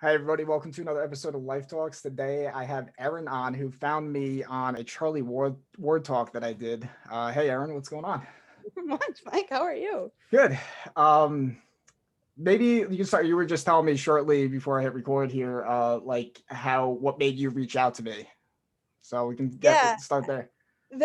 Hi, everybody. Welcome to another episode of Life Talks. Today, I have Erin on, who found me on a Charlie Ward talk that I did. Hey, Erin, what's going on? Much, Mike. How are you? Good. Um, Maybe you can start. You were just telling me shortly before I hit record here, like what made you reach out to me. So we can Yeah. start there.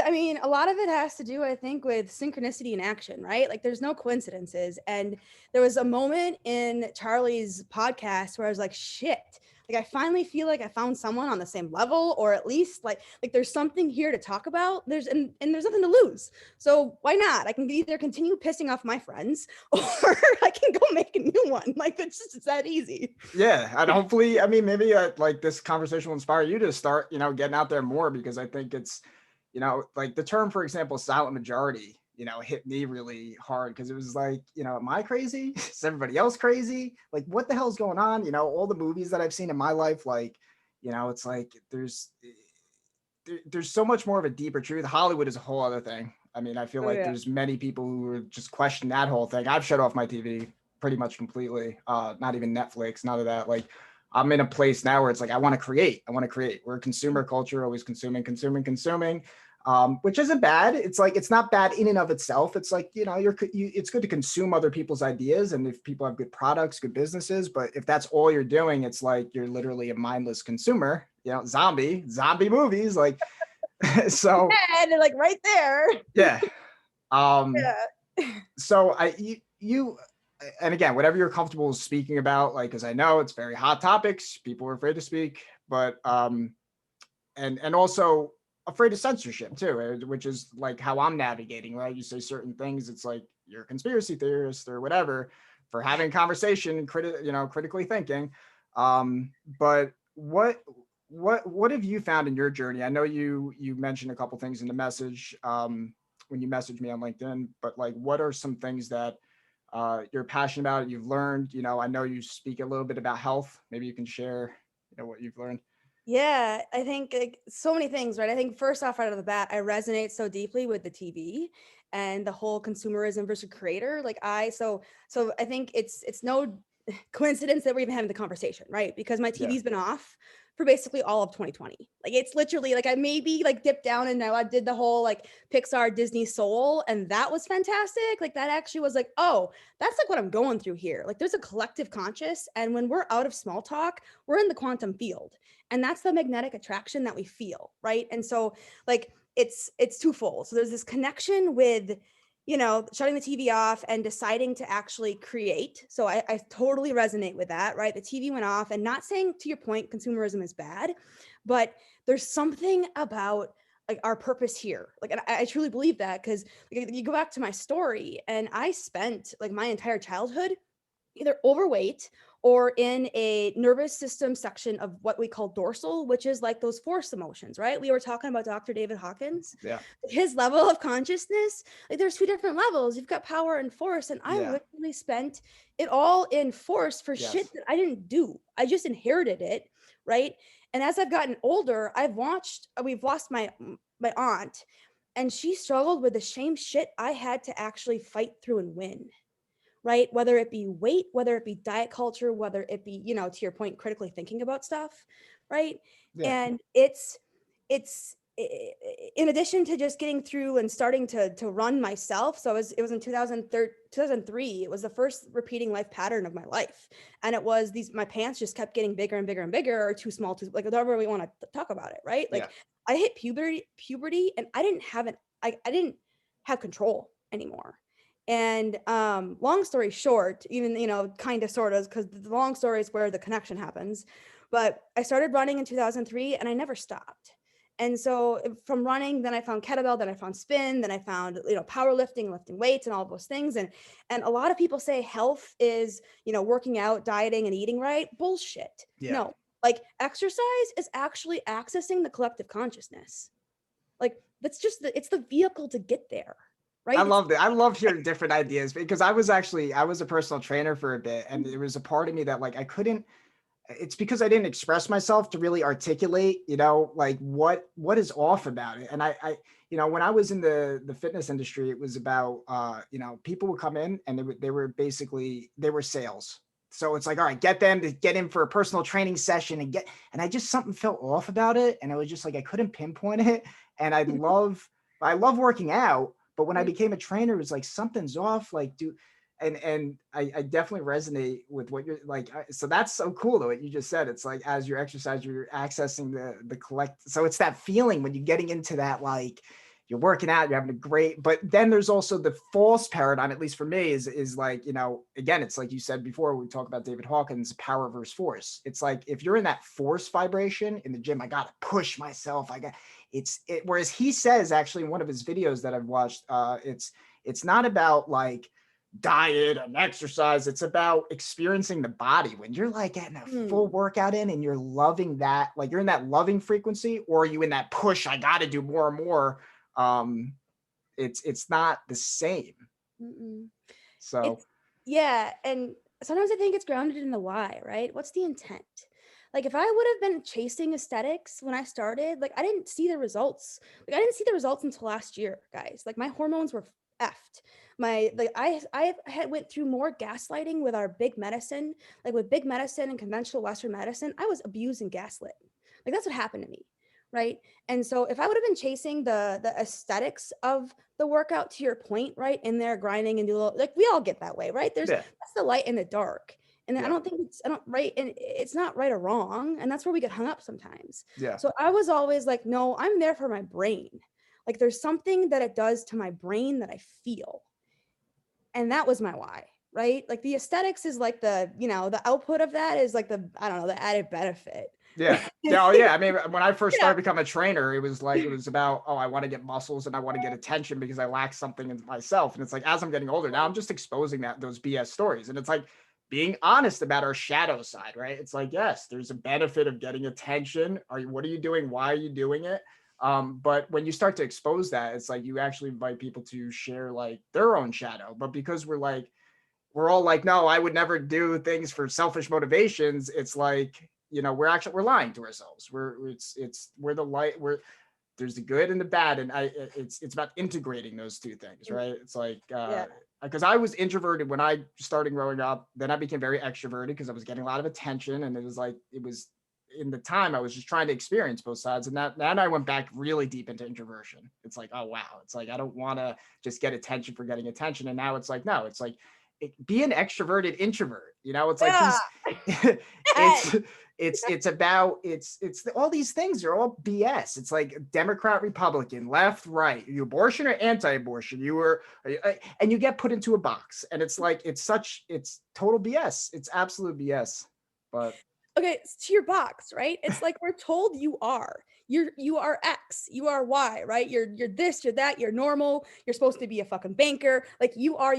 I mean, a lot of it has to do, I think, with synchronicity in action, right? Like, there's no coincidences. And there was a moment in Charlie's podcast where I was like, shit. Like, I finally feel like I found someone on the same level, or at least like there's something here to talk about. And there's nothing to lose. So why not? I can either continue pissing off my friends or I can go make a new one. Like, it's that easy. Yeah, and hopefully, I mean, maybe like this conversation will inspire you to start, getting out there more because I think it's, like the term, for example, silent majority, hit me really hard because it was like, am I crazy? Is everybody else crazy? Like, what the hell's going on? All the movies that I've seen in my life, like, it's like there's so much more of a deeper truth. Hollywood is a whole other thing. I mean, I feel Oh, like yeah. there's many people who are just question that whole thing. I've shut off my TV pretty much completely. Not even Netflix, none of that. Like I'm in a place now where it's like I want to create. I want to create. We're a consumer culture, always consuming, consuming, consuming. Which isn't bad. It's like it's not bad in and of itself. It's like it's good to consume other people's ideas, and if people have good products, good businesses. But if that's all you're doing, it's like you're literally a mindless consumer. Zombie movies, like so. And like right there. Yeah. Um. Yeah. So you and again, whatever you're comfortable speaking about, like, because I know it's very hot topics. People are afraid to speak, but and also afraid of censorship too, which is like how I'm navigating. Right, you say certain things, it's like you're a conspiracy theorist or whatever for having a conversation, critically thinking. But what have you found in your journey? I know you mentioned a couple things in the message when you messaged me on LinkedIn, but like, what are some things that you're passionate about, you've learned? I know you speak a little bit about health. Maybe you can share, what you've learned. Yeah, I think like so many things, right? I think first off, right out of the bat, I resonate so deeply with the TV and the whole consumerism versus creator. So I think it's no coincidence that we're even having the conversation, right? Because my Yeah. TV's been off for basically all of 2020. Like it's literally like I maybe like dipped down and now I did the whole like Pixar Disney Soul, and that was fantastic. Like that actually was like, oh, that's like what I'm going through here. Like there's a collective conscious, and when we're out of small talk, we're in the quantum field, and that's the magnetic attraction that we feel, right? And so like it's twofold. So there's this connection with shutting the TV off and deciding to actually create. So I totally resonate with that, right? The TV went off, and not saying, to your point, consumerism is bad, but there's something about like our purpose here. Like, and I truly believe that, because like, you go back to my story, and I spent like my entire childhood either overweight or in a nervous system section of what we call dorsal, which is like those force emotions, right? We were talking about Dr. David Hawkins, Yeah. his level of consciousness. Like there's two different levels. You've got power and force, and I Yeah. literally spent it all in force for shit Yes. that I didn't do. I just inherited it, right? And as I've gotten older, we've lost my aunt, and she struggled with the same shit I had to actually fight through and win, right? Whether it be weight, whether it be diet culture, whether it be, to your point, critically thinking about stuff, right? Yeah. And it's in addition to just getting through and starting to run myself. So it was in 2003. It was the first repeating life pattern of my life. And it was my pants just kept getting bigger and bigger and bigger, or too small, like whatever we want to talk about it, right? Yeah. Like I hit puberty, and I didn't have control anymore. And long story short, even kind of sort of, because the long story is where the connection happens. But I started running in 2003, and I never stopped. And so from running, then I found kettlebell, then I found spin, then I found powerlifting, lifting weights, and all those things. And a lot of people say health is working out, dieting, and eating right. Bullshit. Yeah. No, like exercise is actually accessing the collective consciousness. Like that's just it's the vehicle to get there, I right? It's loved it. I loved hearing different ideas because I was a personal trainer for a bit, and there was a part of me that like I couldn't. It's because I didn't express myself to really articulate, like what is off about it. And when I was in the fitness industry, it was about people would come in and they were basically they were sales. so it's like, all right, get them to get in for a personal training session and I just, something felt off about it. And it was just like, I couldn't pinpoint it. And I love working out, but when I became a trainer, it was like, something's off. Like, and I definitely resonate with what you're like. So that's so cool though, what you just said. It's like, as you exercise, you're accessing the collect. So it's that feeling when you're getting into that, like, you're working out, you're having a great, but then there's also the false paradigm, at least for me, is like, again, it's like you said before, we talk about David Hawkins, power versus force. It's like, if you're in that force vibration in the gym, I got to push myself. Whereas he says, actually, in one of his videos that I've watched, it's not about like diet and exercise. It's about experiencing the body when you're like getting a full workout in and you're loving that, like you're in that loving frequency, or are you in that push, I got to do more and more. It's not the same. So yeah, and sometimes I think it's grounded in the why, right? What's the intent? Like, if I would have been chasing aesthetics when I started, like, I didn't see the results. Like, I didn't see the results until last year, guys. Like, my hormones were effed. I had went through more gaslighting with our big medicine, like with big medicine and conventional Western medicine. I was abused and gaslit. Like, that's what happened to me, right? And so if I would have been chasing the aesthetics of the workout, to your point, right, in there grinding and do a little, like, we all get that way, right? That's the light and the dark. And I don't think right. And it's not right or wrong. And that's where we get hung up sometimes. Yeah. So I was always like, no, I'm there for my brain. Like, there's something that it does to my brain that I feel. And that was my why, right? Like, the aesthetics is like the output of that is like the added benefit. Yeah. Yeah. Oh, yeah. I mean, when I first started becoming a trainer, it was about, I want to get muscles and I want to get attention because I lack something in myself. And it's like, as I'm getting older now, I'm just exposing those BS stories. And it's like being honest about our shadow side, right? It's like, yes, there's a benefit of getting attention. What are you doing? Why are you doing it? But when you start to expose that, it's like you actually invite people to share like their own shadow. But because we're all like, no, I would never do things for selfish motivations. It's like, we're lying to ourselves. We're the light, there's the good and the bad. And it's about integrating those two things, right? It's like, because I was introverted when I started growing up, then I became very extroverted because I was getting a lot of attention. And it was in the time I was just trying to experience both sides. And then I went back really deep into introversion. It's like, oh, wow. It's like, I don't want to just get attention for getting attention. And now it's like, no, it's like, be an extroverted introvert. It's like, it's about all these things are all BS. It's like Democrat, Republican, left, right, you abortion or anti-abortion, and you get put into a box, and it's like, it's total BS. It's absolute BS. But okay, to your box, right? It's like we're told you are X, you are Y, right? You're this, you're that, you're normal, you're supposed to be a fucking banker. Like, you are.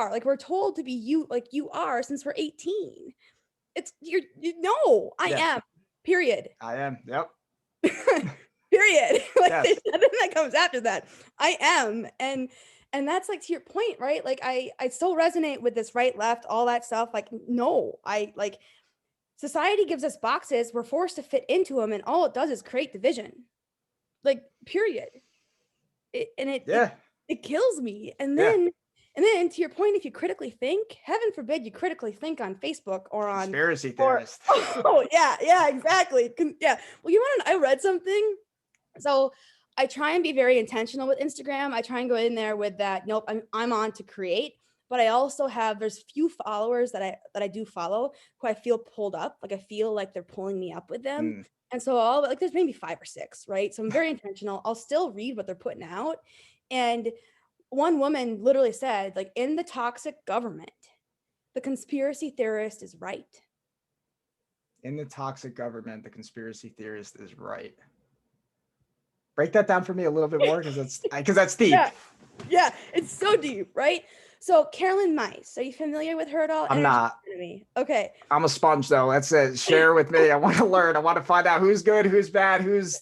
Like, we're told to be you, like you are, since we're 18. It's I am. Period. I am. Yep. Period. Like, there's nothing that comes after that. I am. And that's like, to your point, right? Like, I still resonate with this right, left, all that stuff. Like, no, society gives us boxes. We're forced to fit into them, and all it does is create division. Like, period. It kills me. And then to your point, if you critically think, heaven forbid you critically think on Facebook or on conspiracy theorist. Yeah, exactly. Yeah. Well, I read something. So I try and be very intentional with Instagram. I try and go in there with that. Nope, I'm on to create. But I also there's few followers that I do follow who I feel pulled up. Like, I feel like they're pulling me up with them. And so there's maybe 5 or 6, right? So I'm very intentional. I'll still read what they're putting out. And one woman literally said, like, in the toxic government, the conspiracy theorist is right. In the toxic government, the conspiracy theorist is right. Break that down for me a little bit more, because that's deep. Yeah, it's so deep, right? So Carolyn Mice, are you familiar with her at all? I'm not. Okay. I'm a sponge though. That's it. Share with me. I want to learn. I want to find out who's good, who's bad, who's,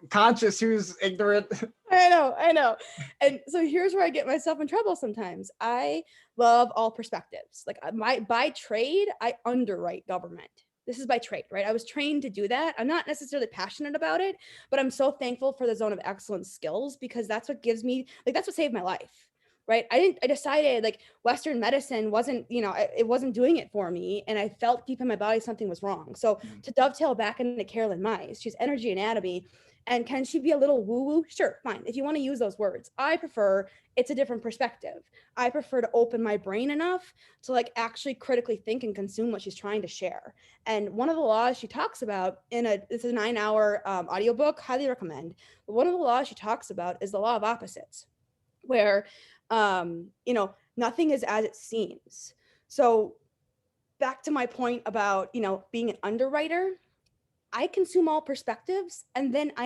conscious, who's ignorant. I know. And so here's where I get myself in trouble sometimes. I love all perspectives. Like, by trade, I underwrite government. This is by trade, right? I was trained to do that. I'm not necessarily passionate about it, but I'm so thankful for the zone of excellence skills, because that's what gives me, like, that's what saved my life. right? I decided like Western medicine wasn't, it wasn't doing it for me. And I felt deep in my body something was wrong. So Mm. to dovetail back into Carolyn Mize, she's energy anatomy. And can she be a little woo woo? Sure, fine. If you want to use those words, I prefer it's a different perspective. I prefer to open my brain enough to like actually critically think and consume what she's trying to share. And one of the laws she talks about it's a 9-hour audiobook, highly recommend. But one of the laws she talks about is the law of opposites, where nothing is as it seems. So back to my point about being an underwriter, I consume all perspectives and then I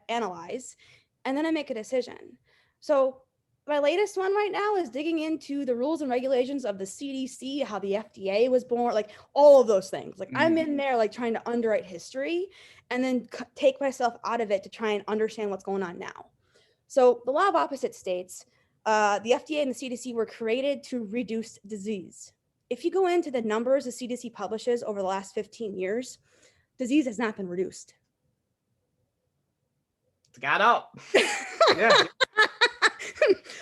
analyze, and then I make a decision. So my latest one right now is digging into the rules and regulations of the CDC, how the FDA was born, like all of those things. Like I'm in there like trying to underwrite history and then take myself out of it to try and understand what's going on now. So the law of opposite states, the FDA and the CDC were created to reduce disease. If you go into the numbers the CDC publishes over the last 15 years, disease has not been reduced. It's got up. Yeah.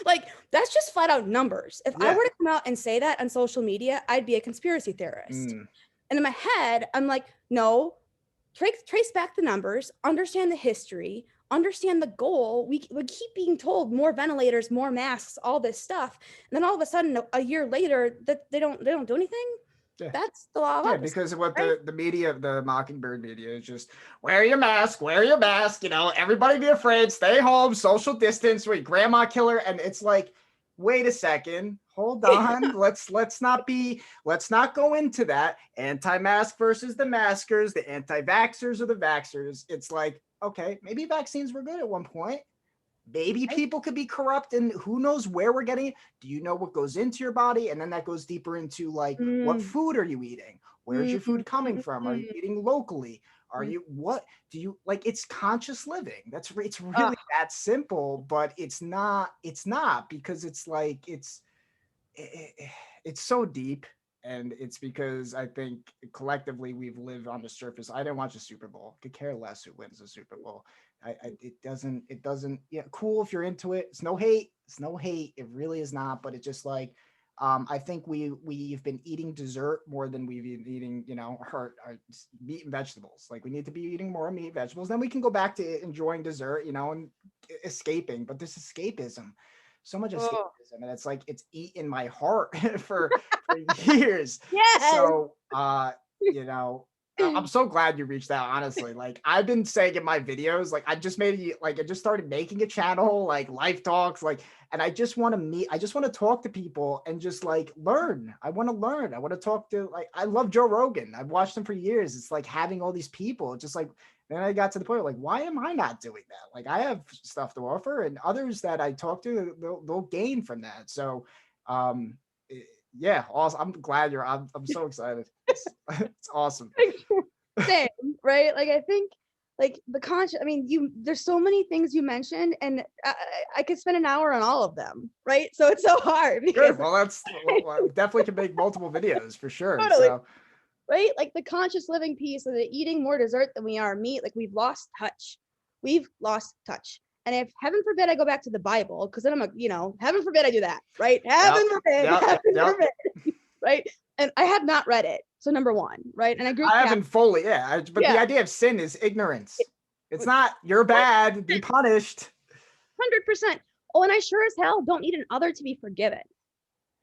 Like that's just flat out numbers. If I Yeah. were to come out and say that on social media, I'd be a conspiracy theorist. And in my head, I'm like, no, trace back the numbers, understand the history, understand the goal. We keep being told more ventilators, more masks, all this stuff, and then all of a sudden, a year later, that they don't do anything. Yeah. That's the law of opposite, because of what right? the media, the Mockingbird media, is just wear your mask, everybody be afraid, stay home, social distance, wait, grandma killer. And it's like, wait a second, hold on. let's not go into that. Anti-mask versus the maskers, the anti-vaxxers or the vaxxers. It's like, okay, maybe vaccines were good at one point. Maybe people could be corrupt, and who knows where we're getting it. Do you know what goes into your body? And then that goes deeper into like, what food are you eating? Where's your food coming from? Are you eating locally? Are you, what do you like? It's conscious living. It's really that simple, but it's not because it's like, it's so deep. And it's because I think collectively we've lived on the surface. I didn't watch the Super Bowl. Could care less who wins the Super Bowl. It doesn't. Yeah, cool if you're into it. It's no hate. It really is not. But it's just like, I think we've been eating dessert more than we've been eating, our meat and vegetables. Like we need to be eating more meat and vegetables. Then we can go back to enjoying dessert, and escaping. But this escapism, so much escapism, and it's like it's eaten my heart for years. Yes. So, I'm so glad you reached out, honestly. Like I've been saying in my videos, like I just started making a channel, like Life Talks, like, and I just want to talk to people and just like learn. I want to learn. I want to talk to, like, I love Joe Rogan. I've watched him for years. It's like having all these people, just like, then I got to the point like, why am I not doing that? Like I have stuff to offer, and others that I talk to, they'll gain from that. So, yeah, awesome. I'm glad I'm so excited. It's awesome. Same, right? Like I think like there's so many things you mentioned, and I could spend an hour on all of them, right? So it's so hard. Good. Well, I definitely can make multiple videos for sure. Totally. So, right? Like the conscious living piece of the eating more dessert than we are meat. Like we've lost touch. And if heaven forbid I go back to the Bible, because then heaven forbid I do that, right? Heaven forbid, right? And I have not read it. So number one, right? And I haven't fully, but the idea of sin is ignorance. It's not, you're bad, be punished. 100%. Oh, and I sure as hell don't need an other to be forgiven.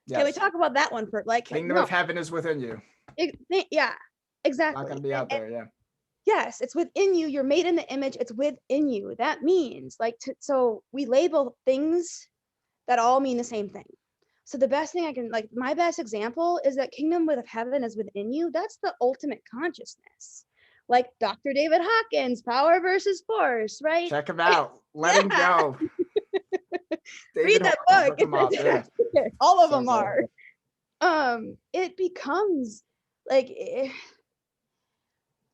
Yes. Can we talk about that one for like kingdom of heaven is within you. Yeah, exactly. Not gonna be out there, yeah. Yes, it's within you. You're made in the image. It's within you. That means so we label things that all mean the same thing. So the best thing my best example is that kingdom of heaven is within you. That's the ultimate consciousness. Like Dr. David Hawkins, Power versus Force, right? Check him out. Let him go. Read that book. Yeah. All of them are. It becomes like,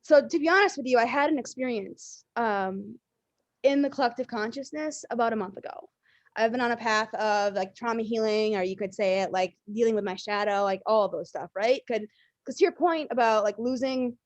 so to be honest with you, I had an experience in the collective consciousness about a month ago. I've been on a path of like trauma healing, or you could say it like dealing with my shadow, like all of those stuff, right? Because to your point about like losing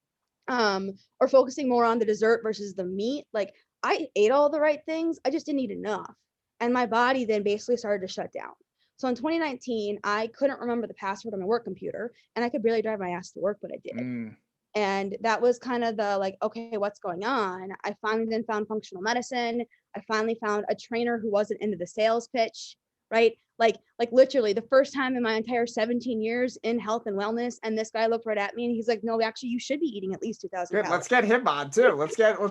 or focusing more on the dessert versus the meat, like I ate all the right things, I just didn't eat enough. and my body then basically started to shut down. So in 2019, I couldn't remember the password on my work computer, and I could barely drive my ass to work, but I did. And that was kind of the like, okay, what's going on? I finally then found functional medicine. I finally found a trainer who wasn't into the sales pitch, right? Like literally the first time in my entire 17 years in health and wellness. And this guy looked right at me and he's like, no, actually, you should be eating at least 2,000 Good. calories. Let's get him on too. Let's get. Oh,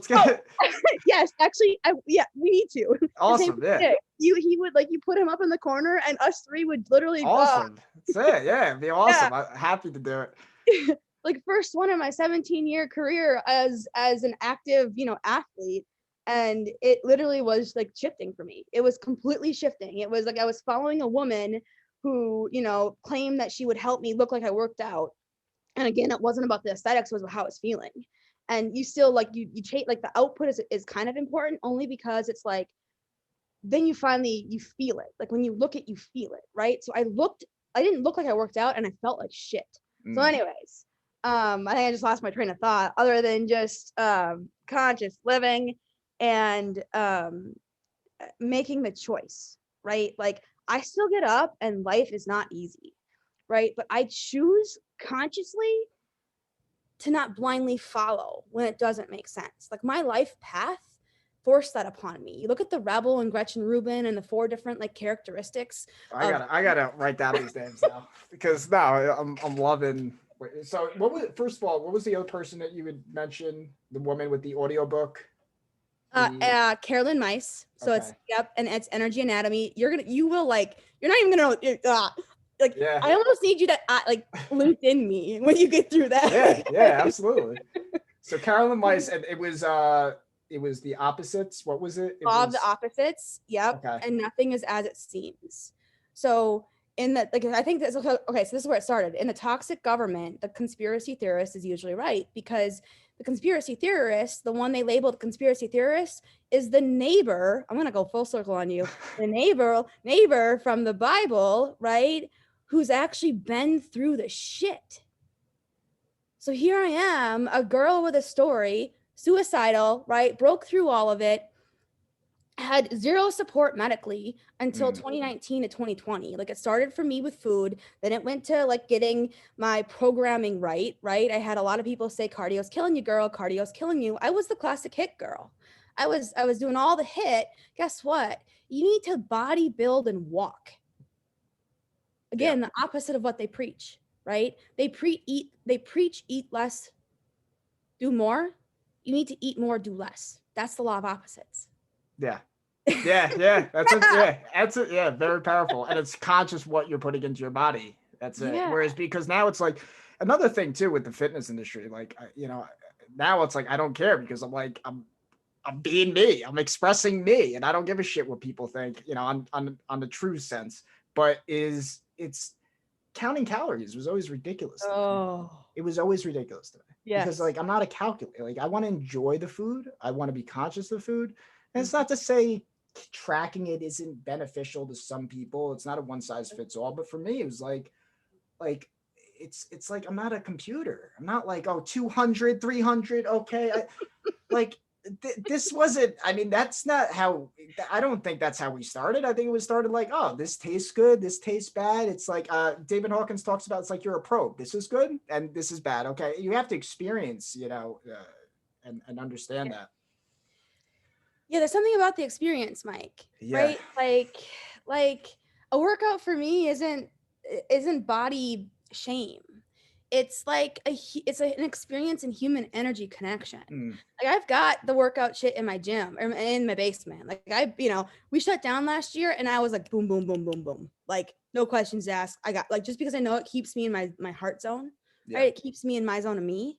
yes, actually, yeah, we need to. Awesome. Yeah. He would like, you put him up in the corner and us three would literally awesome. That's it. Yeah, it'd be awesome. I'm happy to do it. Like first one in my 17-year career as an active, athlete. And it literally was like shifting for me. It was completely shifting. It was like I was following a woman who, claimed that she would help me look like I worked out. And again, it wasn't about the aesthetics, it was about how I was feeling. And you still like, you change, like the output is kind of important only because it's like, then you feel it. Like when you look at, you feel it, right? So I didn't look like I worked out and I felt like shit. So anyways, I think I just lost my train of thought other than just conscious living and making the choice, right? Like I still get up and life is not easy, right? But I choose consciously to not blindly follow when it doesn't make sense. Like my life path forced that upon me. You look at the Rebel and Gretchen Rubin and the 4 different like characteristics. I gotta write down these names now because now I'm loving. So first of all, what was the other person that you would mention? The woman with the audiobook? Carolyn Mice. So Okay. and it's Energy Anatomy. You're not even gonna know. I almost need you to LinkedIn me when you get through that. Yeah, absolutely. So Carolyn Mice, and it was the opposites. What was it? Law of the opposites. Yep. Okay. And nothing is as it seems. So in that, like, I think that's okay. So this is where it started. In the toxic government, the conspiracy theorist is usually right because the conspiracy theorist, the one they labeled the conspiracy theorist, is the neighbor. I'm gonna go full circle on you. The neighbor from the Bible, right? Who's actually been through the shit. So here I am, a girl with a story, suicidal, right? Broke through all of it, had zero support medically until 2019 to 2020. Like it started for me with food, then it went to like getting my programming right? I had a lot of people say cardio's killing you, girl, cardio's killing you. I was the classic HIIT girl. I was doing all the HIIT. Guess what? You need to body build and walk. Again, the opposite of what they preach, right? They preach eat less, do more. You need to eat more, do less. That's the law of opposites. Yeah. That's it. That's it. Yeah. Very powerful. And it's conscious what you're putting into your body. That's it. Yeah. Whereas because now it's like another thing too with the fitness industry, like, now it's like, I don't care because I'm like, I'm being me, I'm expressing me, and I don't give a shit what people think, on the true sense, but it's counting calories was always ridiculous. It was always ridiculous to me. Yeah. Because like, I'm not a calculator. Like I want to enjoy the food. I want to be conscious of the food. And it's not to say tracking it isn't beneficial to some people. It's not a one size fits all. But for me, it was like it's like I'm not a computer. I'm not like 200, 300. Okay, this wasn't. I mean, that's not how. I don't think that's how we started. I think it was started like, oh, this tastes good. This tastes bad. It's like David Hawkins talks about. It's like you're a probe. This is good and this is bad. Okay, you have to experience, and understand that. Yeah, there's something about the experience, Mike. Yeah. Right? Like a workout for me isn't body shame. It's like an experience in human energy connection. Like I've got the workout shit in my gym or in my basement. Like we shut down last year and I was like boom, boom, boom, boom, boom. Like no questions asked. I got like, just because I know it keeps me in my heart zone, right? It keeps me in my zone of me.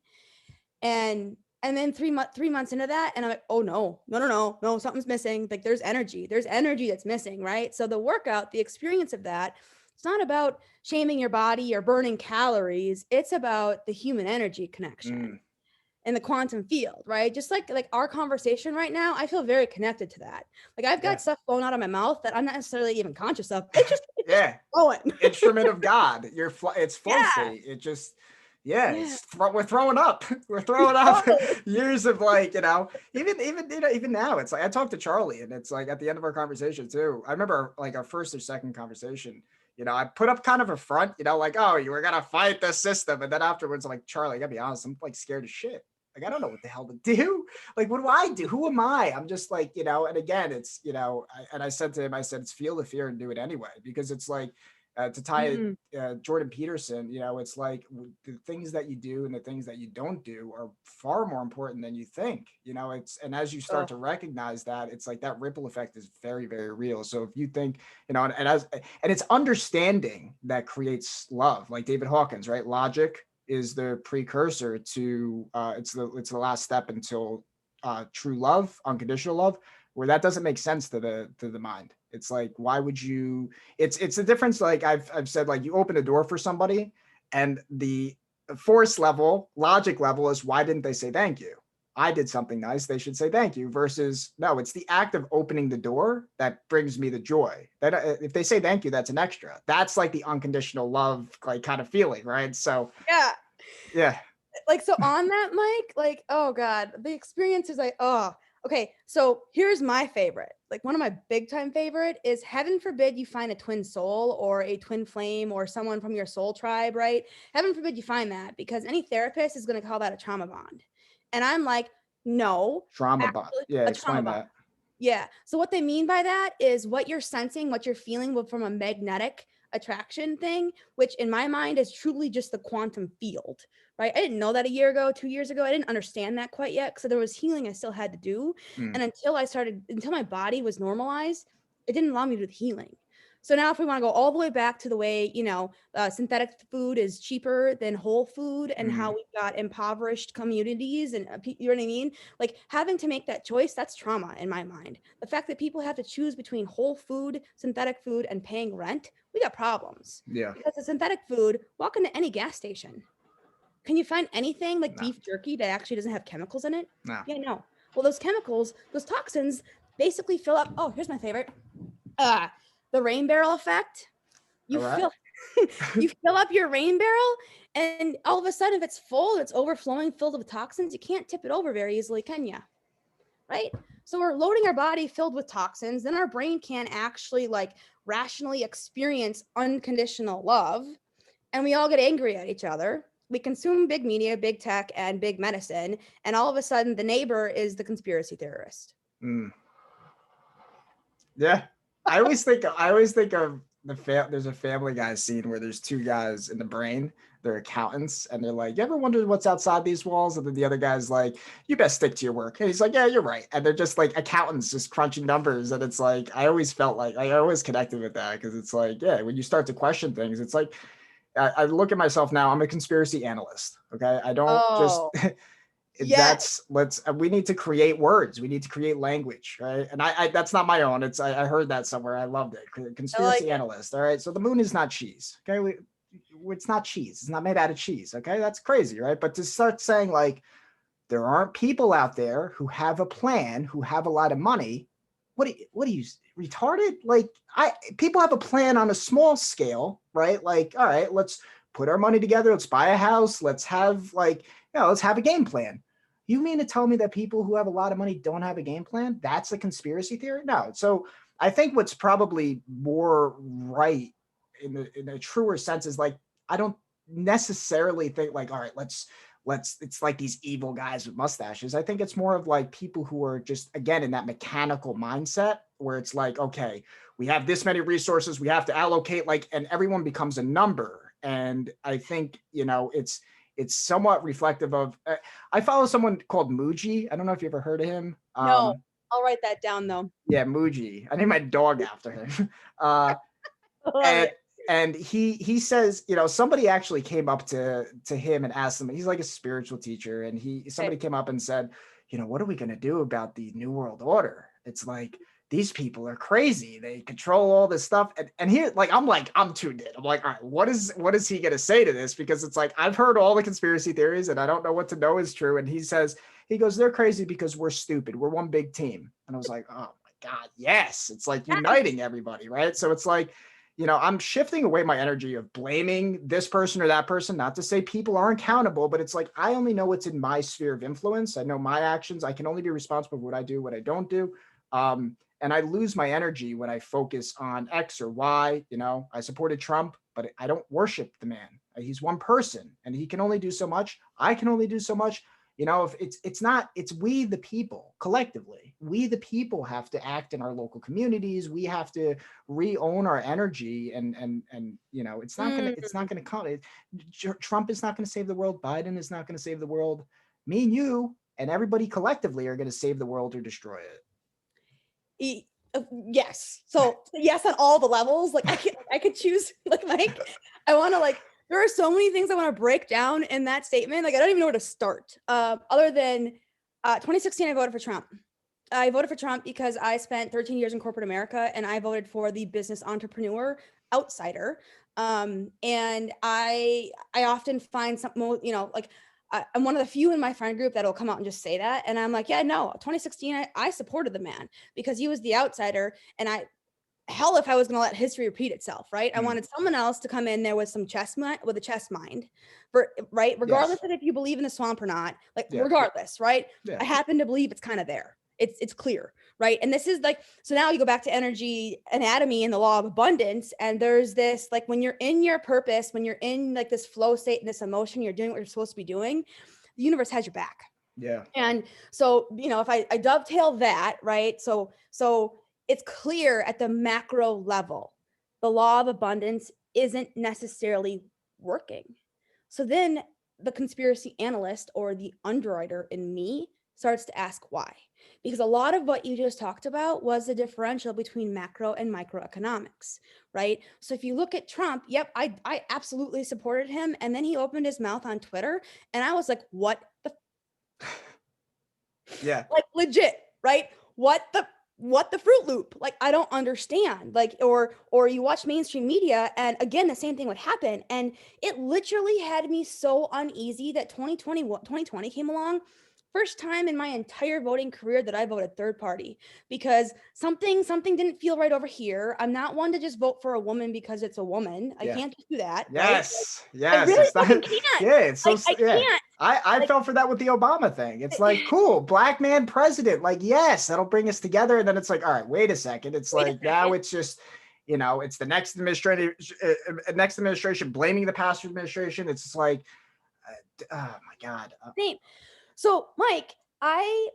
And then 3 months into that, and I'm like, oh no, something's missing. Like there's energy that's missing, right? So the workout, the experience of that, it's not about shaming your body or burning calories. It's about the human energy connection in the quantum field, right? Just like our conversation right now, I feel very connected to that. Like I've got stuff flowing out of my mouth that I'm not necessarily even conscious of. It's just flowing. Instrument of God. It's flow state. It just. Yeah, Yeah. we're throwing up. We're throwing up Totally. years of like, even now, it's like I talked to Charlie, and it's like at the end of our conversation too. I remember like our first or second conversation. I put up kind of a front, like, oh, you were gonna fight the system, and then afterwards, I'm like, Charlie, I gotta be honest, I'm like scared as shit. Like I don't know what the hell to do. Like, what do I do? Who am I? I'm just like, and again, it's and I said to him, I said, it's feel the fear and do it anyway, because it's like to tie it Mm. Jordan Peterson, it's like the things that you do and the things that you don't do are far more important than you think. And as you start Oh, to recognize that, it's like that ripple effect is very, very real. So if you think, and it's understanding that creates love, like David Hawkins, right? Logic is the precursor to it's the last step until true love, unconditional love, where that doesn't make sense to the mind. It's like, why would you? It's the difference. Like I've said, like you open a door for somebody, and the force level, logic level is why didn't they say thank you? I did something nice. They should say thank you. Versus no, it's the act of opening the door that brings me the joy. That if they say thank you, that's an extra. That's like the unconditional love, like kind of feeling, right? So yeah. yeah, Like, so on that, Mike, like, oh God, the experience is like, oh, okay. So here's my favorite. Like, one of my big time favorite is, heaven forbid you find a twin soul or a twin flame or someone from your soul tribe, right? Heaven forbid you find that, because any therapist is going to call that a trauma bond. And I'm like, no, trauma bond. actually, Yeah, a trauma explain bond. that. Yeah. So what they mean by that is what you're sensing, what you're feeling from a magnetic attraction thing, which in my mind is truly just the quantum field, right? I didn't know that a year ago, 2 years ago. I didn't understand that quite yet. So there was healing I still had to do. Mm. And until my body was normalized, it didn't allow me to do the healing. So now if we want to go all the way back to the way, synthetic food is cheaper than whole food, and how Mm. we've got impoverished communities, and you know what I mean? Like, having to make that choice, that's trauma in my mind. The fact that people have to choose between whole food, synthetic food, and paying rent, we got problems. Yeah. Because the synthetic food, walk into any gas station. Can you find anything like No. beef jerky that actually doesn't have chemicals in it? No. Yeah, no. Well, those chemicals, those toxins basically fill up. Oh, here's my favorite. The rain barrel effect. All You right. fill you fill up your rain barrel, and all of a sudden, if it's full, it's overflowing, filled with toxins, you can't tip it over very easily, can you? Right? So we're loading our body filled with toxins, then our brain can't actually like rationally experience unconditional love, and we all get angry at each other. We consume big media, big tech, and big medicine, and all of a sudden the neighbor is the conspiracy theorist. Mm. Yeah. I always think of there's a Family Guy scene where there's two guys in the brain. They're accountants, and they're like, "You ever wondered what's outside these walls?" And then the other guy's like, "You best stick to your work." And he's like, "Yeah, you're right." And they're just like accountants just crunching numbers. And it's like I always felt like I always connected with that, because it's like, yeah, when you start to question things, it's like I look at myself now. I'm a conspiracy analyst. Okay, I don't just Oh, yes. that's let's we need to create words, we need to create language, right? And I that's not my own, I heard that somewhere, I loved it. I like Conspiracy it. analyst, all right? So the moon is not cheese, okay? It's not cheese, it's not made out of cheese, okay? That's crazy, right? But to start saying like there aren't people out there who have a plan, who have a lot of money, what are you retarded? Like I people have a plan on a small scale, right? Like, all right, let's put our money together, let's buy a house, let's have like, let's have a game plan. You mean to tell me that people who have a lot of money don't have a game plan? That's a conspiracy theory? No. So I think what's probably more right in a truer sense is like, I don't necessarily think like, all right, let's it's like these evil guys with mustaches. I think it's more of like people who are just again in that mechanical mindset where it's like, okay, we have this many resources, we have to allocate, like, and everyone becomes a number. And I think, it's somewhat reflective of I follow someone called Muji. I don't know if you ever heard of him. No, I'll write that down though. Yeah, Muji. I named my dog after him. I love and it. and he says, somebody actually came up to him and asked him. He's like a spiritual teacher, and Okay. somebody came up and said, what are we going to do about the New World Order? It's like these people are crazy. They control all this stuff. And here, I'm tuned in. I'm like, all right, what is he going to say to this? Because it's like, I've heard all the conspiracy theories and I don't know what to know is true. And he goes, they're crazy because we're stupid. We're one big team. And I was like, oh my God, yes. It's like Yes. uniting everybody, right? So it's like, I'm shifting away my energy of blaming this person or that person. Not to say people aren't accountable, but it's like, I only know what's in my sphere of influence. I know my actions. I can only be responsible for what I do, what I don't do. And I lose my energy when I focus on X or Y. I supported Trump, but I don't worship the man. He's one person and he can only do so much. I can only do so much. If it's we the people collectively, we the people have to act in our local communities. We have to re-own our energy, and it's not gonna come. Trump is not gonna save the world. Biden is not gonna save the world. Me and you and everybody collectively are gonna save the world or destroy it. Yes. So yes, on all the levels. Like I could choose. Like Mike, I want to like. There are so many things I want to break down in that statement. Like I don't even know where to start. Other than 2016, I voted for Trump. I voted for Trump because I spent 13 years in corporate America, and I voted for the business entrepreneur outsider. And I often find some, like I'm one of the few in my friend group that'll come out and just say that. And I'm like, yeah, no, 2016, I supported the man because he was the outsider. And hell, if I was going to let history repeat itself, right? I wanted someone else to come in there with with a chess mind, right? Regardless of if you believe in the swamp or not, regardless, right? I happen to believe it's kind of there. It's clear, right? And this is like, so now you go back to energy anatomy and the law of abundance. And there's this, like, when you're in your purpose, when you're in like this flow state and this emotion, you're doing what you're supposed to be doing, the universe has your back. Yeah. And so, if I dovetail that, right? So it's clear at the macro level, the law of abundance isn't necessarily working. So then the conspiracy analyst or the underwriter in me starts to ask why. Because a lot of what you just talked about was the differential between macro and microeconomics, right? So if you look at Trump, yep, I absolutely supported him. And then he opened his mouth on Twitter and I was like, what the yeah, like legit, right? What the Fruit Loop? Like, I don't understand. Like, or you watch mainstream media and again, the same thing would happen. And it literally had me so uneasy that 2020 came along. First time in my entire voting career that I voted third party because something didn't feel right over here. I'm not one to just vote for a woman because it's a woman. I can't just do that. Yes. Right? Yes. I really It's not, can't. yeah. It's so, I can't. I fell for that with the Obama thing. It's like, cool, black man president. Like, yes, that'll bring us together. And then it's like, all right, wait a second. It's like, now it's just, it's the next administration blaming the past administration. It's just like, oh my God. Same. So, Mike, I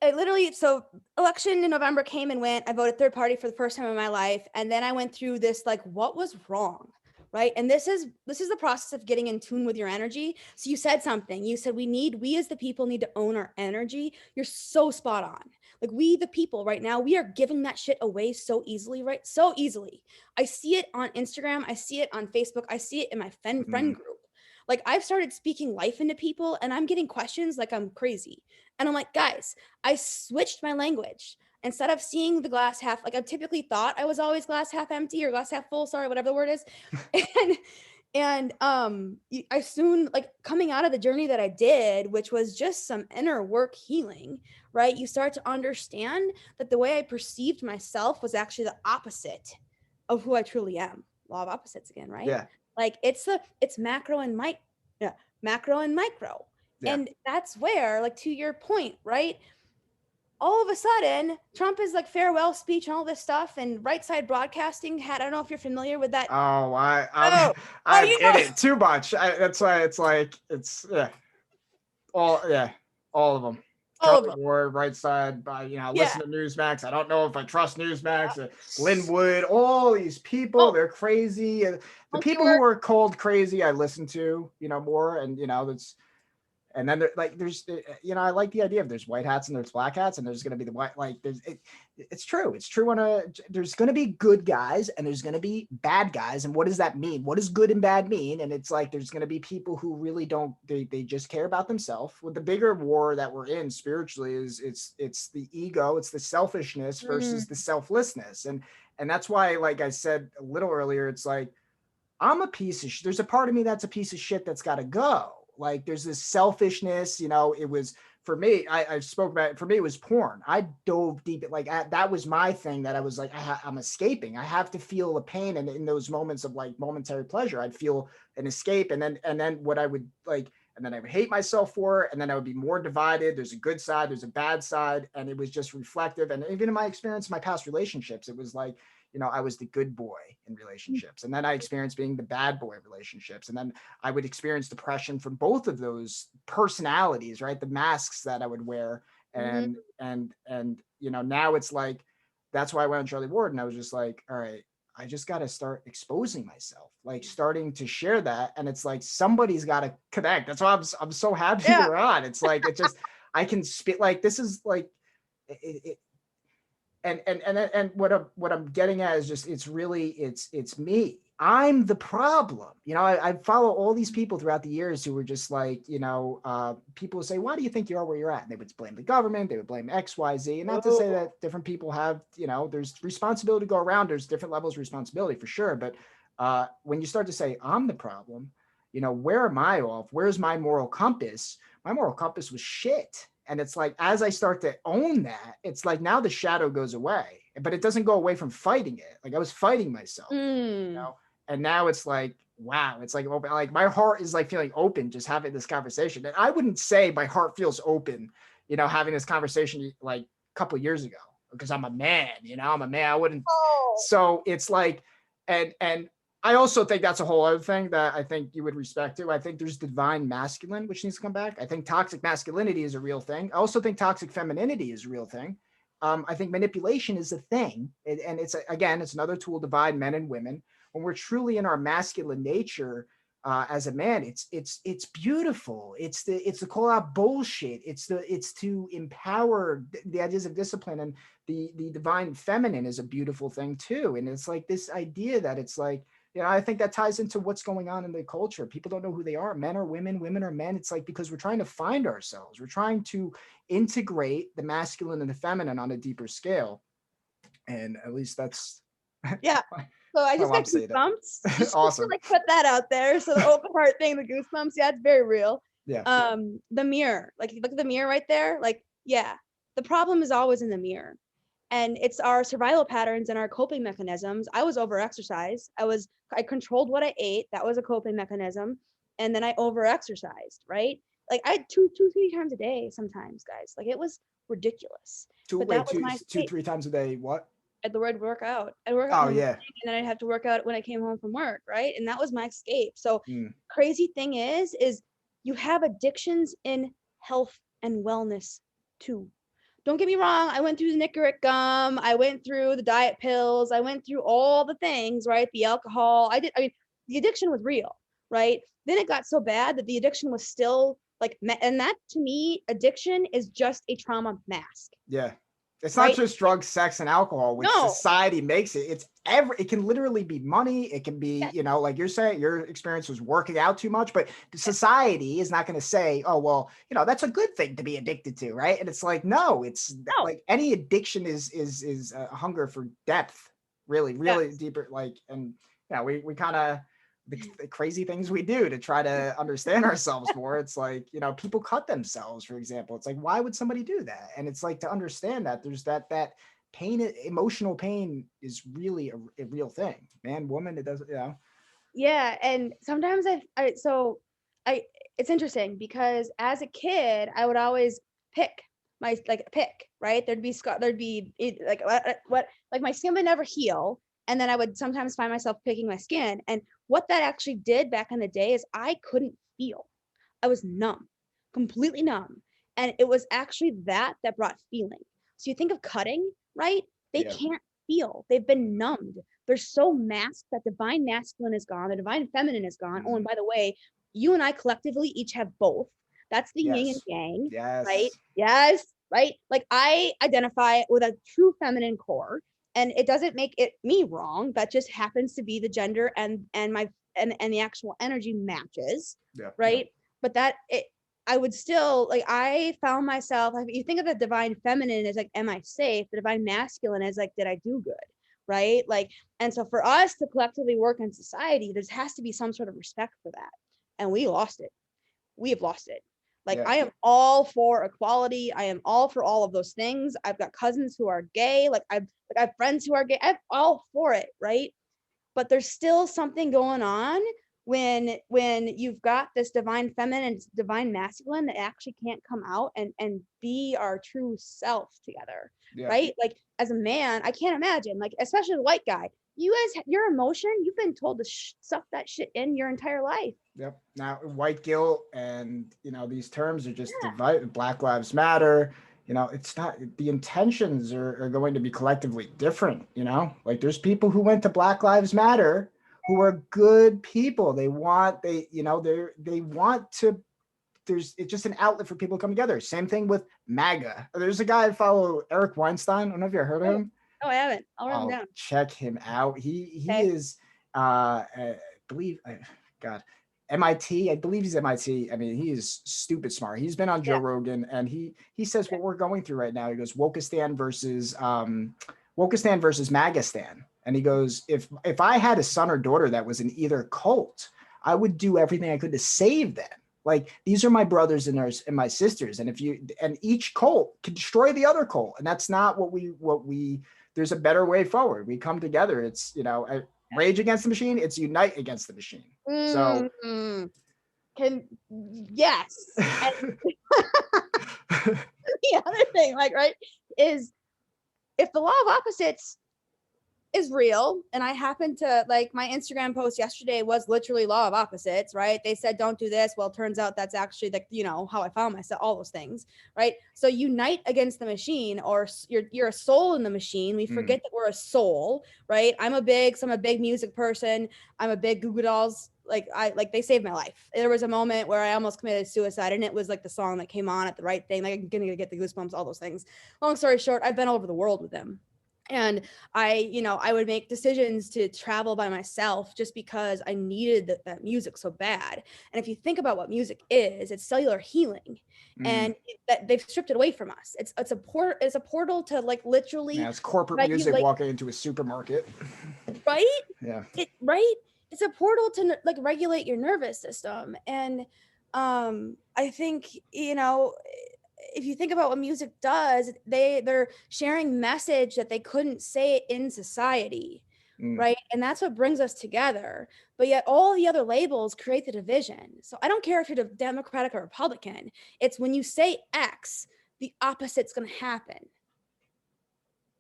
literally, so election in November came and went. I voted third party for the first time in my life. And then I went through this, like, what was wrong? Right. And this is the process of getting in tune with your energy. So you said something. You said we as the people need to own our energy. You're so spot on. Like we, the people right now, we are giving that shit away so easily, right? So easily. I see it on Instagram. I see it on Facebook. I see it in my friend group. Like I've started speaking life into people and I'm getting questions like I'm crazy. And I'm like, guys, I switched my language. Instead of seeing the glass half, like I've typically thought I was always glass half empty or glass half full, sorry, whatever the word is. I soon, like coming out of the journey that I did, which was just some inner work healing, right? You start to understand that the way I perceived myself was actually the opposite of who I truly am. Law of opposites again, right? Yeah. Like it's macro and macro and micro. Yeah. And that's where, like, to your point, right? All of a sudden, Trump is like farewell speech and all this stuff, and Right Side Broadcasting had, I don't know if you're familiar with that. Oh, I'm in it too much. That's why it's like, all of them. Charlie Ward, Right Side, listen to Newsmax. I don't know if I trust Newsmax. Linwood, all these people, they're crazy. The people who are called crazy, I listen to, more, and that's. And then there's, I like the idea of there's white hats and there's black hats and there's going to be the white, like it's true. It's true there's going to be good guys and there's going to be bad guys. And what does that mean? What does good and bad mean? And it's like, there's going to be people who really don't, they just care about themselves. With the bigger war that we're in spiritually is it's the ego, it's the selfishness versus the selflessness. And that's why, like I said a little earlier, it's like, I'm a piece of there's a part of me that's a piece of shit that's got to go. Like there's this selfishness, it was for me, I spoke about it. For me, it was porn. I dove deep. That was my thing that I was like, I'm escaping. I have to feel the pain. And in those moments of like momentary pleasure, I'd feel an escape. And then what I would like, and then I would hate myself for it. And then I would be more divided. There's a good side, there's a bad side. And it was just reflective. And even in my experience, in my past relationships, it was like, I was the good boy in relationships. And then I experienced being the bad boy in relationships. And then I would experience depression from both of those personalities, right? The masks that I would wear. Mhm. And now it's like, that's why I went on Charlie Ward. And I was just like, all right, I just got to start exposing myself, like starting to share that. And it's like, somebody's got to connect. That's why I'm so happy Yeah. you're on. It's like, I can spit like, this is like, it, and what I'm getting at is just, it's really, it's me. I'm the problem. I follow all these people throughout the years who were just like, people say, why do you think you are where you're at? And they would blame the government. They would blame X, Y, Z. And not to say that different people have, there's responsibility to go around. There's different levels of responsibility for sure. But when you start to say, I'm the problem, where am I off? Where's my moral compass? My moral compass was shit. And it's like, as I start to own that, it's like now the shadow goes away, but it doesn't go away from fighting it. Like I was fighting myself, Mm. and now it's like, wow, it's like open. Like my heart is like feeling open just having this conversation. And I wouldn't say my heart feels open, having this conversation like a couple of years ago, because I'm a man, I'm a man. I wouldn't. Oh. So it's like, and I also think that's a whole other thing that I think you would respect too. I think there's divine masculine, which needs to come back. I think toxic masculinity is a real thing. I also think toxic femininity is a real thing. I think manipulation is a thing. And it's, again, it's another tool to divide men and women. When we're truly in our masculine nature, as a man, it's beautiful. It's to call out bullshit. It's to empower the ideas of discipline, and the divine feminine is a beautiful thing too. And it's like this idea that it's like, I think that ties into what's going on in the culture. People don't know who they are. Men are women, women are men. It's like, because we're trying to find ourselves. We're trying to integrate the masculine and the feminine on a deeper scale. And at least that's Yeah. So I my just got mom say that. goosebumps. Just to Awesome. like put that out there. So the open heart thing, the goosebumps, yeah, it's very real. Yeah. The mirror, like if you look at the mirror right there, like, yeah, the problem is always in the mirror. And it's our survival patterns and our coping mechanisms. I was over-exercised. I controlled what I ate. That was a coping mechanism. And then I over-exercised, right? Like I had two, 3 times a day sometimes, guys. Like it was ridiculous. But that was my escape. 3 times a day. What? I'd work out. I'd work out Oh in the yeah. morning, and then I'd have to work out when I came home from work, right? And that was my escape. So Mm. crazy thing is you have addictions in health and wellness too. Don't get me wrong. I went through the Nicaric gum. I went through the diet pills. I went through all the things, right? The alcohol. I mean, the addiction was real, right? Then it got so bad that the addiction was still like, and that to me, addiction is just a trauma mask. Yeah. It's not Right? just drugs, sex, and alcohol, which No. society makes it. It can literally be money. It can be, like you're saying, your experience was working out too much, but society is not going to say, oh, well, that's a good thing to be addicted to, right? And it's like, no, it's No. like any addiction is a hunger for depth, really, really deeper. Like, and we kind of, the crazy things we do to try to understand ourselves more. It's like, people cut themselves, for example. It's like, why would somebody do that? And it's like, to understand that there's that pain, emotional pain is really a real thing. Man, woman, it doesn't, Yeah, and sometimes it's interesting because as a kid, I would always pick right? There'd be like what like my skin would never heal, and then I would sometimes find myself picking my skin. And what that actually did back in the day is I couldn't feel. I was numb, completely numb. And it was actually that brought feeling. So you think of cutting, right? They can't feel. They've been numbed. They're so masked that divine masculine is gone. The divine feminine is gone. Oh, and by the way, you and I collectively each have both. That's the yin and yang, right? Yes, right? Like I identify with a true feminine core, and it doesn't make it me wrong. That just happens to be the gender and my and the actual energy matches, right? But I would still like, I found myself, like, you think of the divine feminine as like, am I safe? The divine masculine is like, did I do good? Right? Like, and so for us to collectively work in society, there has to be some sort of respect for that. And we lost it. we have lost it. Like, Yeah. I am all for equality. I am all for all of those things. I've got cousins who are gay. I have friends who are gay. I'm all for it, right? But there's still something going on when you've got this divine feminine, divine masculine that actually can't come out and be our true self together, Yeah. right? Like, as a man, I can't imagine, like, especially the white guy, you guys, your emotion, you've been told to suck that shit in your entire life. Yep. Now, white guilt and, these terms are just Yeah. divided. Black Lives Matter. It's not, the intentions are going to be collectively different. Like, there's people who went to Black Lives Matter who are good people. They want to. It's just an outlet for people to come together. Same thing with MAGA. There's a guy I follow, Eric Weinstein. I don't know if you ever heard of Oh, him. I haven't. I'll write them Oh, down. check him out. He Okay. is, I believe, God, MIT. I believe he's MIT. I mean, he is stupid smart. He's been on Joe Yeah. Rogan, and he says what we're going through right now. He goes Wokistan versus Magistan, and he goes, if I had a son or daughter that was in either cult, I would do everything I could to save them. Like, these are my brothers and my sisters, and each cult can destroy the other cult, and that's not what we. There's a better way forward. We come together. It's, rage against the machine. It's unite against the machine. So yes. And the other thing, like, right, is if the law of opposites is real, and I happen to, like, my Instagram post yesterday was literally law of opposites, right? They said don't do this. Well, it turns out that's actually, like, how I found myself, all those things, right? So unite against the machine, or you're a soul in the machine. We forget that we're a soul, right? I'm a big music person. I'm a big Goo Goo Dolls. Like, they saved my life. There was a moment where I almost committed suicide, and it was like the song that came on at the right thing. Like, I'm gonna get the goosebumps, all those things. Long story short, I've been all over the world with them. And I would make decisions to travel by myself just because I needed that music so bad. And if you think about what music is, it's cellular healing, and that they've stripped it away from us. It's a portal to, like, literally, yeah, it's corporate music regulate, walking into a supermarket. right? Yeah. Right? It's a portal to, like, regulate your nervous system. And I think, if you think about what music does, they're sharing message that they couldn't say in society, right? And that's what brings us together. But yet all the other labels create the division. So I don't care if you're Democratic or Republican. It's when you say X, the opposite's going to happen.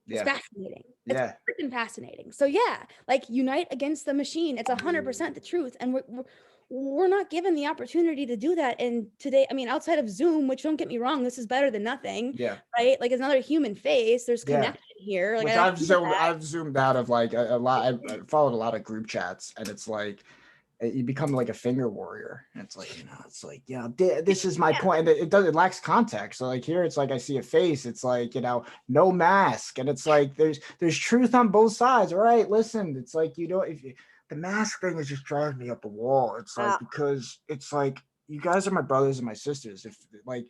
It's fascinating. It's freaking fascinating. So yeah, like, unite against the machine. It's 100% the truth. And we're not given the opportunity to do that. And today, I mean, outside of Zoom, which, don't get me wrong, this is better than nothing. Yeah. Right? Like, it's another human face. There's connection here. Like, Which I've zoomed out of, like, a lot. I've followed a lot of group chats, and it's like you become like a finger warrior. And it's like, it's like, this is my point. And it lacks context. So, like, here it's like I see a face. It's like, no mask, and it's like there's truth on both sides. All right, listen. It's like, the mask thing is just driving me up a wall. It's like, because it's like, you guys are my brothers and my sisters. If, like,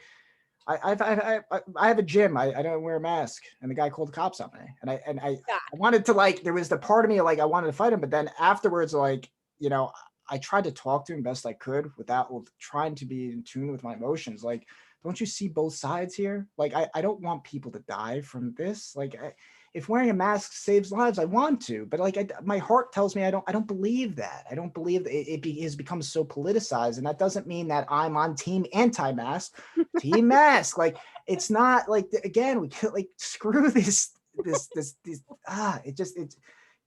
I have a gym. I don't wear a mask, and the guy called the cops on me, and I wanted to, like, there was the part of me, like, I wanted to fight him, but then afterwards, like, I tried to talk to him best I could without trying to be in tune with my emotions. Like, don't you see both sides here? Like, I don't want people to die from this. Like, if wearing a mask saves lives, I want to, but, like, my heart tells me I don't believe that. I don't believe that it has become so politicized, and that doesn't mean that I'm on team anti-mask, team mask. Like, it's not like, again, we could, like, screw this,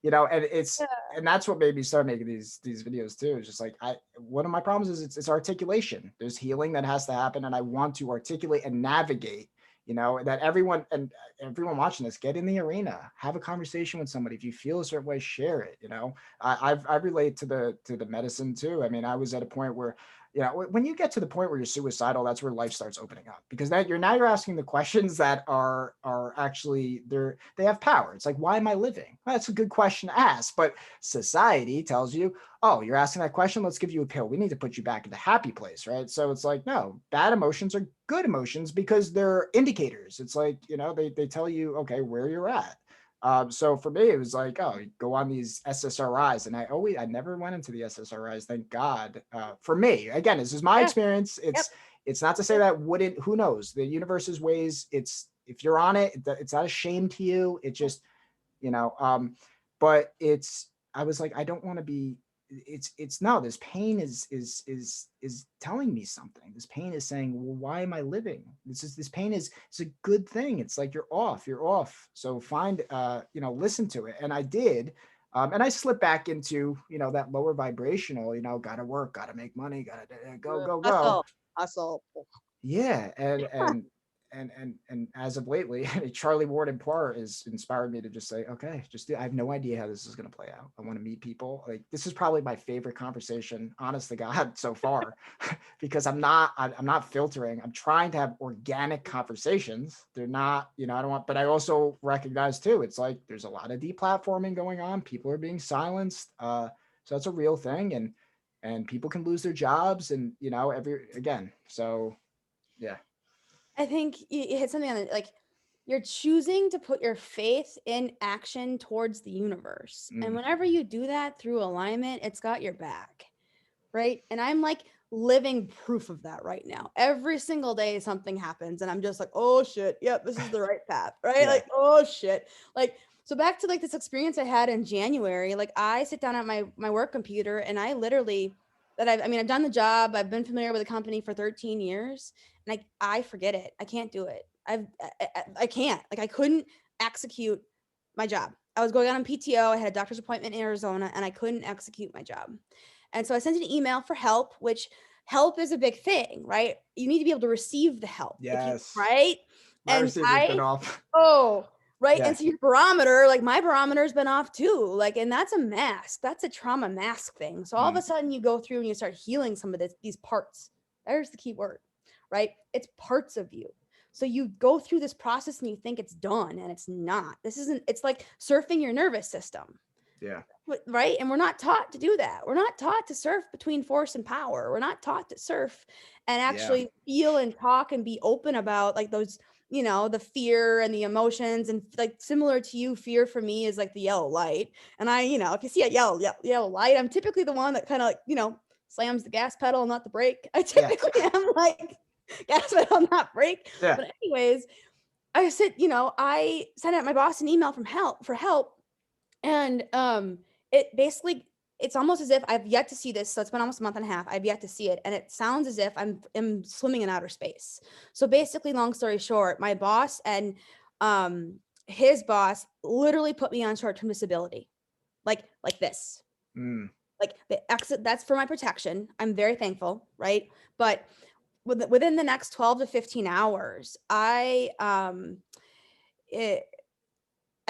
and that's what made me start making these videos too. It's just like, one of my problems is it's articulation. There's healing that has to happen, and I want to articulate and navigate, that everyone watching this, get in the arena, have a conversation with somebody. If you feel a certain way, share it. I relate to the medicine too. I mean, I was at a point where, when you get to the point where you're suicidal, that's where life starts opening up, because you're asking the questions that are actually they have power. It's like, why am I living? Well, that's a good question to ask, but society tells you, oh, you're asking that question, let's give you a pill. We need to put you back in the happy place, right? So it's like, no, bad emotions are good emotions because they're indicators. It's like, they tell you, okay, where you're at. So for me, it was like, oh, you go on these SSRIs, and I never went into the SSRIs, thank God. For me, again, this is my Yeah. experience. Yep. It's not to say that wouldn't. Who knows? The universe's ways. It's if you're on it, it's not a shame to you. It just, you know. But it's. I was like, I don't want to be. It's no. This pain is telling me something. This pain is saying, well, why am I living? This pain is it's a good thing. It's like you're off. So find listen to it. And I did. And I slipped back into, that lower vibrational, gotta work, gotta make money, gotta go. Hustle, hustle. Yeah, and as of lately, Charlie Ward and Poir has inspired me to just say, okay, I have no idea how this is going to play out. I want to meet people. Like this is probably my favorite conversation, honest to God, so far, because I'm not filtering. I'm trying to have organic conversations. They're not, I don't want, but I also recognize too, it's like there's a lot of deplatforming going on. People are being silenced. So that's a real thing, and people can lose their jobs, and so yeah. I think you hit something on it. Like you're choosing to put your faith in action towards the universe. And Mm. whenever you do that through alignment, it's got your back. Right. And I'm like living proof of that right now. Every single day something happens and I'm just like, oh shit. Yep, this is the right path. Right. Yeah. Like, oh shit. Like, so back to like this experience I had in January, like I sit down at my work computer and I literally I've done the job. I've been familiar with the company for 13 years and I forget it. I can't do it. I can't, like, I couldn't execute my job. I was going on PTO. I had a doctor's appointment in Arizona and I couldn't execute my job. And so I sent an email for help, which help is a big thing, right? You need to be able to receive the help. Yes. Right. My And receiver's been off. oh, right. Yeah. And so your barometer, like my barometer's been off too. Like, and that's a mask. That's a trauma mask thing. So all of a sudden you go through and you start healing some of these parts. There's the key word, right? It's parts of you. So you go through this process and you think it's done and it's not. It's like surfing your nervous system. Yeah. Right. And we're not taught to do that. We're not taught to surf between force and power. We're not taught to surf and actually feel and talk and be open about like those, the fear and the emotions. And like similar to you, fear for me is like the yellow light. And if you see a yellow light, I'm typically the one that kind of like, slams the gas pedal, not the brake. I typically am like gas pedal, not brake. Yeah. But anyways, I sent out my boss an email for help. And it's almost as if I've yet to see this. So it's been almost a month and a half. I've yet to see it. And it sounds as if I'm swimming in outer space. So basically, long story short, my boss and his boss literally put me on short-term disability. Like this. Like the exit, that's for my protection. I'm very thankful, right? But within the next 12 to 15 hours, I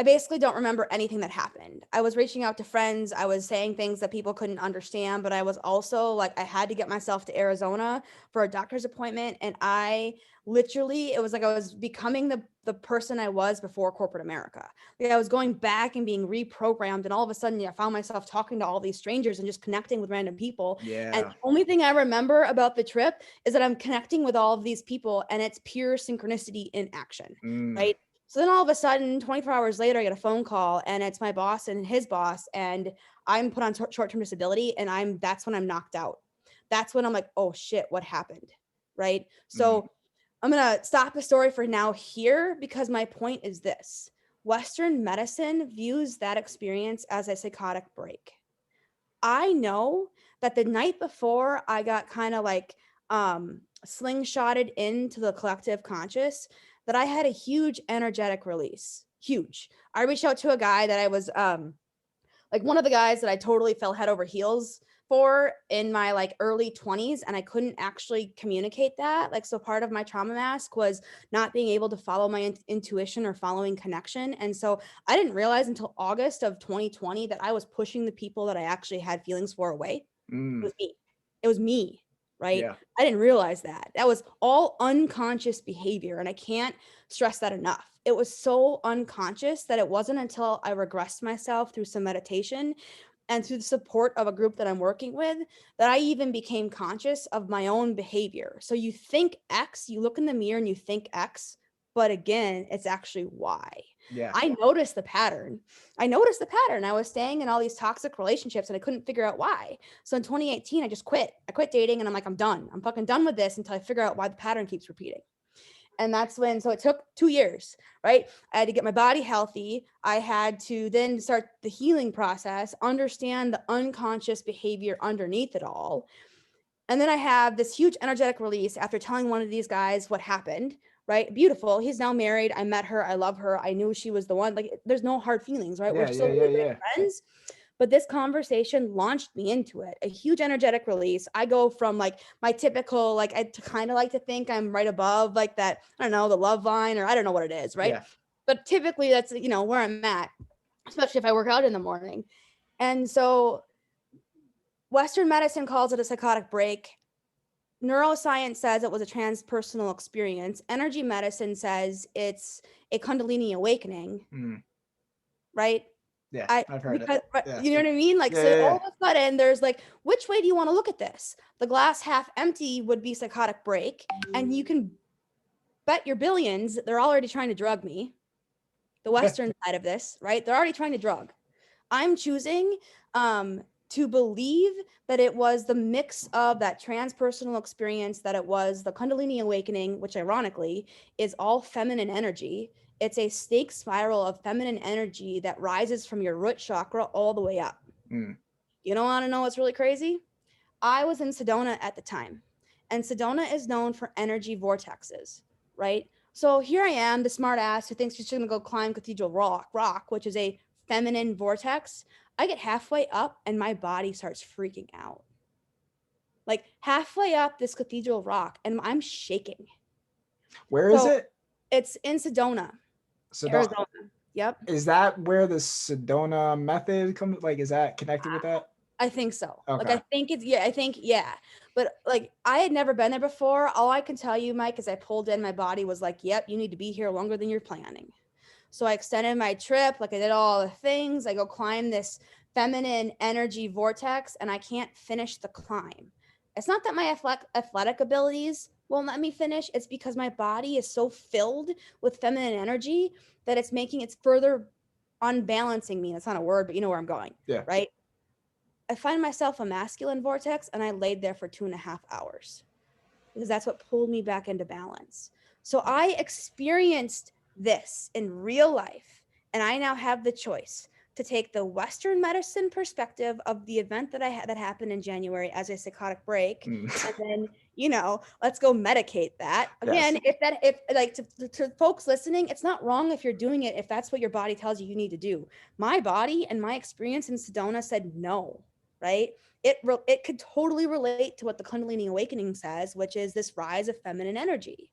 basically don't remember anything that happened. I was reaching out to friends. I was saying things that people couldn't understand, but I was also like, I had to get myself to Arizona for a doctor's appointment. And it was like I was becoming the person I was before corporate America. Like I was going back and being reprogrammed. And all of a sudden, I found myself talking to all these strangers and just connecting with random people. Yeah. And the only thing I remember about the trip is that I'm connecting with all of these people and it's pure synchronicity in action, right? So then all of a sudden, 24 hours later, I get a phone call and it's my boss and his boss, and I'm put on short-term disability, and that's when I'm knocked out. That's when I'm like, oh shit, what happened? Right. So I'm going to stop the story for now here because my point is this: Western medicine views that experience as a psychotic break. I know that the night before I got kind of like slingshotted into the collective conscious, that I had a huge energetic release. Huge. I reached out to a guy that I was like one of the guys that I totally fell head over heels for in my like early 20s, and I couldn't actually communicate that. Like, so part of my trauma mask was not being able to follow my intuition or following connection. And so I didn't realize until August of 2020 that I was pushing the people that I actually had feelings for away. It was me. It was me. Right. Yeah. I didn't realize that. That was all unconscious behavior. And I can't stress that enough. It was so unconscious that it wasn't until I regressed myself through some meditation and through the support of a group that I'm working with that I even became conscious of my own behavior. So you think X, you look in the mirror and you think X, But again, it's actually why. Yeah. I noticed the pattern. I was staying in all these toxic relationships and I couldn't figure out why. So in 2018, I just quit. I quit dating and I'm like, I'm done. I'm fucking done with this until I figure out why the pattern keeps repeating. And that's when, so it took 2 years, right? I had to get my body healthy. I had to then start the healing process, understand the unconscious behavior underneath it all. And then I have this huge energetic release after telling one of these guys what happened, right? Beautiful. He's now married. I met her. I love her. I knew she was the one. Like, there's no hard feelings, right? We're Yeah. still Yeah. Yeah. really great Yeah. friends. But this conversation launched me into it. A huge energetic release. I go from like my typical, like, I kind of like to think I'm right above like that, I don't know, the love line, or I don't know what it is, right? Yeah. But typically that's, where I'm at, especially if I work out in the morning. And so Western medicine calls it a psychotic break. Neuroscience says it was a transpersonal experience. Energy medicine says it's a Kundalini awakening, Mm. right? Yeah. I I've heard it. because Yeah. you know what I mean? Like, Yeah. so Yeah. all Yeah. of a sudden there's like, which way do you want to look at this? The glass half empty would be psychotic break, and you can bet your billions they're already trying to drug me. The Yeah. Western side of this, right? They're already trying to drug. I'm choosing to believe that it was the mix of that transpersonal experience, that it was the Kundalini awakening, which ironically is all feminine energy. It's a snake spiral of feminine energy that rises from your root chakra all the way up. Mm. You don't want to know what's really crazy? I was in Sedona at the time, and Sedona is known for energy vortexes, right? So here I am, the smart ass who thinks she's going to go climb Cathedral Rock, which is a feminine vortex. I get halfway up and my body starts freaking out. Like halfway up this Cathedral Rock, and I'm shaking. Where is So it? it's in Sedona, Sedona. Arizona. Yep. Is that where the Sedona method comes? Like, is that connected with that? I think so. Like, Okay. yeah. But like, I had never been there before. All I can tell you, Mike, is I pulled in, my body was like, yep, you need to be here longer than you're planning. So I extended my trip. Like, I did all the things. I go climb this feminine energy vortex, and I can't finish the climb. It's not that my athletic abilities won't let me finish. It's because my body is so filled with feminine energy that it's further unbalancing me. That's not a word, but you know where I'm going. Yeah. Right. I find myself a masculine vortex, and I laid there for 2.5 hours because that's what pulled me back into balance. So I experienced this in real life, and I now have the choice to take the Western medicine perspective of the event that I had that happened in January as a psychotic break, Mm. and then let's go medicate that Yes. again. If like to folks listening, it's not wrong if you're doing it if that's what your body tells you need to do. My body and my experience in Sedona said no, right? It could totally relate to what the Kundalini awakening says, which is this rise of feminine energy.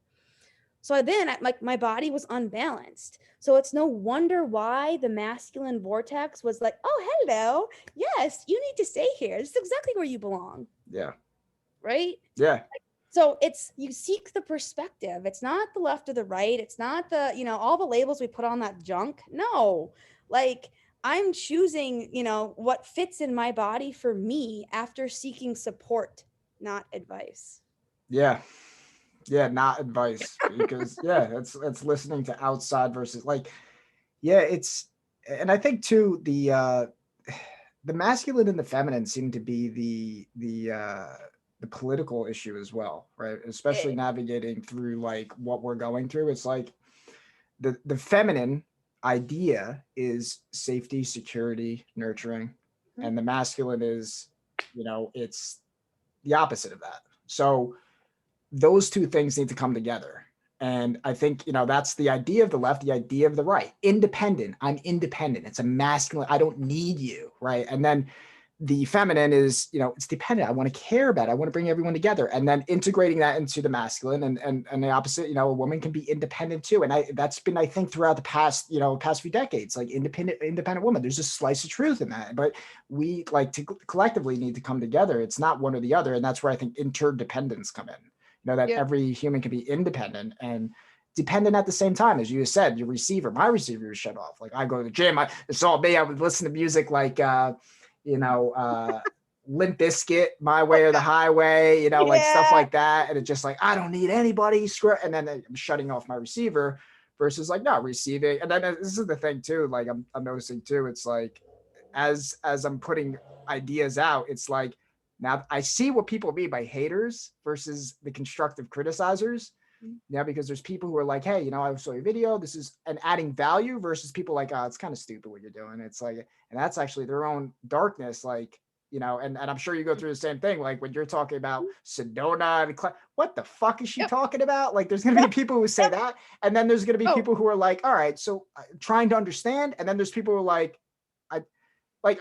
So then my body was unbalanced. So it's no wonder why the masculine vortex was like, oh, hello. Yes, you need to stay here. This is exactly where you belong. Yeah. Right? Yeah. So you seek the perspective. It's not the left or the right. It's not all the labels we put on that junk. No, like I'm choosing, what fits in my body for me after seeking support, not advice. Yeah. Yeah. Not advice, because that's listening to outside versus like, and I think too, the masculine and the feminine seem to be the political issue as well, right? Especially Eh, navigating through like what we're going through. It's like the feminine idea is safety, security, nurturing, mhm. and the masculine is, it's the opposite of that. So those two things need to come together. And I think, that's the idea of the left, the idea of the right. Independent. I'm independent. It's a masculine. I don't need you. Right. And then the feminine is, it's dependent. I want to care about it. I want to bring everyone together. And then integrating that into the masculine and the opposite, a woman can be independent too. And that's been, I think, throughout the past few decades, like independent woman, there's a slice of truth in that. But we like to collectively need to come together. It's not one or the other. And that's where I think interdependence come in. That Yep. every human can be independent and dependent at the same time. As you said, my receiver is shut off. Like I go to the gym, it's all me. I would listen to music like, Limp Bizkit, My Way or the Highway, you know, like stuff Yeah. like that. And it's just like, I don't need anybody. Screw it. And then I'm shutting off my receiver versus like, no, receiving. And then this is the thing too, like I'm noticing too, it's like, as I'm putting ideas out, it's like, now I see what people mean by haters versus the constructive criticizers. Yeah, because there's people who are like, hey, you know, I saw your video. This is an adding value versus people like, oh, it's kind of stupid what you're doing. It's like, and that's actually their own darkness. Like, you know, and I'm sure you go through the same thing. Like when you're talking about Sedona, and what the fuck is she Yep. talking about? Like, there's going to be people who say that. And then there's going to be people who are like, all right, so trying to understand. And then there's people who are like,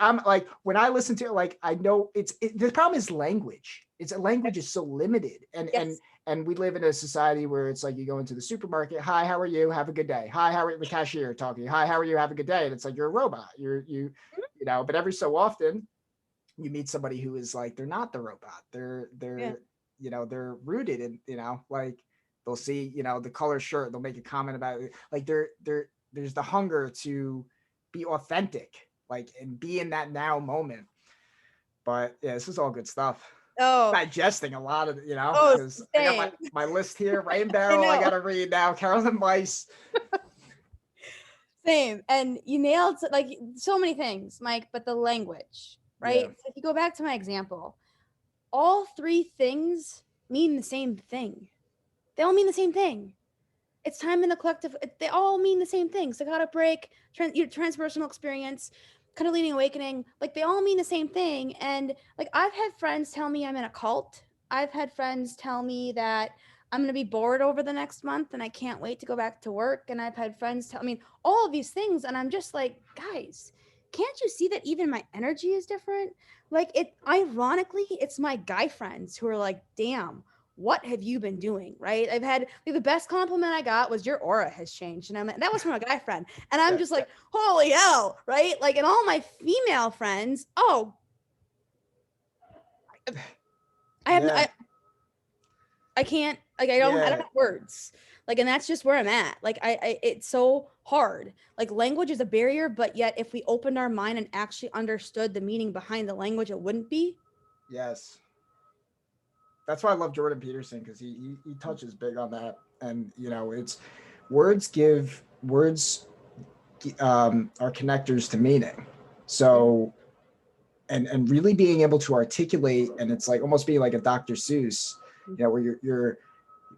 I'm like, when I listen to it, like, I know the problem is language. It's a language is so limited. And we live in a society where it's like, you go into the supermarket. Hi, how are you? Have a good day. Hi, how are the cashier talking? Hi, how are you? Have a good day. And it's like, you're a robot. You know, but every so often you meet somebody who is like, they're not the robot. They're, you know, they're rooted in, you know, like they'll see, you know, the color shirt, they'll make a comment about it. Like there's the hunger to be authentic, like, and be in that now moment. But yeah, this is all good stuff. Digesting a lot of, you know, because I got my list here, Rain Barrel, I got to read now, Carolyn Weiss. Same. And you nailed like so many things, Mike, but the language, right? Yeah. So if you go back to my example, all three things mean the same thing. They all mean the same thing. It's time in the collective. They all mean the same thing. Psychotic break, transpersonal experience, Kundalini awakening. Like they all mean the same thing. And like I've had friends tell me I'm in a cult. I've had friends tell me that I'm going to be bored over the next month and I can't wait to go back to work. And I've had friends tell me all of these things. And I'm just like, guys, can't you see that even my energy is different? Like ironically, it's my guy friends who are like, damn, what have you been doing? Right. I've had like, the best compliment I got was your aura has changed. And that was from a guy friend. And I'm just like, holy hell. Right. Like, and all my female friends, I can't, like, I don't have words. Like, and that's just where I'm at. Like, it's so hard. Like, language is a barrier, but yet if we opened our mind and actually understood the meaning behind the language, it wouldn't be. Yes. That's why I love Jordan Peterson, because he touches big on that. And, you know, it's words are connectors to meaning. So, and really being able to articulate, and it's like almost being like a Dr. Seuss, you know, where you're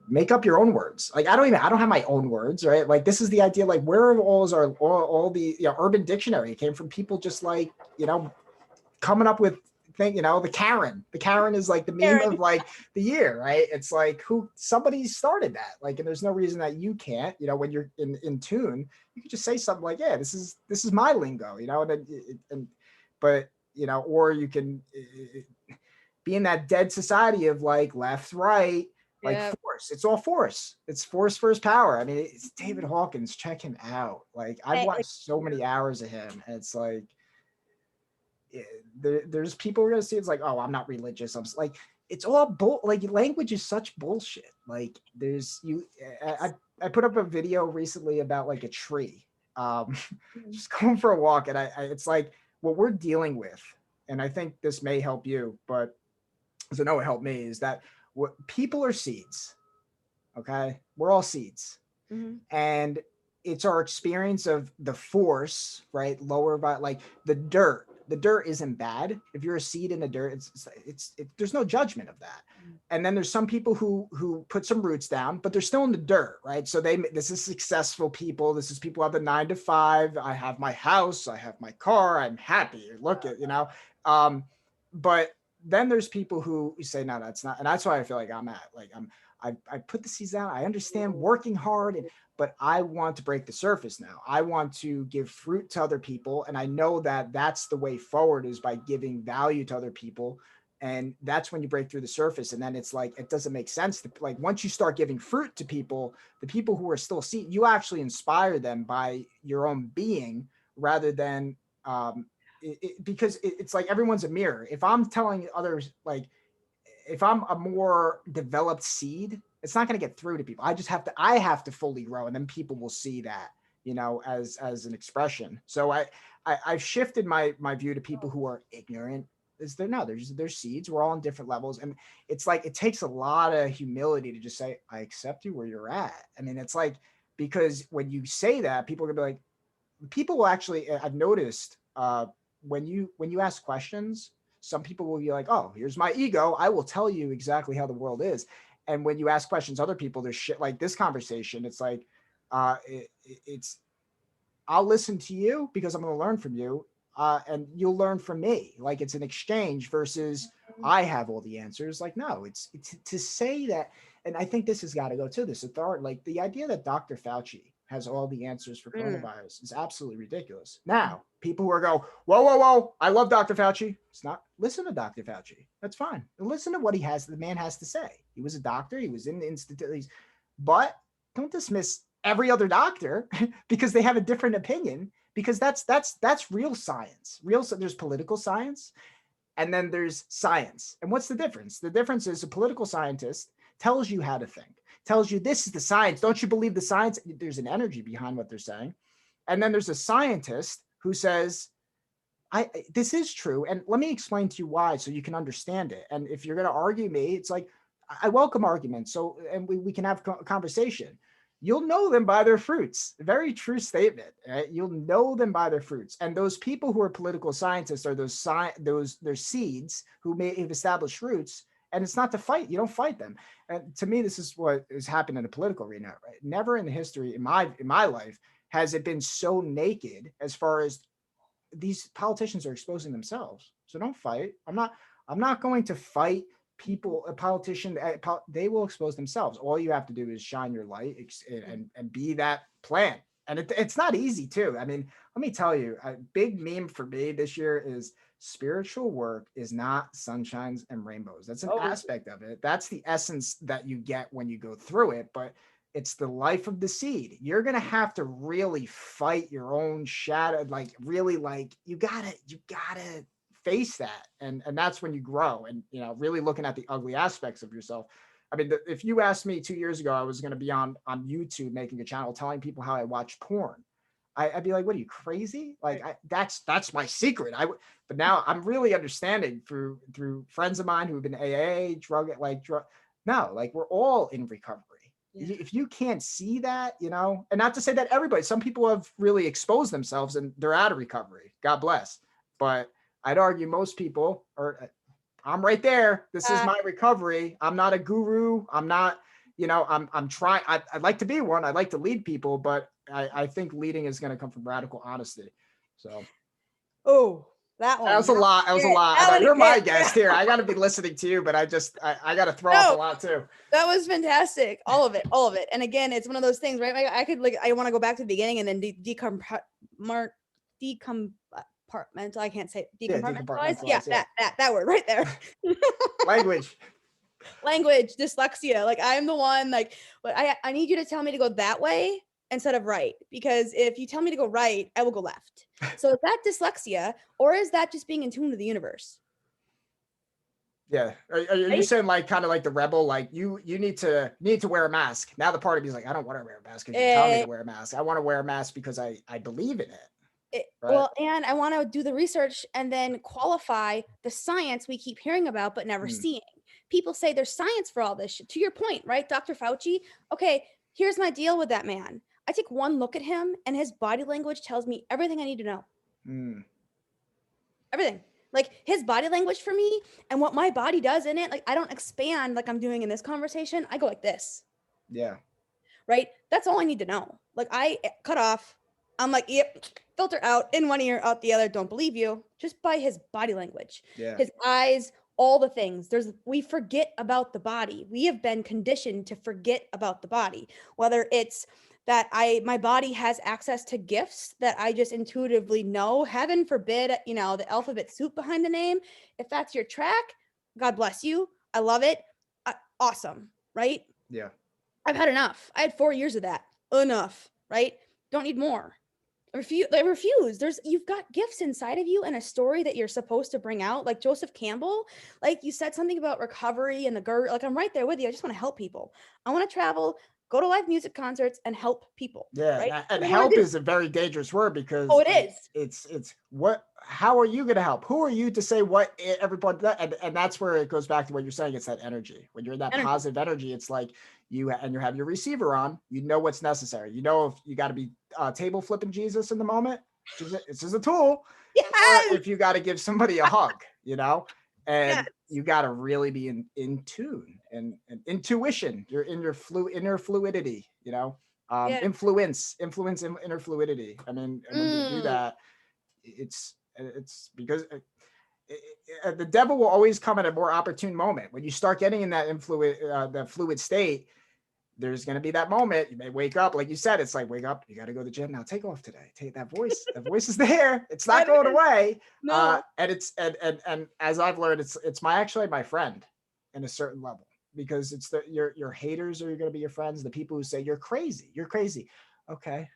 make up your own words. Like I don't have my own words, right? Like this is the idea, like where are all the, you know, Urban Dictionary came from people just like, you know, coming up with thing, you know, the Karen is like the meme of like the year, right? It's like somebody started that, like, and there's no reason that you can't, you know, when you're in tune, you can just say something like, yeah, this is my lingo, you know, but you know, or you can be in that dead society of like left, right, like force. It's all force. It's force versus power. I mean, it's David Hawkins. Check him out. Like I've watched so many hours of him, and it's like there's people who are gonna see it's like, oh, I'm not religious. I'm like, it's all like language is such bullshit. Like there's I put up a video recently about like a tree. Just going for a walk, and it's like what we're dealing with, and I think this may help you, but so no, it helped me, is that what people are seeds. Okay. We're all seeds. And it's our experience of the force, right? Lower by like the dirt. The dirt isn't bad. If you're a seed in the dirt, there's no judgment of that. And then there's some people who put some roots down, but they're still in the dirt, right? So this is successful people. This is people who have the 9 to 5. I have my house. I have my car. I'm happy. Look at, you know, but then there's people who say, no, that's not. And that's why I feel like I'm at, like, I put the seeds out. I understand working hard, but I want to break the surface now. I want to give fruit to other people. And I know that that's the way forward, is by giving value to other people. And that's when you break through the surface. And then it's like, it doesn't make sense to, like, once you start giving fruit to people, the people who are still seed, you actually inspire them by your own being, rather than, because it's like everyone's a mirror. If I'm telling others, like, if I'm a more developed seed, it's not going to get through to people. I have to fully grow, and then people will see that, you know, as an expression. So I've shifted my view to people who are ignorant, is there? No, there's seeds. We're all on different levels. And it's like, it takes a lot of humility to just say, I accept you where you're at. I mean, it's like, because when you say that, people are gonna be like, people will actually, I've noticed, when you ask questions, some people will be like, oh, here's my ego, I will tell you exactly how the world is. And when you ask questions other people, there's shit like this conversation, it's like, it's, I'll listen to you because I'm going to learn from you, and you'll learn from me. Like, it's an exchange versus I have all the answers. Like, no, it's to say that. And I think this has got to go to this authority. Like, the idea that Dr. Fauci has all the answers for Mm. coronavirus is absolutely ridiculous. Now, people who are go, whoa, whoa, whoa, I love Dr. Fauci. It's not, listen to Dr. Fauci. That's fine. Listen to what the man has to say. He was a doctor. He was in the institute. But don't dismiss every other doctor because they have a different opinion, because that's real science. There's political science, and then there's science. And what's the difference? The difference is a political scientist tells you how to think, tells you this is the science. Don't you believe the science? There's an energy behind what they're saying. And then there's a scientist who says, this is true. And let me explain to you why, so you can understand it. And if you're going to argue me, it's like, I welcome arguments. So, and we can have a conversation. You'll know them by their fruits. Very true statement. Right? You'll know them by their fruits. And those people who are political scientists are they're seeds who may have established roots. And it's not to fight. You don't fight them. And to me, this is what has happened in the political arena. Right? Never in the history in my life has it been so naked as far as these politicians are exposing themselves. So don't fight. I'm not going to fight people. A politician, they will expose themselves. All you have to do is shine your light and be that plant. And it's not easy too. I mean, let me tell you, a big meme for me this year is spiritual work is not sunshines and rainbows. That's an aspect of it. That's the essence that you get when you go through it. But it's the life of the seed. You're going to have to really fight your own shadow. Like, really, like, you gotta face that. And that's when you grow, and, really looking at the ugly aspects of yourself. I mean, if you asked me 2 years ago, I was going to be on YouTube making a channel telling people how I watch porn, I'd be like, what are you, crazy? Like, that's my secret. But now I'm really understanding through friends of mine who've been AA, no, like, we're all in recovery. Yeah. If you can't see that, and not to say that everybody, some people have really exposed themselves and they're out of recovery. God bless. But I'd argue most people are, I'm right there. This is my recovery. I'm not a guru. I'm not, I'm trying. I'd like to be one. I'd like to lead people, but I think leading is going to come from radical honesty. So. Oh, that one. That was a lot. That was a lot. I know you're my guest here. I got to be listening to you, but I got to throw off a lot too. That was fantastic. All of it. And again, it's one of those things, right? I could I want to go back to the beginning and then decompartmental. I can't say decompartmentalize. Yeah, that word right there. Language, dyslexia. Like, I'm the one, like, but I need you to tell me to go that way instead of right, because if you tell me to go right, I will go left. So is that dyslexia, or is that just being in tune with the universe? Yeah. Are you saying, like, kind of like the rebel, like you need to wear a mask? Now the part of me is like, I don't want to wear a mask because you tell me to wear a mask. I want to wear a mask because I believe in it. Right? Well, and I want to do the research and then qualify the science we keep hearing about but never seeing. People say there's science for all this shit. To your point, right? Dr. Fauci. Okay, here's my deal with that man. I take one look at him and his body language tells me everything I need to know. Everything. Like, his body language for me and what my body does in it, like, I don't expand like I'm doing in this conversation. I go like this. Yeah. Right? That's all I need to know. Like, I cut off. I'm like, yep, filter out, in one ear, out the other. Don't believe you. Just by his body language. Yeah. His eyes, all the things. We forget about the body. We have been conditioned to forget about the body. Whether it's that my body has access to gifts that I just intuitively know, heaven forbid, the alphabet soup behind the name. If that's your track, God bless you. I love it. Awesome. Right? Yeah. I've had enough. I had 4 years of that. Enough. Right? Don't need more. They refuse. You've got gifts inside of you and a story that you're supposed to bring out. Like Joseph Campbell, like, you said something about recovery and the GERD. Like, I'm right there with you. I just want to help people. I want to travel go to live music concerts and help people, Yeah, right? and What you want help to do. is a very dangerous word Oh, because it like is. it's what how are you going to help? Who are you to say what everybody and that's where it goes back to what you're saying. It's that energy. When you're in that Energy. positive energy, it's like you have your receiver on. You know what's necessary. You know if you got to be table flipping Jesus in the moment. It's just a tool, or Yes. if you got to give somebody a hug. Yes. And you got to really be in tune and intuition. You're in your inner fluidity. Yeah. Influence inner fluidity. I mean, and when you do Mm. that, it's because the devil will always come at a more opportune moment when you start getting in that the fluid state. There's going to be that moment. You may wake up, like you said, it's like, wake up, you got to go to the gym now, take off today, take that voice. The voice is there, it's not That going is. away. No. And it's and as I've learned, it's my friend in a certain level, because it's your haters are going to be your friends. The people who say you're crazy. Okay,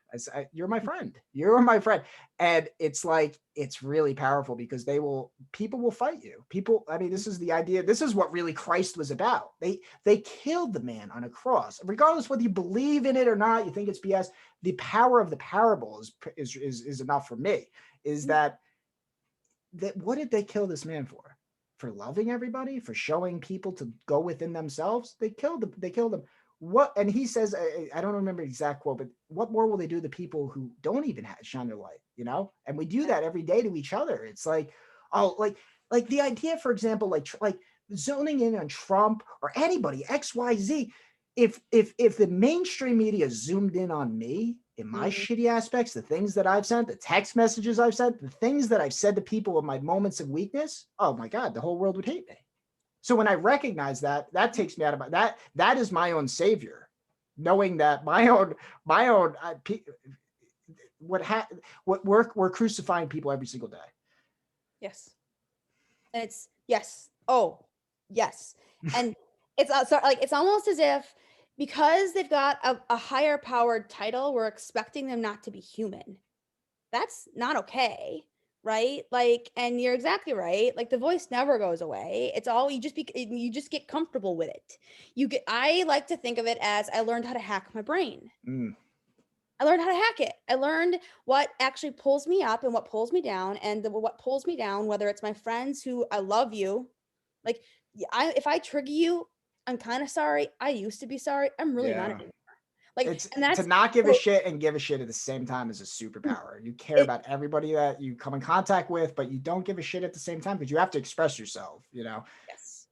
you're my friend. You're my friend. And it's like, it's really powerful because people will fight you. I mean, this is the idea. This is what really Christ was about. They killed the man on a cross, regardless whether you believe in it or not. You think it's BS. The power of the parable is enough for me. Is that what did they kill this man for? For loving everybody, for showing people to go within themselves. They killed him. They killed him. What? And he says, I don't remember the exact quote, but what more will they do to people who don't even shine their light? And we do that every day to each other. It's like, oh, like the idea, for example, like zoning in on Trump or anybody, XYZ. If the mainstream media zoomed in on me in my Mhm. shitty aspects, the things that I've sent, the text messages I've sent, the things that I've said to people in my moments of weakness, oh my God, the whole world would hate me. So when I recognize that, that takes me out of that is my own savior, knowing that my own what we're crucifying people every single day. Yes. And it's yes. Oh, yes. And it's so, like it's almost as if because they've got a higher powered title, we're expecting them not to be human. That's not okay, right? Like, and you're exactly right. Like the voice never goes away. It's all you just get comfortable with it. I like to think of it as I learned how to hack my brain. Mm, I learned how to hack it. I learned what actually pulls me up and what pulls me down, and what pulls me down, whether it's my friends who I love you, like if I trigger you, I'm kind of sorry. I used to be sorry. I'm really not yeah. anymore. Like, It's and to that's not give a so shit and give a shit at the same time is a superpower. You care it. about everybody that you come in contact with, but you don't give a shit at the same time because you have to express yourself. Yes.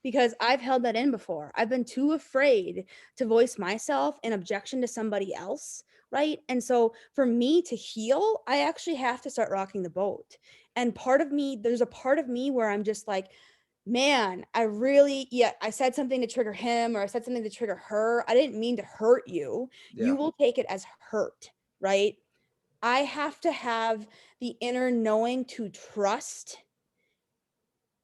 Because I've held that in before. I've been too afraid to voice myself in objection to somebody else, right? And so for me to heal, I actually have to start rocking the boat. And there's a part of me where I'm just like, man, I said something to trigger him or I said something to trigger her. I didn't mean to hurt you. Yeah. You will take it as hurt, right? I have to have the inner knowing to trust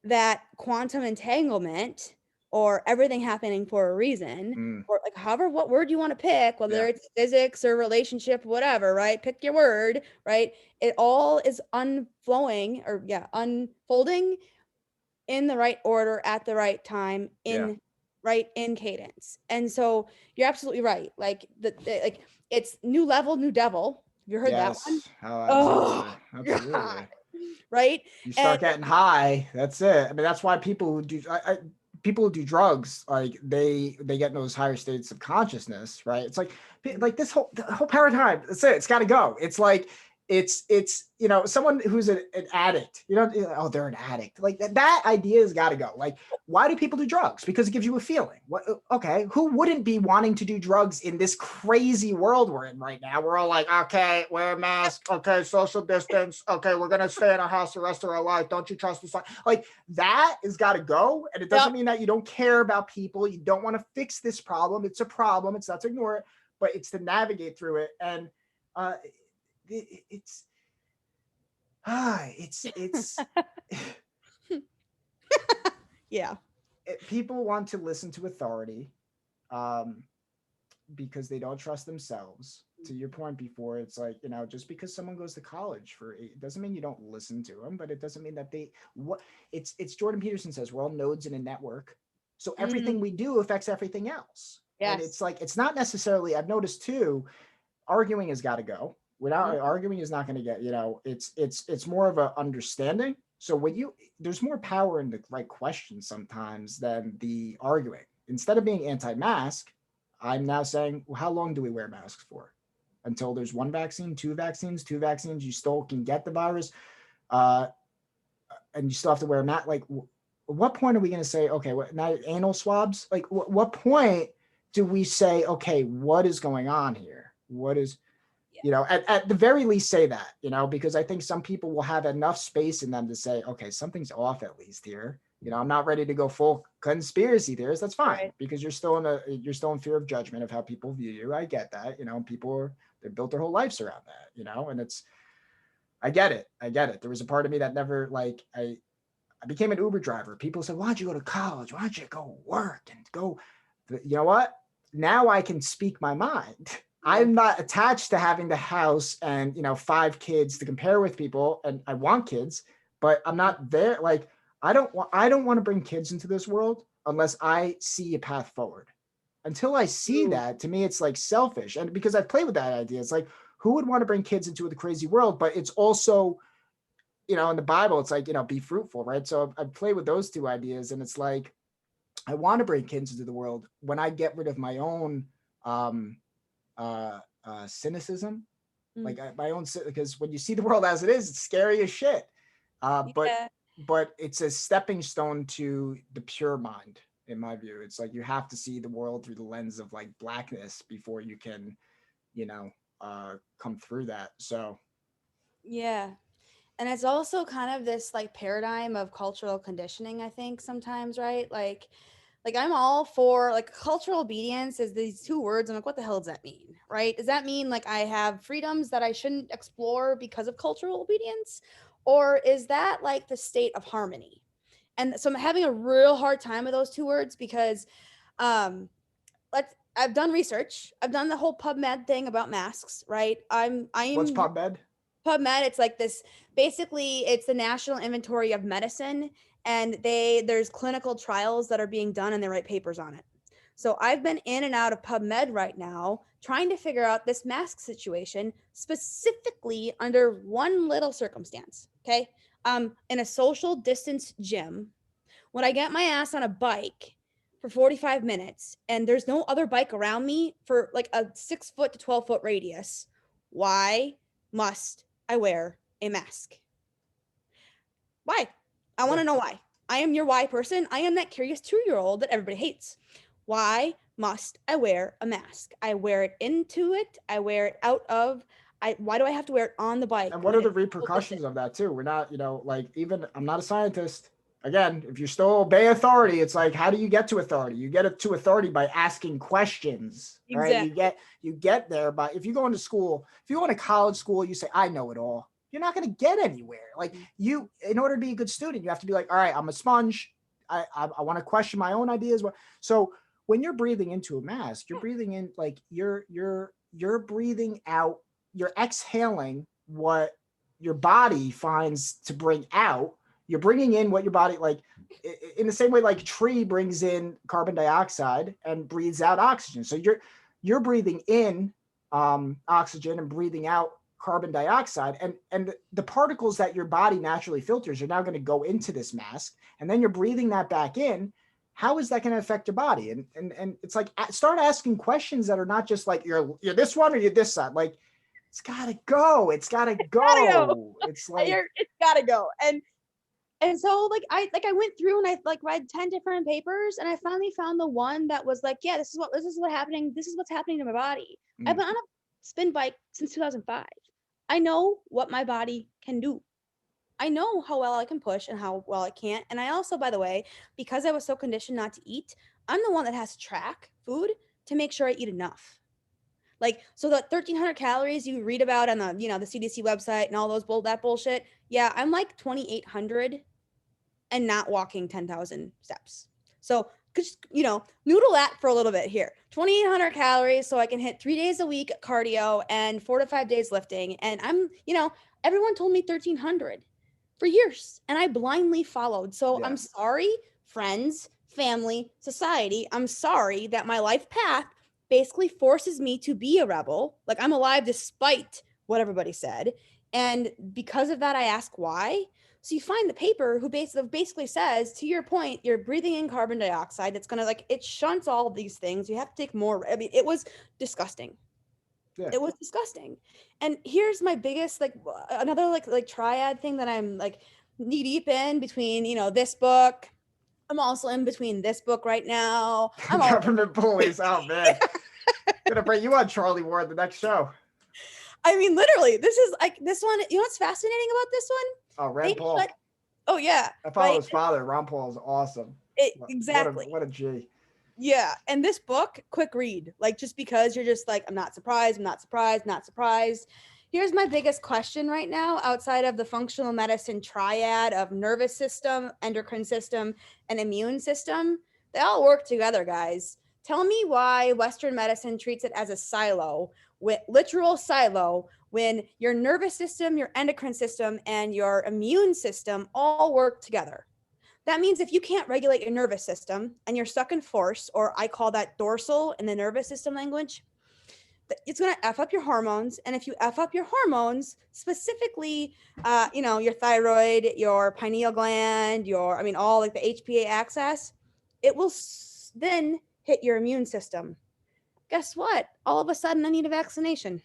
that quantum entanglement or everything happening for a reason, Mm, or like however what word you want to pick, whether yeah. it's physics or relationship, whatever, right? Pick your word, right? It all is unfolding in the right order at the right time Yeah. in cadence. And so you're absolutely right. Like like it's new level, new devil. Have you heard that one? Yes. Oh, Oh absolutely. God. Absolutely. Right. You And start getting high. That's it. I mean, that's why people who do drugs, like they get in those higher states of consciousness, right? It's like the whole paradigm. That's it. It's got to go. It's like it's someone who's an addict. Oh, they're an addict. Like that idea has got to go. Like, why do people do drugs? Because it gives you a feeling. What? Okay, who wouldn't be wanting to do drugs in this crazy world we're in right now? We're all like, okay, wear a mask. Okay, social distance. Okay, we're gonna stay in our house the rest of our life. Don't you trust us? Like that has got to go. And it doesn't yep. mean that you don't care about people. You don't want to fix this problem. It's a problem. It's not to ignore it, but it's to navigate through it. And uh, it's it's Yeah. people want to listen to authority um, because they don't trust themselves. To your point before, it's like, just because someone goes to college it doesn't mean you don't listen to them, but it doesn't mean that it's Jordan Peterson says we're all nodes in a network. So everything Mm, we do affects everything else. And it's Yes. like, it's not necessarily, I've noticed too, arguing has got to go. Without Mhm. arguing is not going to get, it's more of a understanding. So when there's more power in the right question sometimes than the arguing. Instead of being anti-mask, I'm now saying, well, how long do we wear masks for? Until there's one vaccine, two vaccines, you still can get the virus, uh, and you still have to wear a mask. Like, what point are we going to say, okay, what now anal swabs? Like, what point do we say, okay, what is going on here? What is, Yeah. at the very least say that, because I think some people will have enough space in them to say, okay, something's off at least here. I'm not ready to go full conspiracy theorist. That's fine Right. because you're still in fear of judgment of how people view you. I get that. People they built their whole lives around that, and I get it. I get it. There was a part of me that never like I became an Uber driver. People said, why don't you go to college? Why don't you go work and go? You know what? Now I can speak my mind. Yeah. I'm not attached to having the house and 5 kids to compare with people. And I want kids, but I'm not there. Like I don't want to bring kids into this world unless I see a path forward. Until I see Ooh. that, to me, it's like selfish. And because I've played with that idea, it's like, who would want to bring kids into the crazy world? But it's also, in the Bible, it's like, be fruitful, right? So I've played with those two ideas, and it's like, I want to bring kids into the world when I get rid of my own um, cynicism, Mm. like my own, because when you see the world as it is, it's scary as shit. Uh, but Yeah. but it's a stepping stone to the pure mind, in my view. It's like you have to see the world through the lens of like blackness before you can, you know, come through that. So Yeah. And it's also kind of this like paradigm of cultural conditioning, I think sometimes, right? Like I'm all for like cultural obedience is these two words. I'm like, what the hell does that mean? Right? Does that mean like I have freedoms that I shouldn't explore because of cultural obedience? Or is that like the state of harmony? And so I'm having a real hard time with those two words because um I've done research. I've done the whole PubMed thing about masks, right? what's I'm PubMed? PubMed, it's like this basically it's the National Inventory of Medicine, and there's clinical trials that are being done and they write papers on it. So I've been in and out of PubMed right now trying to figure out this mask situation specifically under one little circumstance, okay? In a social distance gym, when I get my ass on a bike for 45 minutes and there's no other bike around me for like a 6 foot to 12 foot radius, why must I wear a mask? Why? I want Yeah. to know why. I am your why person. I am that curious 2 year old that everybody hates. Why must I wear a mask? I wear it into it. I wear it out of. Why do I have to wear it on the bike And what when are the it's social repercussions distance? of that too? We're not, like, even I'm not a scientist. Again, if you still obey authority, it's like, how do you get to authority? You get it to authority by asking questions, right? You Exactly. get you get there by, if you go into school, if you go into college school, you say, I know it all. You're not going to get anywhere. Like, in order to be a good student, you have to be like, all right, I'm a sponge. I want to question my own ideas. So when you're breathing into a mask, you're breathing in, like, you're breathing out, you're exhaling what your body finds to bring out. You're bringing in what your body, like, in the same way like tree brings in carbon dioxide and breathes out oxygen. So you're breathing in oxygen and breathing out carbon dioxide, and the particles that your body naturally filters are now going to go into this mask, and then you're breathing that back in. How is that going to affect your body? And it's like, start asking questions that are not just like, you're this one or you're this side. Like, it's gotta go. It's gotta Gotta go. go. It's like, It's gotta go. And so I went through and I like read 10 different papers and I finally found the one that was like, yeah, this is what happening. This is what's happening to my body. I've mm, been on a spin bike since 2005. I know what my body can do. I know how well I can push and how well I can't. And I also, by the way, because I was so conditioned not to eat, I'm the one that has to track food to make sure I eat enough. Like, so the 1,300 calories you read about on the CDC website and all that bullshit. Yeah, I'm like 2,800 and not walking 10,000 steps. So just, noodle that for a little bit here. 2,800 calories so I can hit 3 days a week cardio and 4 to 5 days lifting. And everyone told me 1,300 for years and I blindly followed. So I'm yeah. sorry, friends, family, society. I'm sorry that my life path basically forces me to be a rebel. Like I'm alive despite what everybody said. And because of that, I ask why. So you find the paper who basically says, to your point, you're breathing in carbon dioxide. It's gonna like it shunts all of these things. You have to take more. I mean, it was disgusting. Yeah. It was disgusting. And here's my biggest like another like triad thing that I'm like knee deep in between, this book. I'm also in between this book right now. I'm also Government bullies. Oh man, gonna bring you on Charlie Ward the next show. I mean literally, this is like this one, what's fascinating about this one? Oh, They Rand Paul. shut Oh yeah, I follow right? his father. Ron Paul is awesome. Exactly. What a G. Yeah, and this book, quick read, like just because you're just like, I'm not surprised, I'm not surprised, not surprised. Here's my biggest question right now, outside of the functional medicine triad of nervous system, endocrine system, and immune system. They all work together, guys. Tell me why Western medicine treats it as a silo, with literal silo, when your nervous system, your endocrine system, and your immune system all work together. That means if you can't regulate your nervous system and you're stuck in force, or I call that dorsal in the nervous system language, it's going to F up your hormones. And if you F up your hormones, specifically, your thyroid, your pineal gland, all like the HPA axis, it will then hit your immune system. Guess what? All of a sudden, I need a vaccination.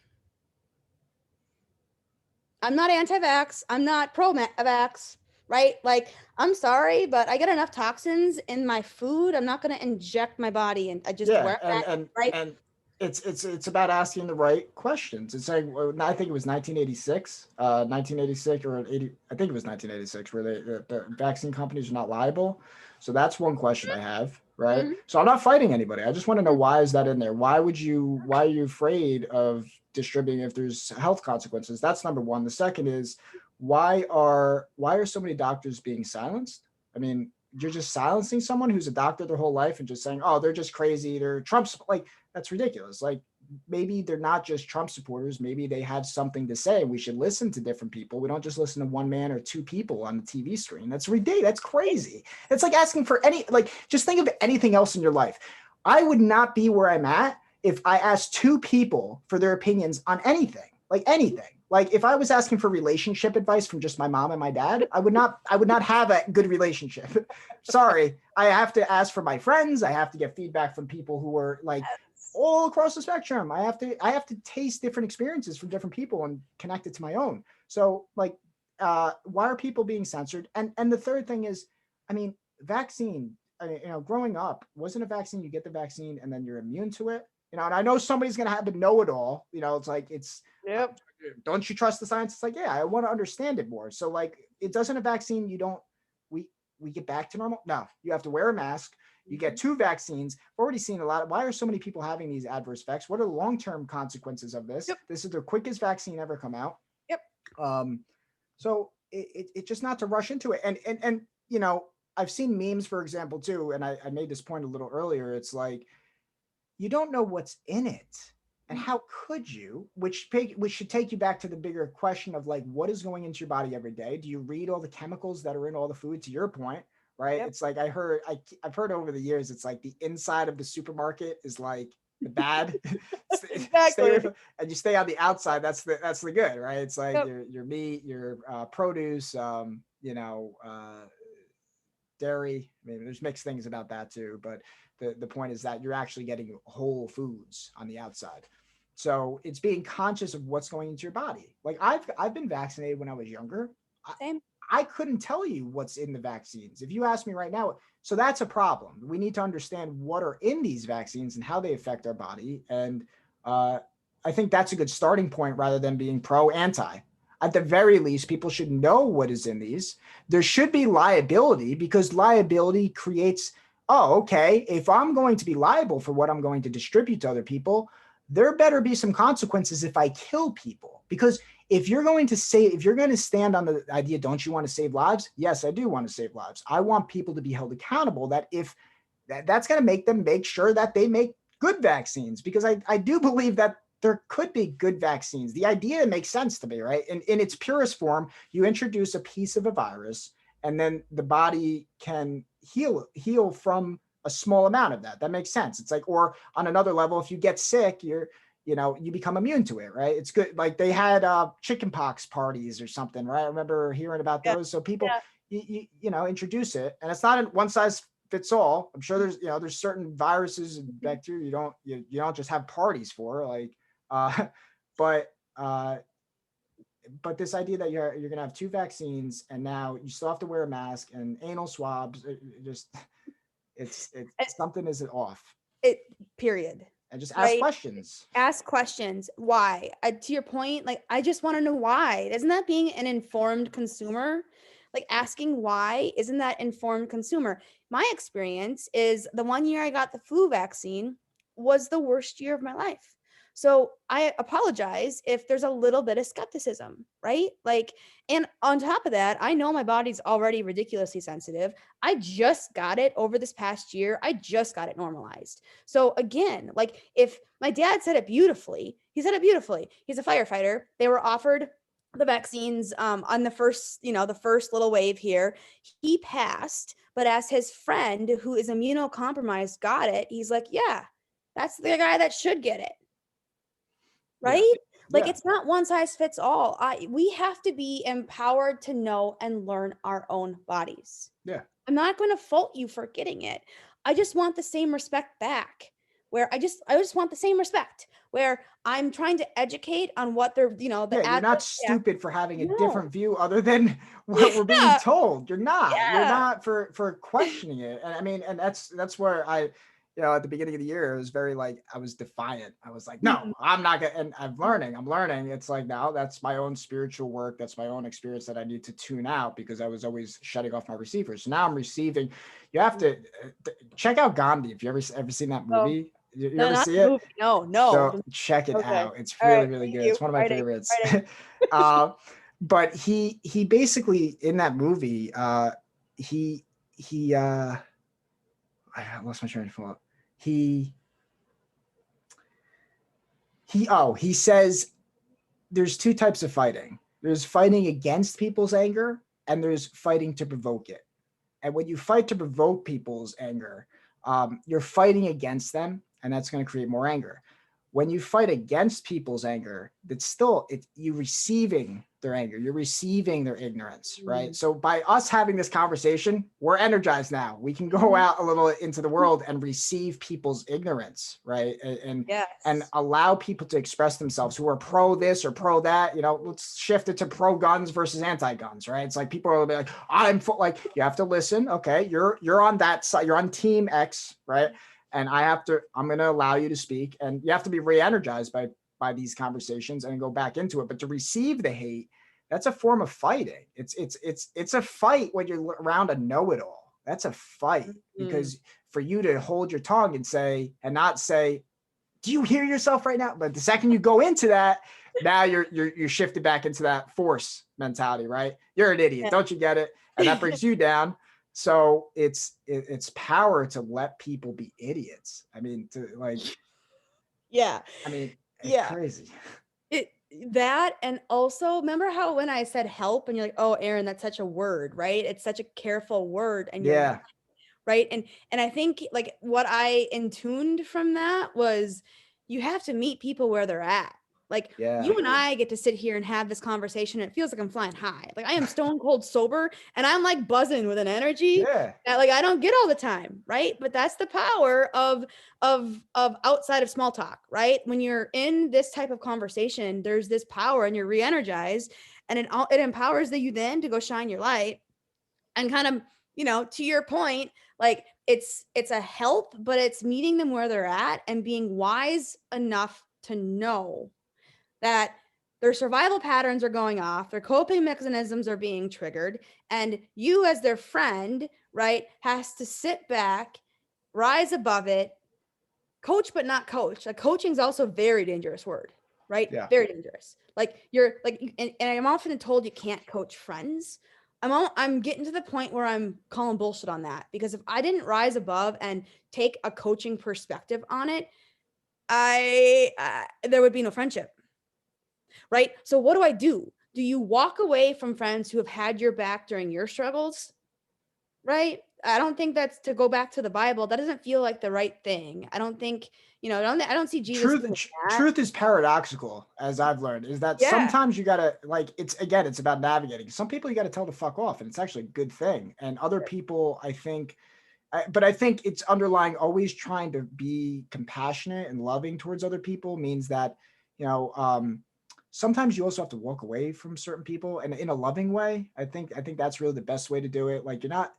I'm not anti-vax. I'm not pro-vax, right? Like, I'm sorry, but I get enough toxins in my food. I'm not going to inject my body, and I just Yeah, wear that, right? and it's about asking the right questions. It's saying, I think it was 1986, 1986 or 80. I think it was 1986 where the vaccine companies are not liable. So that's one question I have, right? Mhm. So I'm not fighting anybody. I just want to know, why is that in there? Why are you afraid of distributing if there's health consequences? That's number one. The second is, why are so many doctors being silenced? I mean, you're just silencing someone who's a doctor their whole life and just saying, oh, they're just crazy, they're Trump's, like, that's ridiculous. Like, maybe they're not just Trump supporters, maybe they have something to say. We should listen to different people. We don't just listen to one man or two people on the TV screen. That's ridiculous. That's crazy. It's like asking for just think of anything else in your life. I would not be where I'm at if I asked two people for their opinions on anything, like anything. Like, if I was asking for relationship advice from just my mom and my dad, I would not have a good relationship. Sorry. I have to ask for my friends. I have to get feedback from people who are like all across the spectrum. I have to taste different experiences from different people and connect it to my own. So, like, why are people being censored? And the third thing is, I mean, vaccine, growing up, wasn't a vaccine, you get the vaccine and then you're immune to it. And I know somebody's going to have to know it all. It's like, Yep. don't you trust the science? It's like, yeah, I want to understand it more. So, like, it doesn't a vaccine, we get back to normal. No, you have to wear a mask. You get two vaccines. I've already seen a lot of, why are so many people having these adverse effects? What are the long-term consequences of this? Yep. This is the quickest vaccine ever come out. Yep. So it just not to rush into it. And I've seen memes, for example, too. And I made this point a little earlier. It's like, you don't know what's in it. And how could you, which should take you back to the bigger question of, like, what is going into your body every day? Do you read all the chemicals that are in all the food, to your point, right? Yep. It's like, I've heard over the years, it's like the inside of the supermarket is like the bad. Exactly. And you stay on the outside. That's the good, right? It's like, Yep. your meat, your produce, dairy. Maybe there's mixed things about that too, but the point is that you're actually getting whole foods on the outside. So it's being conscious of what's going into your body. Like, I've been vaccinated when I was younger. Same. I couldn't tell you what's in the vaccines. If you ask me right now, so that's a problem. We need to understand what are in these vaccines and how they affect our body. And I think that's a good starting point, rather than being pro anti. At the very least, people should know what is in these. There should be liability, because liability creates, oh, okay, if I'm going to be liable for what I'm going to distribute to other people, there better be some consequences if I kill people. Because if you're going to stand on the idea, don't you want to save lives? Yes, I do want to save lives. I want people to be held accountable, that if that's going to make them make sure that they make good vaccines, because I do believe that there could be good vaccines. The idea makes sense to me, right? In its purest form, you introduce a piece of a virus, and then the body can heal from a small amount of that. That makes sense. It's like, or on another level, if you get sick, you become immune to it, right? It's good. Like they had chicken pox parties or something, right? I remember hearing about Yeah. those. So people, Yeah. introduce it, and it's not a one size fits all. I'm sure there's certain viruses and bacteria you don't just have parties for, like, uh, but uh, but this idea that you're gonna have two vaccines and now you still have to wear a mask and anal swabs, just it's Eh, something is off, It period. and just ask Right? questions. Ask questions. Why? To your point, like I just want to know why. Isn't that being an informed consumer? Like asking why, isn't that informed consumer? My experience is the 1 year I got the flu vaccine was the worst year of my life. So I apologize if there's a little bit of skepticism, right? Like, and on top of that, I know my body's already ridiculously sensitive. I just got it over this past year. I just got it normalized. So again, like if my dad said it beautifully, he said it beautifully. He's a firefighter. They were offered the vaccines on the first little wave here. He passed, but as his friend who is immunocompromised got it, he's like, yeah, that's the guy that should get it. Yeah, Right? Like yeah, it's not one size fits all. We have to be empowered to know and learn our own bodies. yeah, I'm not going to fault you for getting it. I just want the same respect back. Where I just want the same respect where I'm trying to educate on what they're, yeah. the You're not adverse stupid for having a no. different view other than what we're being Yeah. told. You're Yeah. not for questioning it. And I mean, and that's where at the beginning of the year, it was very like I was defiant. I was like, no, Mhm. I'm not gonna. And I'm learning. It's like now that's my own spiritual work. That's my own experience that I need to tune out because I was always shutting off my receivers. So now I'm receiving. You have to check out Gandhi if you ever seen that Oh, movie. You no, ever not see the it? movie. No, no. So check it Okay. out. It's All right. really, really Thank good. you. It's one of my Writing. favorites. Writing. uh, but he basically in that movie, he I lost my train of thought. He he says there's two types of fighting. There's fighting against people's anger and there's fighting to provoke it. And when you fight to provoke people's anger, you're fighting against them, and that's going to create more anger. When you fight against people's anger, you receiving their anger, you're receiving their ignorance, right? Mhm. So by us having this conversation, we're energized now. We can go Mhm. out a little into the world and receive people's ignorance, right? And Yes. allow people to express themselves who are pro this or pro that. Let's shift it to pro guns versus anti guns, right? It's like people are like, like you have to listen. Okay, you're on that side. You're on team X, right? And I'm going to allow you to speak, and you have to be re-energized by these conversations and go back into it. But to receive the hate, that's a form of fighting. It's a fight when you're around a know-it-all. That's a fight Mhm. because for you to hold your tongue and not say, do you hear yourself right now? But the second you go into that, now you're shifted back into that force mentality, right? You're an idiot. Don't you get it? And that brings you down. So it's power to let people be idiots. I mean, Yeah. it's Yeah. crazy. It that and also remember how when I said help and you're like, "Oh, Erin, that's such a word, right? It's such a careful word and you're Yeah, right." And I think like what I intuned from that was you have to meet people where they're at. Like yeah, you and I get to sit here and have this conversation. And it feels like I'm flying high. Like I am stone cold sober and I'm like buzzing with an energy yeah, that like I don't get all the time, right? But that's the power of outside of small talk, right? When you're in this type of conversation, there's this power and you're re-energized and it empowers you then to go shine your light and kind of to your point, like it's a help, but it's meeting them where they're at and being wise enough to know that their survival patterns are going off, their coping mechanisms are being triggered, and you as their friend, right, has to sit back, rise above it, coach but not coach. Like coaching is also a very dangerous word, right? yeah, Very dangerous. Like you're like, and I'm often told you can't coach friends. I'm getting to the point where I'm calling bullshit on that because if I didn't rise above and take a coaching perspective on it, I there would be no friendship, right? So what do? Do you walk away from friends who have had your back during your struggles? right? I don't think that's to go back to the Bible. That doesn't feel like the right thing. I don't think, I don't see Jesus doing that. Truth is paradoxical, as I've learned, is that Yeah. sometimes you gotta like it's about navigating. Some people you gotta tell to fuck off, and it's actually a good thing. And other people, I think, but I think it's underlying always trying to be compassionate and loving towards other people means that, you know, sometimes you also have to walk away from certain people and in a loving way. I think that's really the best way to do it. Like you don't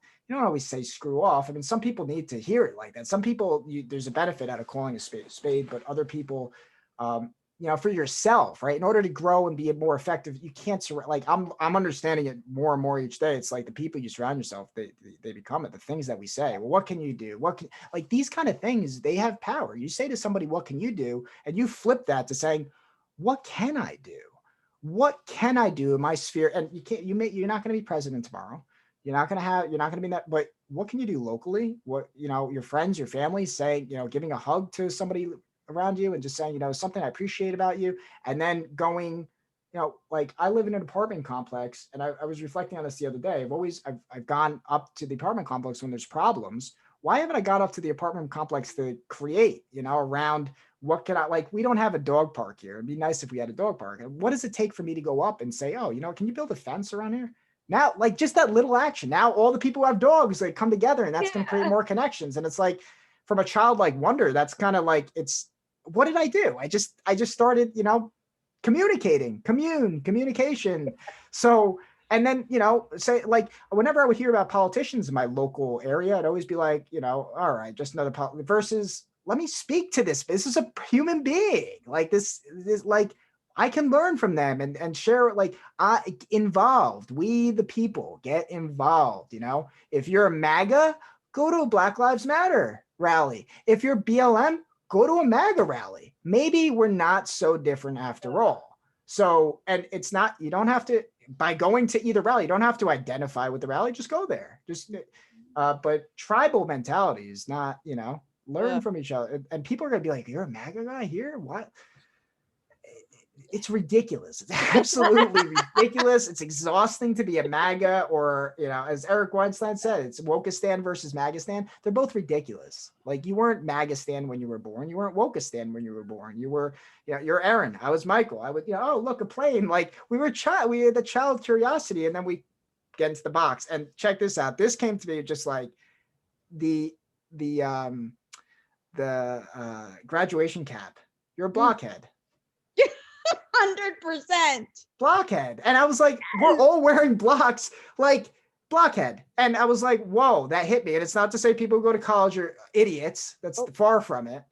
always say screw off. I mean, some people need to hear it like that. Some people, there's a benefit out of calling a spade, but other people, for yourself, right? In order to grow and be more effective, you can't like I'm understanding it more and more each day. It's like the people you surround yourself, they become it. The things that we say, well, what can you do? What can like these kind of things? They have power. You say to somebody, what can you do? And you flip that to saying, what can I do? What can I do in my sphere? And you're not going to be president tomorrow. You're not going to be that, but what can you do locally? What, your friends, your family saying, giving a hug to somebody around you and just saying, something I appreciate about you. And then going, like I live in an apartment complex and I was reflecting on this the other day. I've gone up to the apartment complex when there's problems. Why haven't I got up to the apartment complex to create, around what can I like? We don't have a dog park here. It'd be nice if we had a dog park. And what does it take for me to go up and say, oh, can you build a fence around here? Now, like just that little action. Now all the people who have dogs like come together and that's going to create more connections. And it's like from a childlike wonder, that's kind of like what did I do? I just started, communication. So, and then, say like whenever I would hear about politicians in my local area, I'd always be like, all right, just another versus let me speak to this. This is a human being. Like this like I can learn from them and share it. Like involved. We the people get involved. If you're a MAGA, go to a Black Lives Matter rally. If you're BLM, go to a MAGA rally. Maybe we're not so different after all. So, and it's not, you don't have to, by going to either rally, you don't have to identify with the rally, just go there. But tribal mentality is not, learn from each other. And people are going to be like, you're a MAGA guy here? What? It's ridiculous. It's absolutely ridiculous. It's exhausting to be a MAGA or, as Eric Weinstein said, it's Wokistan versus MAGAstan. They're both ridiculous. Like you weren't MAGAstan when you were born. You weren't Wokistan when you were born. You were, you're Erin. I was Michael. I would, oh, look, a plane. Like we had the child curiosity and then we get into the box and check this out. This came to me just like the graduation cap. You're a blockhead. 100%. Blockhead. And I was like, we're all wearing blocks, like blockhead. And I was like, whoa, that hit me. And it's not to say people who go to college are idiots. That's far from it,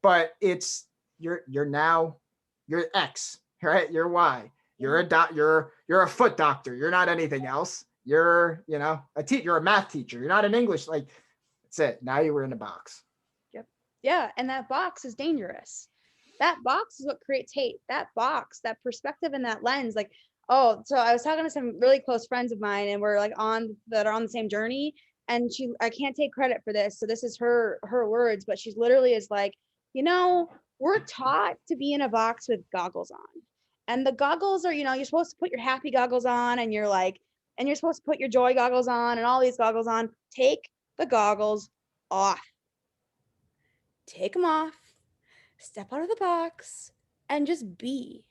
but it's you're X, right? You're Y. You're a foot doctor. You're not anything else. You're, you're a math teacher. You're not an English. Like that's it. Now you were in a box. Yep. Yeah. And that box is dangerous. That box is what creates hate. That box, that perspective and that lens. Like, oh, so I was talking to some really close friends of mine and we're like that are on the same journey. And I can't take credit for this. So this is her words, but she's literally is like, we're taught to be in a box with goggles on. And the goggles are, you're supposed to put your happy goggles on and you're supposed to put your joy goggles on and all these goggles on. Take the goggles off. Take them off. Step out of the box and just be.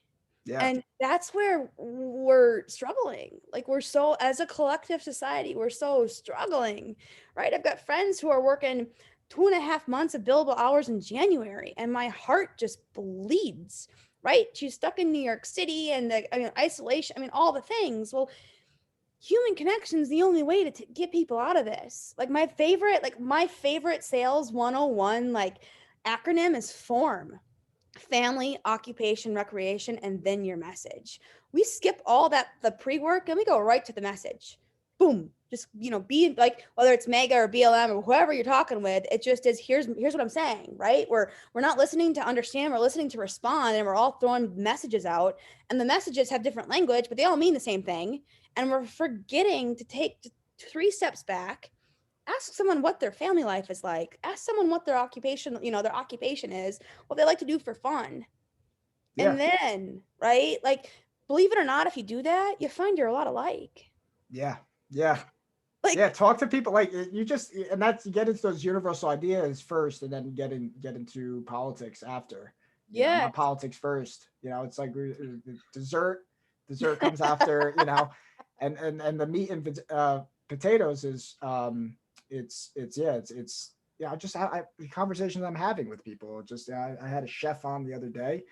Yeah. And that's where we're struggling. Like we're so, as a collective society, we're so struggling, right? I've got friends who are working 2.5 months of billable hours in January and my heart just bleeds, right? She's stuck in New York City and isolation, all the things. Well, human connection is the only way to get people out of this. Like my favorite sales 101, acronym is FORM: family, occupation, recreation, and then your message. We skip all that, the pre-work, and we go right to the message. Boom. Just, be like, whether it's MAGA or BLM or whoever you're talking with, it just is, here's what I'm saying, right? We're not listening to understand, we're listening to respond, and we're all throwing messages out, and the messages have different language, but they all mean the same thing. And we're forgetting to take 3 steps back. Ask someone what their family life is like. Ask someone what their occupation is, what they like to do for fun. Yeah. And then, right? Like, believe it or not, if you do that, you find you're a lot alike. Yeah. Yeah. Like, Yeah, talk to people like you just, and that's, you get into those universal ideas first, and then get into politics after. yeah. Not politics first. It's like dessert comes after. And the meat and potatoes is it's yeah it's just the conversations I'm having with people. Just I had a chef on the other day.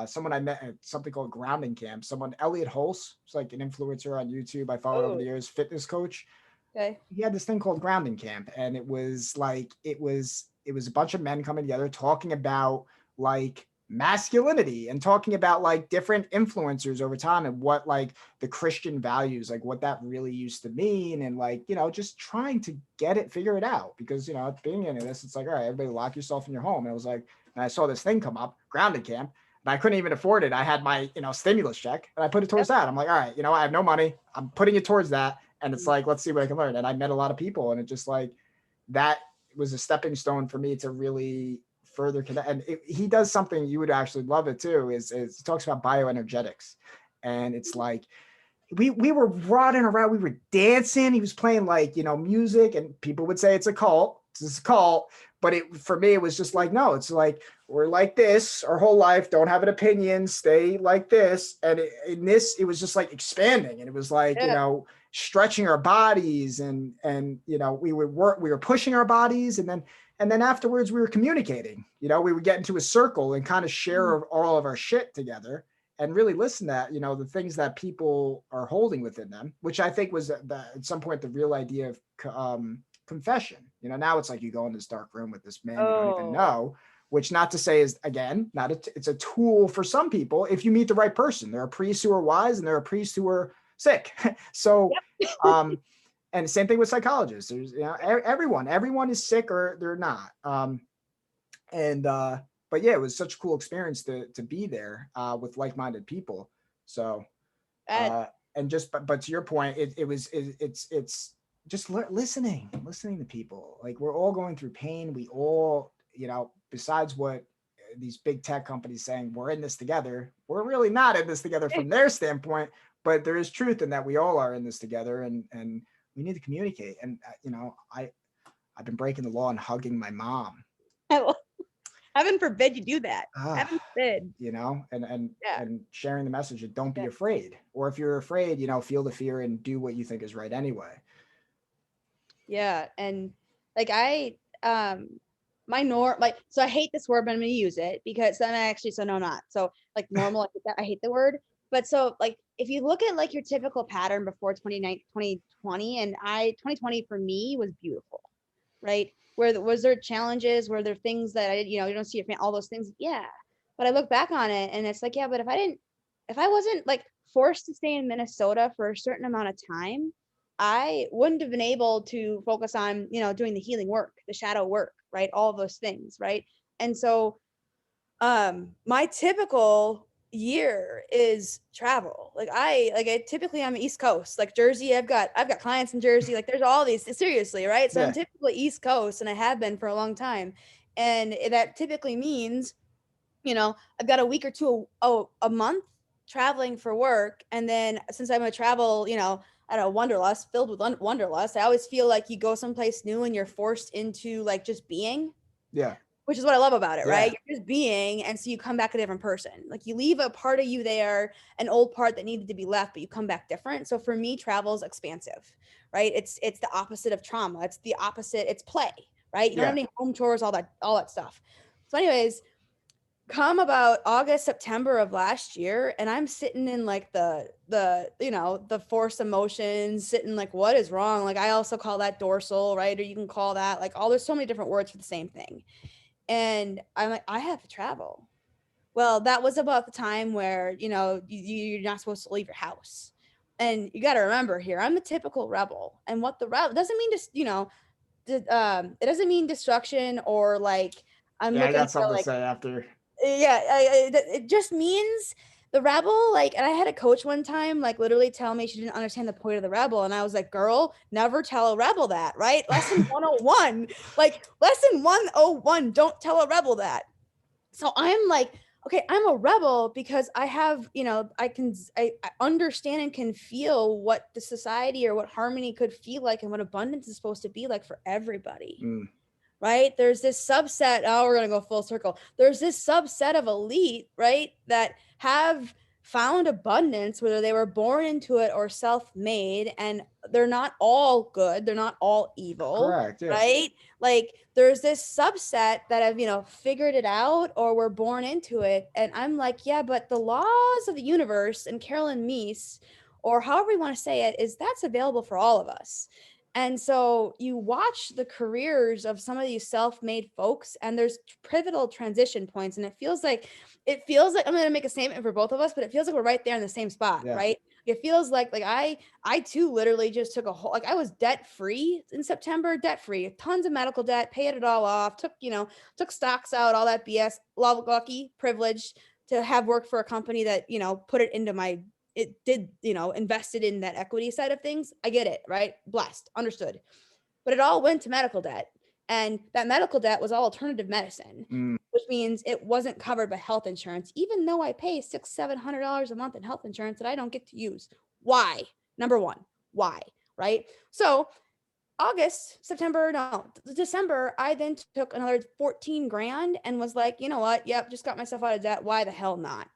Someone I met at something called Grounding Camp. Someone, Elliot Hulse, it's like an influencer on YouTube I followed over Oh, the years, fitness coach. okay. He had this thing called Grounding Camp, and it was a bunch of men coming together talking about like masculinity and talking about like different influencers over time and what like the Christian values, like what that really used to mean, and like just trying to figure it out, because at the beginning of this, it's like, all right, everybody lock yourself in your home. And I was like, and I saw this thing come up, Grounding Camp, and I couldn't even afford it. I had my stimulus check, and I put it towards that. I'm like, all right, I have no money, I'm putting it towards that. And it's like, let's see what I can learn. And I met a lot of people, and it just like, that was a stepping stone for me to really further connect. And he does something you would actually love it too, is he talks about bioenergetics. And it's like, we were running around, we were dancing. He was playing like, music, and people would say it's a cult. It's a cult. But for me, it was just like, no, it's like, we're like this our whole life. Don't have an opinion. Stay like this. And in this, it was just like expanding. And it was like, Yeah. stretching our bodies, and we were pushing our bodies, and then afterwards we were communicating. We would get into a circle and kind of share all of our shit together, and really listen to that, the things that people are holding within them, which I think was at some point the real idea of confession. Now it's like you go in this dark room with this man you don't even Oh, know, which, not to say is, again, it's a tool for some people if you meet the right person. There are priests who are wise, and there are priests who are sick. So, and same thing with psychologists. There's, everyone is sick or they're not. But yeah, it was such a cool experience to be there with like-minded people. So, that, and just, but to your point, it's just listening to people. Like, we're all going through pain. We all, besides what these big tech companies saying, we're in this together, we're really not in this together from their standpoint. But there is truth in that we all are in this together, and we need to communicate. And I've been breaking the law and hugging my mom. heaven forbid you do that. Heaven forbid. And sharing the message that don't be Yeah. afraid, or if you're afraid, feel the fear and do what you think is right anyway. Yeah. And like so I hate this word, but I'm gonna use it because then no, not so like normal. I hate the word. But so like, if you look at like your typical pattern before 2020, and 2020 for me was beautiful, right? Was there challenges? Were there things that I did, you don't see your family, all those things? Yeah. But I look back on it and it's like, yeah, but if I wasn't like forced to stay in Minnesota for a certain amount of time, I wouldn't have been able to focus on, doing the healing work, the shadow work, right? All of those things, right? And so my typical year is travel. Like I typically, I'm East Coast, like Jersey. I've got clients in Jersey. Like, there's all these, seriously, right? So I'm typically East Coast, and I have been for a long time. And that typically means, I've got a week or two a month traveling for work. And then since I'm a travel, I don't know, wanderlust, filled with wanderlust, I always feel like you go someplace new and you're forced into like just being. Yeah. Which is what I love about it, right? Yeah. You're just being, and so you come back a different person. Like, you leave a part of you there, an old part that needed to be left, but you come back different. So for me, travel is expansive, right? It's the opposite of trauma. It's the opposite. It's play, right? You don't have any home chores, all that stuff. So anyways, come about August, September of last year, and I'm sitting in like the forced emotions, sitting like, what is wrong? Like, I also call that dorsal, right? Or you can call that like, there's so many different words for the same thing. And I'm like, I have to travel. Well, that was about the time where, you're not supposed to leave your house. And you got to remember here, I'm the typical rebel. And what the rebel doesn't mean just, it doesn't mean destruction or like, I'm I looking got for something like, to say after. yeah, it just means the rebel. Like, and I had a coach one time, like, literally tell me she didn't understand the point of the rebel. And I was like, girl, never tell a rebel that, right? Lesson 101, like lesson 101, don't tell a rebel that. So I'm like, okay, I'm a rebel because I have, I understand and can feel what the society or what harmony could feel like and what abundance is supposed to be like for everybody. Mm, Right? There's this subset. Oh, we're going to go full circle. There's this subset of elite, right, that have found abundance, whether they were born into it or self-made, and they're not all good. They're not all evil, correct. Yeah. right? Like there's this subset that have, figured it out or were born into it. And I'm like, yeah, but the laws of the universe and Carolyn Meese, or however you want to say it, is that's available for all of us. And so you watch the careers of some of these self-made folks, and there's pivotal transition points. And it feels like I'm going to make a statement for both of us, but it feels like we're right there in the same spot, Yeah. right? It feels like I too literally just took a whole, like I was debt free in September, debt free, tons of medical debt, paid it all off, took stocks out, all that BS. Lucky, privileged to have worked for a company that, put it into my, it did, invested in that equity side of things. I get it, right? Blessed, understood. But it all went to medical debt. And that medical debt was all alternative medicine, Mm, which means it wasn't covered by health insurance, even though I pay $600-700 a month in health insurance that I don't get to use. Why? Number one, why? Right? So December, I then took another 14 grand and was like, you know what? Yep, just got myself out of debt. Why the hell not?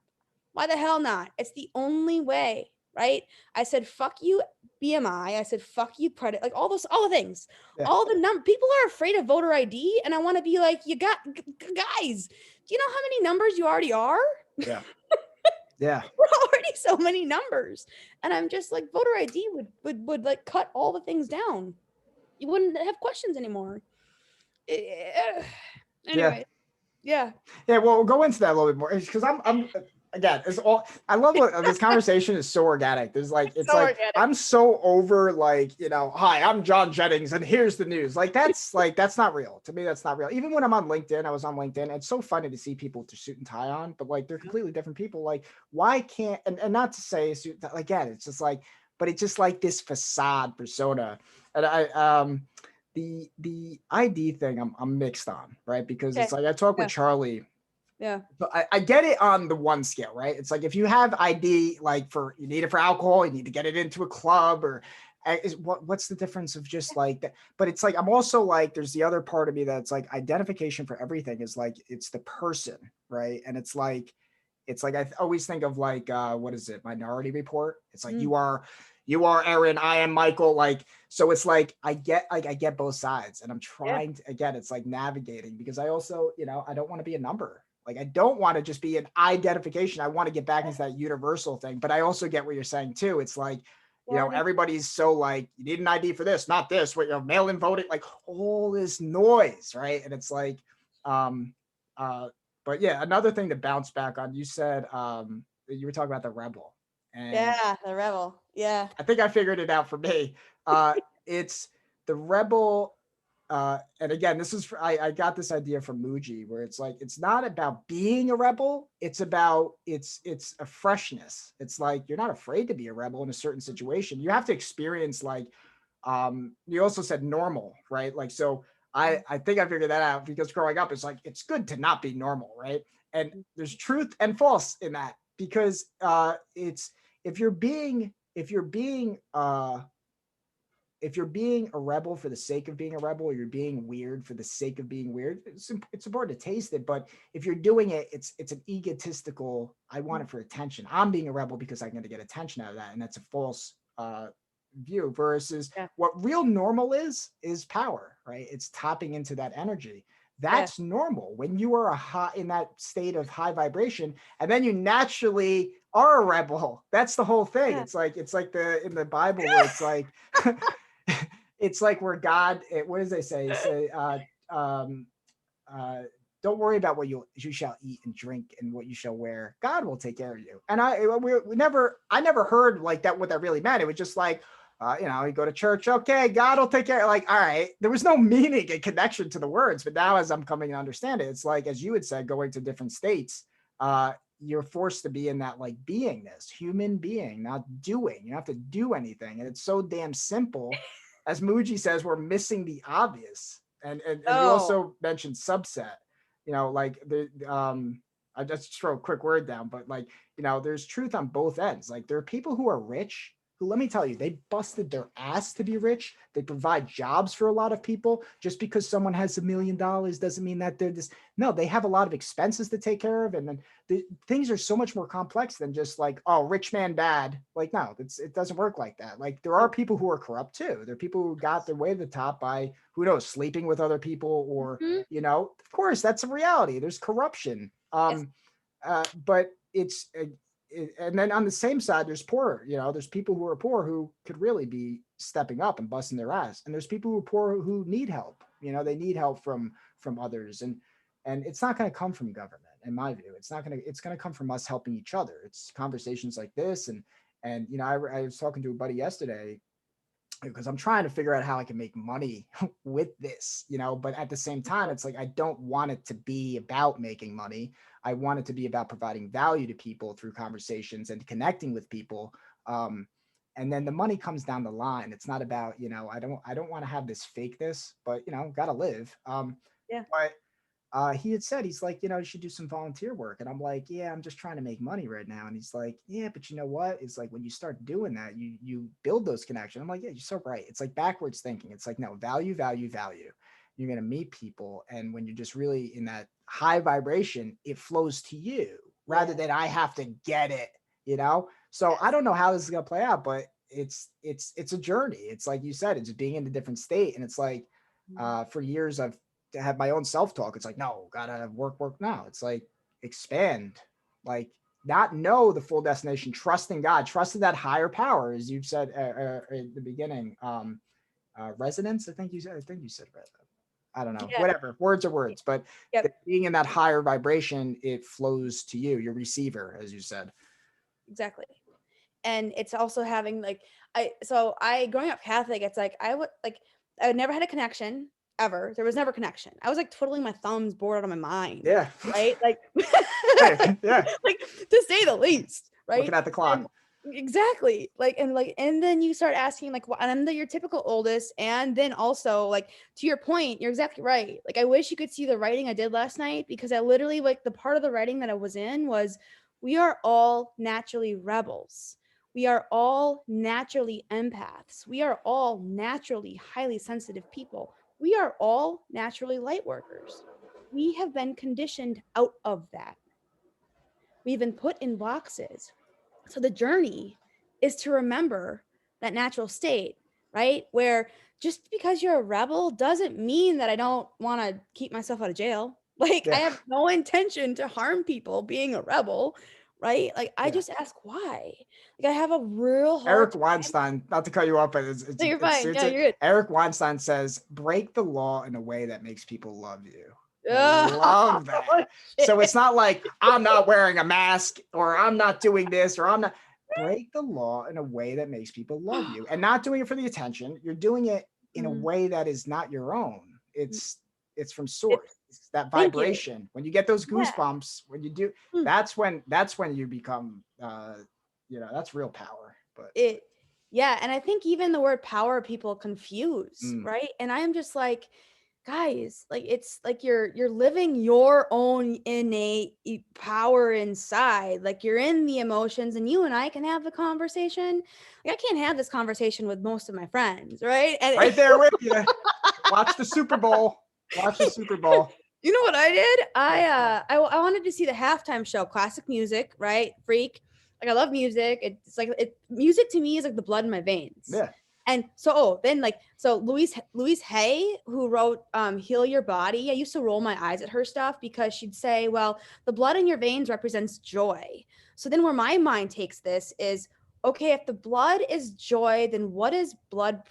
Why the hell not? It's the only way, right? I said, fuck you, BMI. I said, fuck you, credit, like all the things, yeah. all the people are afraid of voter ID. And I want to be like, guys, do you know how many numbers you already are? Yeah. Yeah. We're already so many numbers. And I'm just like, voter ID would like cut all the things down. You wouldn't have questions anymore. Yeah. Anyway, yeah. Yeah, well, we'll go into that a little bit more because I'm again, it's all I love what this conversation is so organic. There's like, it's So like organic. I'm so over like, hi, I'm John Jennings and here's the news. That's not real. To me, that's not real. Even when I'm on LinkedIn, I was on LinkedIn. It's so funny to see people with their suit and tie on, but like they're completely different people. Like, why can't and not to say a suit again, it's just like, but it's just like this facade persona. And the ID thing I'm mixed on, right? Because it's Okay. like I talk with Yeah. Charlie, Yeah. but I get it on the one scale, right? It's like if you have ID, like you need it for alcohol, you need to get it into a club, or what's the difference of just like that? But it's like I'm also like there's the other part of me that's like identification for everything is like it's the person, right? And it's like I always think of like what is it, Minority Report? It's like Mm. you are Erin, I am Michael. Like, so it's like I get both sides, and I'm Yeah. trying to, again, it's like navigating because I also, I don't want to be a number. Like I don't want to just be an identification. I want to get back into that universal thing. But I also get what you're saying too. It's like, Yeah. everybody's so like, you need an ID for this, not this, what mail-in voting, like all this noise, right? And it's like, um, but yeah, another thing to bounce back on, you said you were talking about the rebel. And Yeah. The rebel. Yeah. I think I figured it out for me. It's the rebel. And again, this is I got this idea from Muji, where it's like it's not about being a rebel. It's about it's a freshness. It's like you're not afraid to be a rebel in a certain situation. You have to experience like you also said normal, right? Like so I think I figured that out because growing up, it's like it's good to not be normal, right? And there's truth and false in that because it's if you're being if you're being if you're being a rebel for the sake of being a rebel, or you're being weird for the sake of being weird, it's important to taste it. But if you're doing it, it's an egotistical, I want it for attention. I'm being a rebel because I'm going to get attention out of that. And that's a false view versus Yeah. what real normal is power, right? It's tapping into that energy. Yeah. That's normal when you are in that state of high vibration, and then you naturally are a rebel. That's the whole thing. Yeah. It's like in the Bible where it's like it's like where God, what does they say? Say, don't worry about what you shall eat and drink and what you shall wear. God will take care of you. And I never heard like that, what that really meant. It was just like, you go to church. Okay. God will take care. Like, all right. There was no meaning and connection to the words, but now as I'm coming to understand it, it's like, as you had said, going to different states, you're forced to be in that like beingness, human being, not doing. You don't have to do anything. And it's so damn simple. As Muji says, we're missing the obvious. And you Oh. also mentioned subset, like I just throw a quick word down, but like, there's truth on both ends. Like there are people who are rich who, let me tell you, they busted their ass to be rich. They provide jobs for a lot of people. Just because someone has $1 million doesn't mean that they're this. No, they have a lot of expenses to take care of. And then things are so much more complex than just like, oh, rich man bad. Like, no, it doesn't work like that. Like there are people who are corrupt too. There are people who got their way to the top by, who knows, sleeping with other people, or, of course, that's a reality. There's corruption. Yes. But and then on the same side, there's poor, there's people who are poor who could really be stepping up and busting their ass. And there's people who are poor who need help. They need help from others. And it's not going to come from government, in my view. It's going to come from us helping each other. It's conversations like this. And I was talking to a buddy yesterday, because I'm trying to figure out how I can make money with this, but at the same time, it's like, I don't want it to be about making money. I want it to be about providing value to people through conversations and connecting with people. And then the money comes down the line. It's not about, I don't want to have this fakeness, but gotta live. Yeah. But he had said, he's like, you should do some volunteer work. And I'm like, yeah, I'm just trying to make money right now. And he's like, yeah, but you know what? It's like, when you start doing that, you build those connections. I'm like, yeah, you're so right. It's like backwards thinking. It's like, no, value, value, value. You're going to meet people. And when you're just really in that high vibration, it flows to you rather than I have to get it, So I don't know how this is going to play out, but it's a journey. It's like you said, it's being in a different state. And it's like, for years I've to have my own self-talk. It's like, no, gotta work now. It's like, expand, like not know the full destination, trust in God, trust in that higher power, as you've said at the beginning. Resonance, I think you said I don't know, whatever, words are words, but being in that higher vibration, it flows to you, your receiver, as you said. Exactly. And it's also having like, I growing up Catholic, it's like, I never had a connection ever. There was never connection. I was like twiddling my thumbs, bored out of my mind. Yeah. Right. Like, yeah. Like, to say the least. Right. Looking at the clock. Exactly. And then you start asking, like, well, and then your typical oldest. And then also, like, to your point, you're exactly right. Like, I wish you could see the writing I did last night, because I literally, like, the part of the writing that I was in was, we are all naturally rebels. We are all naturally empaths. We are all naturally highly sensitive people. We are all naturally light workers. We have been conditioned out of that. We've been put in boxes. So the journey is to remember that natural state, right? Where just because you're a rebel doesn't mean that I don't want to keep myself out of jail. Like, I have no intention to harm people being a rebel, right? Like, I just ask why. Like, I have a real hard Eric time. Weinstein, not to cut you off, but No, you're fine. No, you're good. Eric Weinstein says, break the law in a way that makes people love you. I love that. So it's not like, I'm not wearing a mask, or I'm not doing this, or I'm not. Break the law in a way that makes people love you, and not doing it for the attention. You're doing it in a way that is not your own. It's from source. It's that vibration. When you get those goosebumps, when you do, that's when you become, that's real power. But and I think even the word power people confuse, right? And I am just like, guys, like, it's like you're living your own innate power inside. Like, you're in the emotions, and you and I can have the conversation. Like, I can't have this conversation with most of my friends, right? And right there with you. Watch the Super Bowl. Watch the Super Bowl. You know what I did? I wanted to see the halftime show, classic music, right? Freak. Like, I love music. It's like, music to me is like the blood in my veins. Yeah. And so Louise Hay, who wrote Heal Your Body, I used to roll my eyes at her stuff, because she'd say, well, the blood in your veins represents joy. So then where my mind takes this is, okay, if the blood is joy, then what is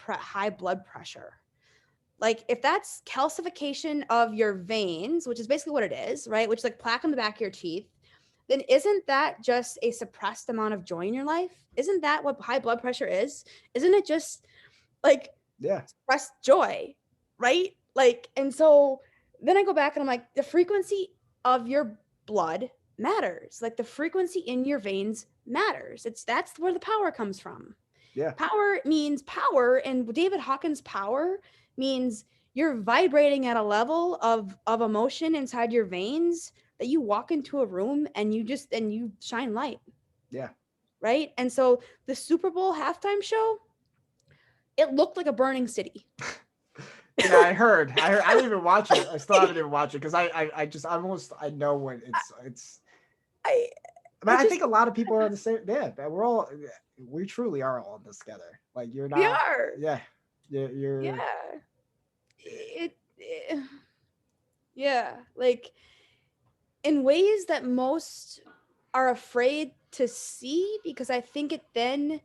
high blood pressure? Like, if that's calcification of your veins, which is basically what it is, right? Which is like plaque on the back of your teeth, then isn't that just a suppressed amount of joy in your life? Isn't that what high blood pressure is? Isn't it just like suppressed joy, right? Like, and so then I go back and I'm like, the frequency of your blood matters. Like, the frequency in your veins matters. That's where the power comes from. Yeah. Power means power. And David Hawkins' power means you're vibrating at a level of emotion inside your veins that you walk into a room and you shine light, Yeah. right? And so the Super Bowl halftime show, it looked like a burning city. Yeah, I heard. I didn't even watch it. I still haven't even watched it because I just I know what it's. I But I I just think a lot of people are the same. Yeah, we truly are all in this together. Like you're we not. are. Yeah, you're. Yeah. It yeah, like in ways that most are afraid to see, because I think it then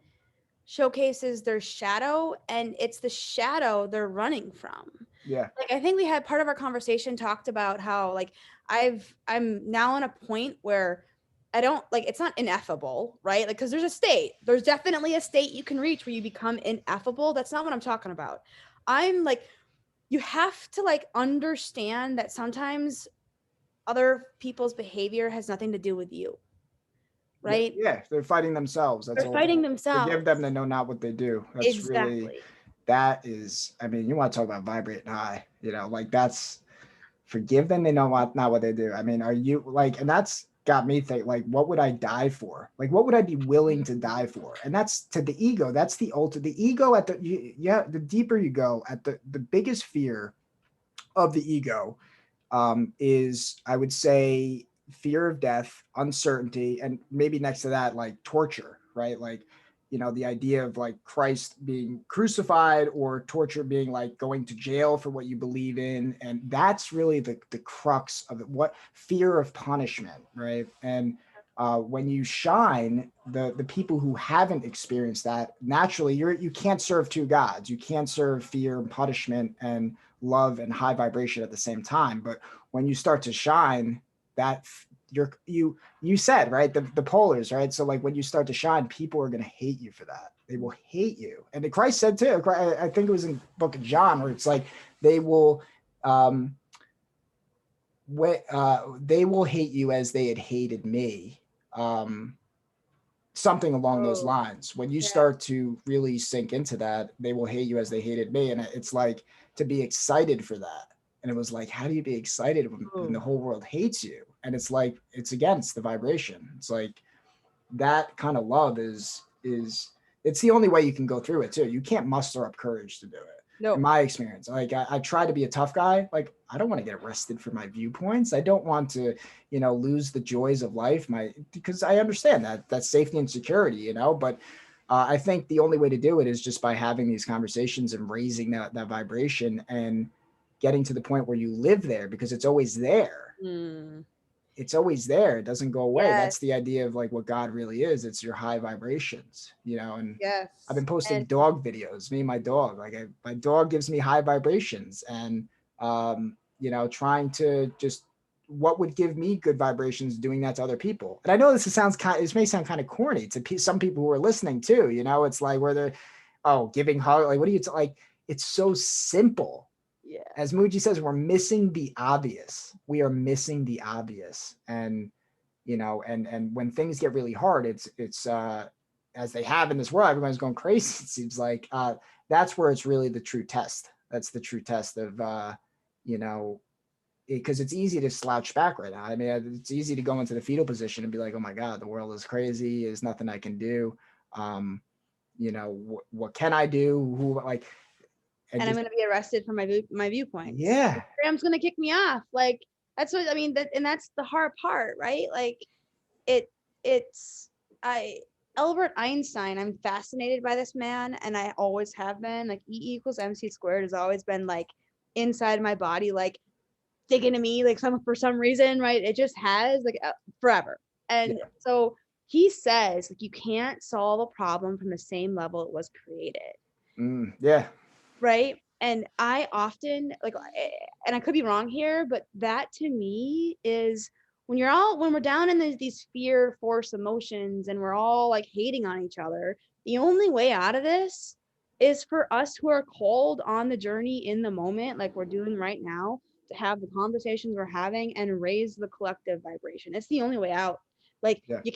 showcases their shadow, and it's the shadow they're running from. Yeah, Like I think we had part of our conversation talked about how like I'm now on a point where I don't like, it's not ineffable, right? Like because there's definitely a state you can reach where you become ineffable. That's not what I'm talking about. I'm like, you have to like understand that sometimes other people's behavior has nothing to do with you, yeah, right? yeah. They're fighting themselves. That's They're all. fighting Forgive themselves. them; they know not what they do. That's really. Exactly. That is. I mean, you want to talk about vibrating high? Like that's. Forgive them; they know not what they do. I mean, are you like? And that's got me think like, what would I die for? Like, what would I be willing to die for? And that's to the ego. That's the ultimate. The ego at the yeah. The deeper you go, at the biggest fear of the ego is, I would say, fear of death, uncertainty, and maybe next to that, like torture, right? Like, the idea of like Christ being crucified or torture being like going to jail for what you believe in. And that's really the crux of it. What fear of punishment, right? And when you shine, the people who haven't experienced that, naturally you can't serve two gods. You can't serve fear and punishment and love and high vibration at the same time. But when you start to shine, that you said, right, the polars, right? So like when you start to shine, people are going to hate you for that. They will hate you. And Christ said too, I think it was in book of John, where it's like they will they will hate you as they had hated me. Something along those Oh, lines. When you yeah. start to really sink into that, they will hate you as they hated me. And it's like to be excited for that. And it was like, how do you be excited when the Oh. whole world hates you? And it's like, it's against the vibration. It's like that kind of love is it's the only way you can go through it too. You can't muster up courage to do it. In No. my experience, like I try to be a tough guy. Like I don't want to get arrested for my viewpoints. I don't want to, lose the joys of life. Because I understand that's safety and security, but I think the only way to do it is just by having these conversations and raising that vibration and getting to the point where you live there, because it's always there. Mm. It's always there. It doesn't go away. Yes. That's the idea of like what God really is. It's your high vibrations, and I've been Yes. posting And dog videos, me and my dog. Like my dog gives me high vibrations, and trying to just what would give me good vibrations, doing that to other people. And I know this may sound kind of corny to some people who are listening too. It's like where they're giving hug. Like what do you like? It's so simple. yeah. As Muji says, we're missing the obvious. We are missing the obvious. And and when things get really hard, it's as they have in this world, everyone's going crazy. It seems like that's where it's really the true test. That's the true test of because it's easy to slouch back right now. I mean, it's easy to go into the fetal position and be like, oh my God, the world is crazy. There's nothing I can do. What can I do? Who like and and I'm just going to be arrested for my viewpoints. yeah. Instagram's going to kick me off. Like that's what I mean. And that's the hard part, right? Like it, it's I Albert Einstein. I'm fascinated by this man, and I always have been. Like E=mc² has always been like inside my body, like digging to me, like for some reason, right? It just has like forever. And Yeah. so he says like you can't solve a problem from the same level it was created, Yeah. right? And I often like, and I could be wrong here, but that to me is when we're down in these fear force emotions and we're all like hating on each other, the only way out of this is for us who are called on the journey in the moment, like we're doing right now, to have the conversations we're having and raise the collective vibration. It's the only way out. Like Yeah. you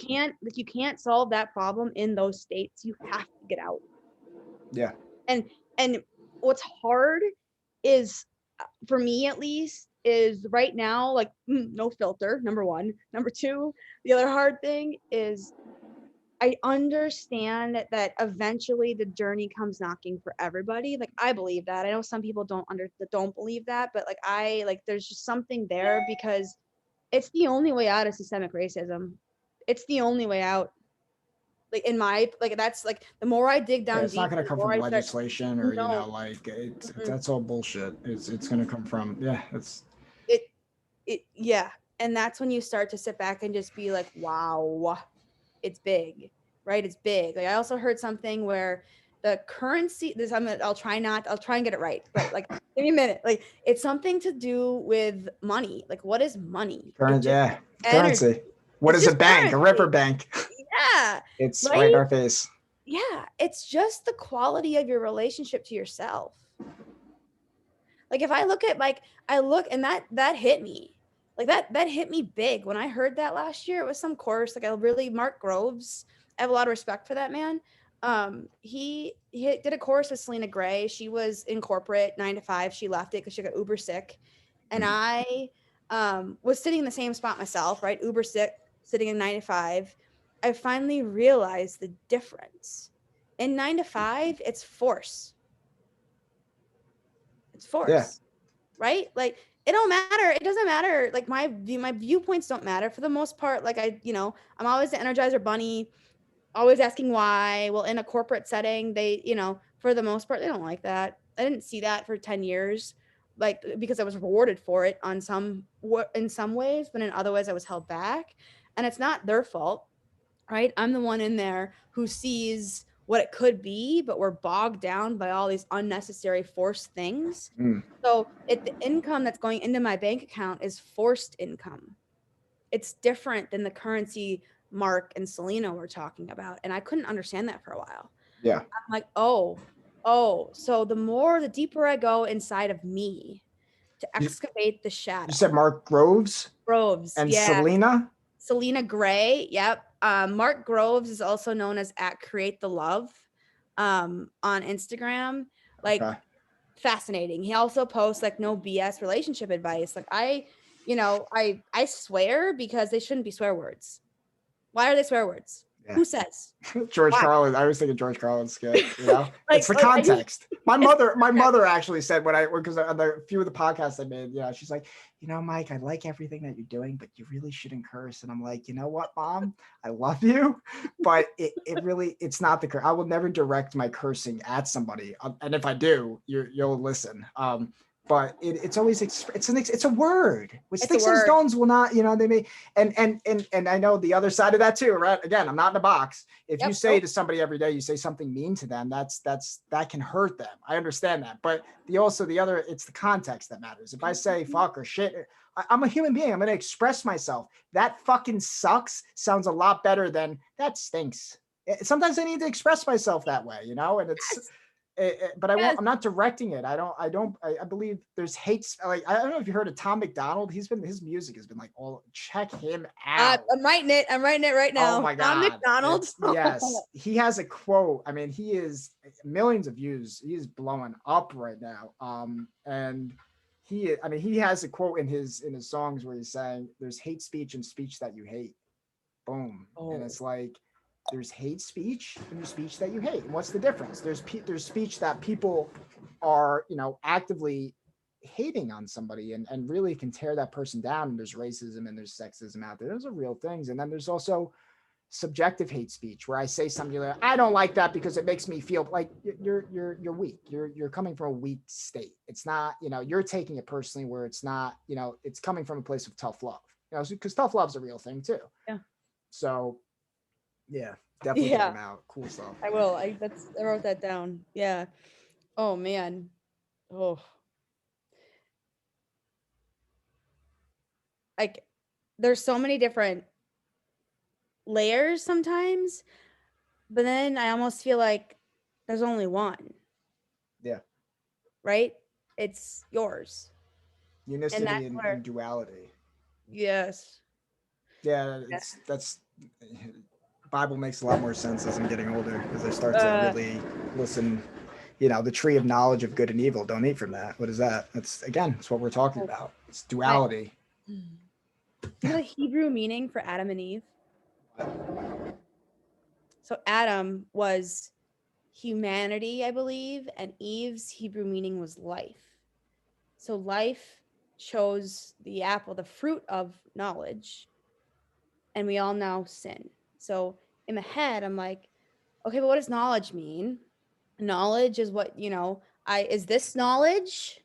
can't solve that problem in those states. You have to get out. Yeah. And what's hard is, for me at least, is right now, like, no filter, number one. Number two, the other hard thing is I understand that eventually the journey comes knocking for everybody. Like, I believe that. I know some people don't believe that, but like there's just something there because it's the only way out of systemic racism. It's the only way out. Like in my like that's like the more I dig Yeah, down it's not deeper, going to the come more from I start. legislation or, you know, No, like mm-mm. that's all bullshit. It's going to come from, yeah, it's, it yeah, and that's when you start to sit back and just be like, wow, it's big, right? It's big. Like I also heard something where the currency. I'll try and get it right, but like give me a minute. Like it's something to do with money. Like what is money? It's current, just yeah, energy. currency. What It's is a just bank? A river currency. bank. Yeah, It's right in right. our face. Yeah, it's just the quality of your relationship to yourself. Like if I look at like I look and that hit me. Like that hit me big when I heard that last year. It was some course like I really Mark Groves. I have a lot of respect for that man. He did a course with Selena Gray. She was in corporate 9 to 5. She left it because she got uber sick. And Mm. I was sitting in the same spot myself, right? Uber sick, sitting in 9 to 5. I finally realized the difference. In 9 to 5, it's force. It's Yeah. force, right? Like it don't matter. It doesn't matter. Like my viewpoints don't matter for the most part. Like I'm always the Energizer Bunny, always asking why. Well, in a corporate setting, they, for the most part, they don't like that. I didn't see that for 10 years, like because I was rewarded for it in some ways, but in other ways I was held back. And it's not their fault, right? I'm the one in there who sees what it could be, but we're bogged down by all these unnecessary forced things. Mm. So the income that's going into my bank account is forced income. It's different than the currency Mark and Selena were talking about. And I couldn't understand that for a while. Yeah. I'm like, so the deeper I go inside of me to You, excavate the you shadow. said Mark Groves Groves, and yeah. Selena? Selena Gray, yep. Mark Groves is also known as at Create the Love on Instagram. Like Okay. fascinating. He also posts like no BS relationship advice. Like I swear because they shouldn't be swear words. Why are they swear words? Yeah. Who says? George Why? Carlin. I always think of George Carlin's skit, you know? It's the I just context. My mother actually said because on the few of the podcasts I made, she's like, Mike, I like everything that you're doing, but you really shouldn't curse. And I'm like, you know what, Mom? I love you, but it's not the curse. I will never direct my cursing at somebody. And if I do, you'll listen. But it's always it's a word. With it's a sticks and word. stones will not, they may and I know the other side of that too, right? Again, I'm not in a box. If you Yep. say to somebody every day, you say something mean to them, that can hurt them. I understand that. But it's the context that matters. If I say fuck or shit, I'm a human being. I'm going to express myself. That fucking sucks sounds a lot better than that stinks. Sometimes I need to express myself that way, and it's, Yes. but I won't. Yes. I'm not directing it. I believe there's hates. Like I don't know if you heard of Tom McDonald. His music has been like check him out. I'm writing it. I'm writing it right now. Oh my Tom God. McDonald. Yes. He has a quote. I mean, he is millions of views. He is blowing up right now. And he has a quote in his songs where he's saying there's hate speech and speech that you hate. Boom. And it's like, there's hate speech and there's speech that you hate. And what's the difference? There's speech that people are, actively hating on somebody and really can tear that person down. And there's racism and there's sexism out there. Those are real things. And then there's also subjective hate speech where I say something like, I don't like that because it makes me feel like you're weak. You're coming from a weak state. It's not, you're taking it personally where it's not, it's coming from a place of tough love, because tough love's a real thing too. Yeah. So yeah, definitely check them out. Cool stuff. I will. I wrote that down. Yeah. Oh man. Oh. Like there's so many different layers sometimes, but then I almost feel like there's only one. Yeah. Right? It's yours. Unicity and duality. Yes. Yeah, that's Bible makes a lot more sense as I'm getting older because I start to really listen. The tree of knowledge of good and evil. Don't eat from that. What is that? It's what we're talking about. It's duality. You know the Hebrew meaning for Adam and Eve? So Adam was humanity, I believe, and Eve's Hebrew meaning was life. So life chose the apple, the fruit of knowledge, and we all now sin. So in my head, I'm like, okay, but what does knowledge mean? Knowledge is what, is this knowledge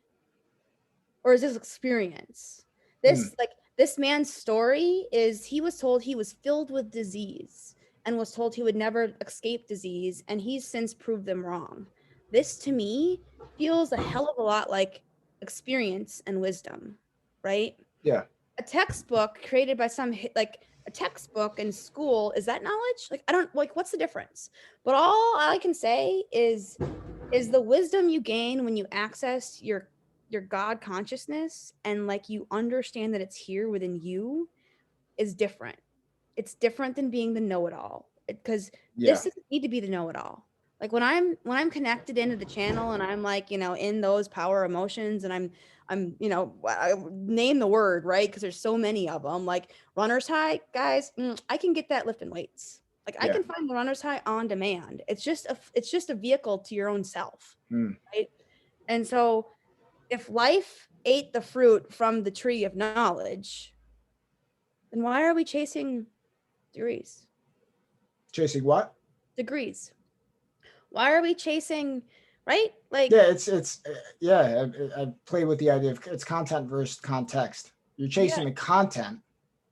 or is this experience? Mm. This man's story is he was told he was filled with disease and was told he would never escape disease, and he's since proved them wrong. This to me feels a hell of a lot like experience and wisdom, right? Yeah. A textbook created by like a textbook in school, is that knowledge? Like, I don't like, what's the difference? But all I can say is the wisdom you gain when you access your God consciousness and like you understand that it's here within you is different. It's different than being the know-it-all, because Yeah. this doesn't need to be the know-it-all. Like when I'm connected into the channel and I'm like, in those power emotions, and I'm I name the word, right? Because there's so many of them. Like runner's high, guys, I can get that lifting weights. Like I Yeah. can find the runner's high on demand. It's just a vehicle to your own self, Mm. right? And so if life ate the fruit from the tree of knowledge, then why are we chasing degrees? Chasing what? Degrees. Why are we chasing, right? Like, Yeah, it's yeah. I play with the idea of it's content versus context. You're yeah, chasing the content,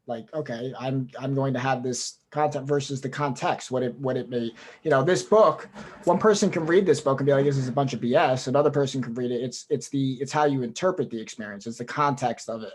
like okay, I'm going to have this content versus the context. What it may, this book. One person can read this book and be like, this is a bunch of BS. Another person can read it. It's how you interpret the experience. It's the context of it,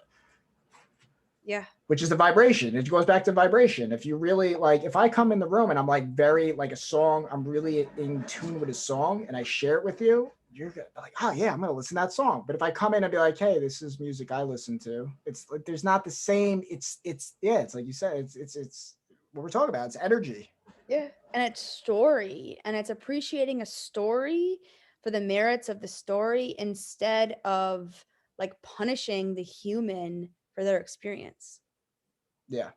yeah, which is the vibration. It goes back to vibration. If you really like, if I come in the room and I'm like very like a song, I'm really in tune with a song and I share it with you, you're like, oh yeah, I'm gonna listen to that song. But if I come in and be like, hey, this is music I listen to, it's like there's not the same. It's yeah, it's like you said, it's what we're talking about. It's energy. yeah. And it's story, and it's appreciating a story for the merits of the story instead of like punishing the human for their experience. Yeah.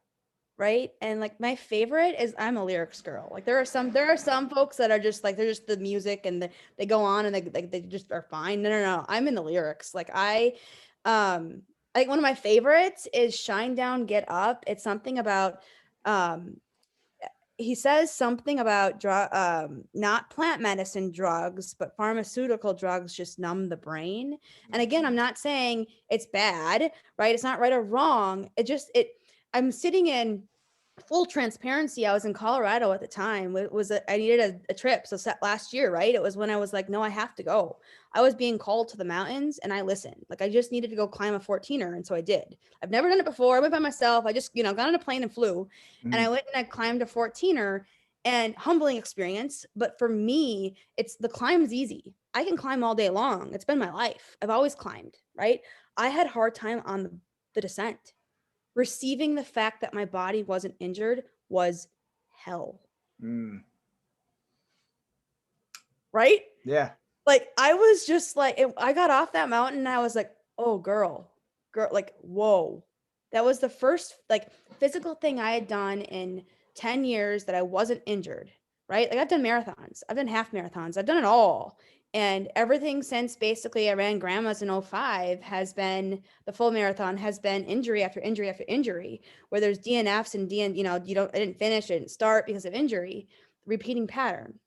Right. And like my favorite is, I'm a lyrics girl. Like there are some folks that are just like, they're just the music and they go on and they just are fine. No, no, no. I'm in the lyrics. Like um I think one of my favorites is Shine Down, Get Up. It's something about um he says something about not plant medicine drugs, but pharmaceutical drugs just numb the brain. And again, I'm not saying it's bad, right? It's not right or wrong. I'm sitting in full transparency. I was in Colorado at the time. I needed a trip. So last year, right? It was when I was like, no, I have to go. I was being called to the mountains and I listened. Like I just needed to go climb a 14er. And so I did. I've never done it before. I went by myself. I just, got on a plane and flew. And I Mm. went and I climbed a 14er, and humbling experience. But for me, it's the climb's easy. I can climb all day long. It's been my life. I've always climbed, right? I had a hard time on the descent. Receiving the fact that my body wasn't injured was hell, Mm. right? Yeah. Like I was just like, I got off that mountain and I was like, oh girl, like, whoa. That was the first like physical thing I had done in 10 years that I wasn't injured, right? Like I've done marathons, I've done half marathons, I've done it all. And everything since basically I ran grandma's in '05 has been, the full marathon has been injury after injury after injury, where there's DNFs and I didn't finish, I didn't start because of injury, repeating pattern.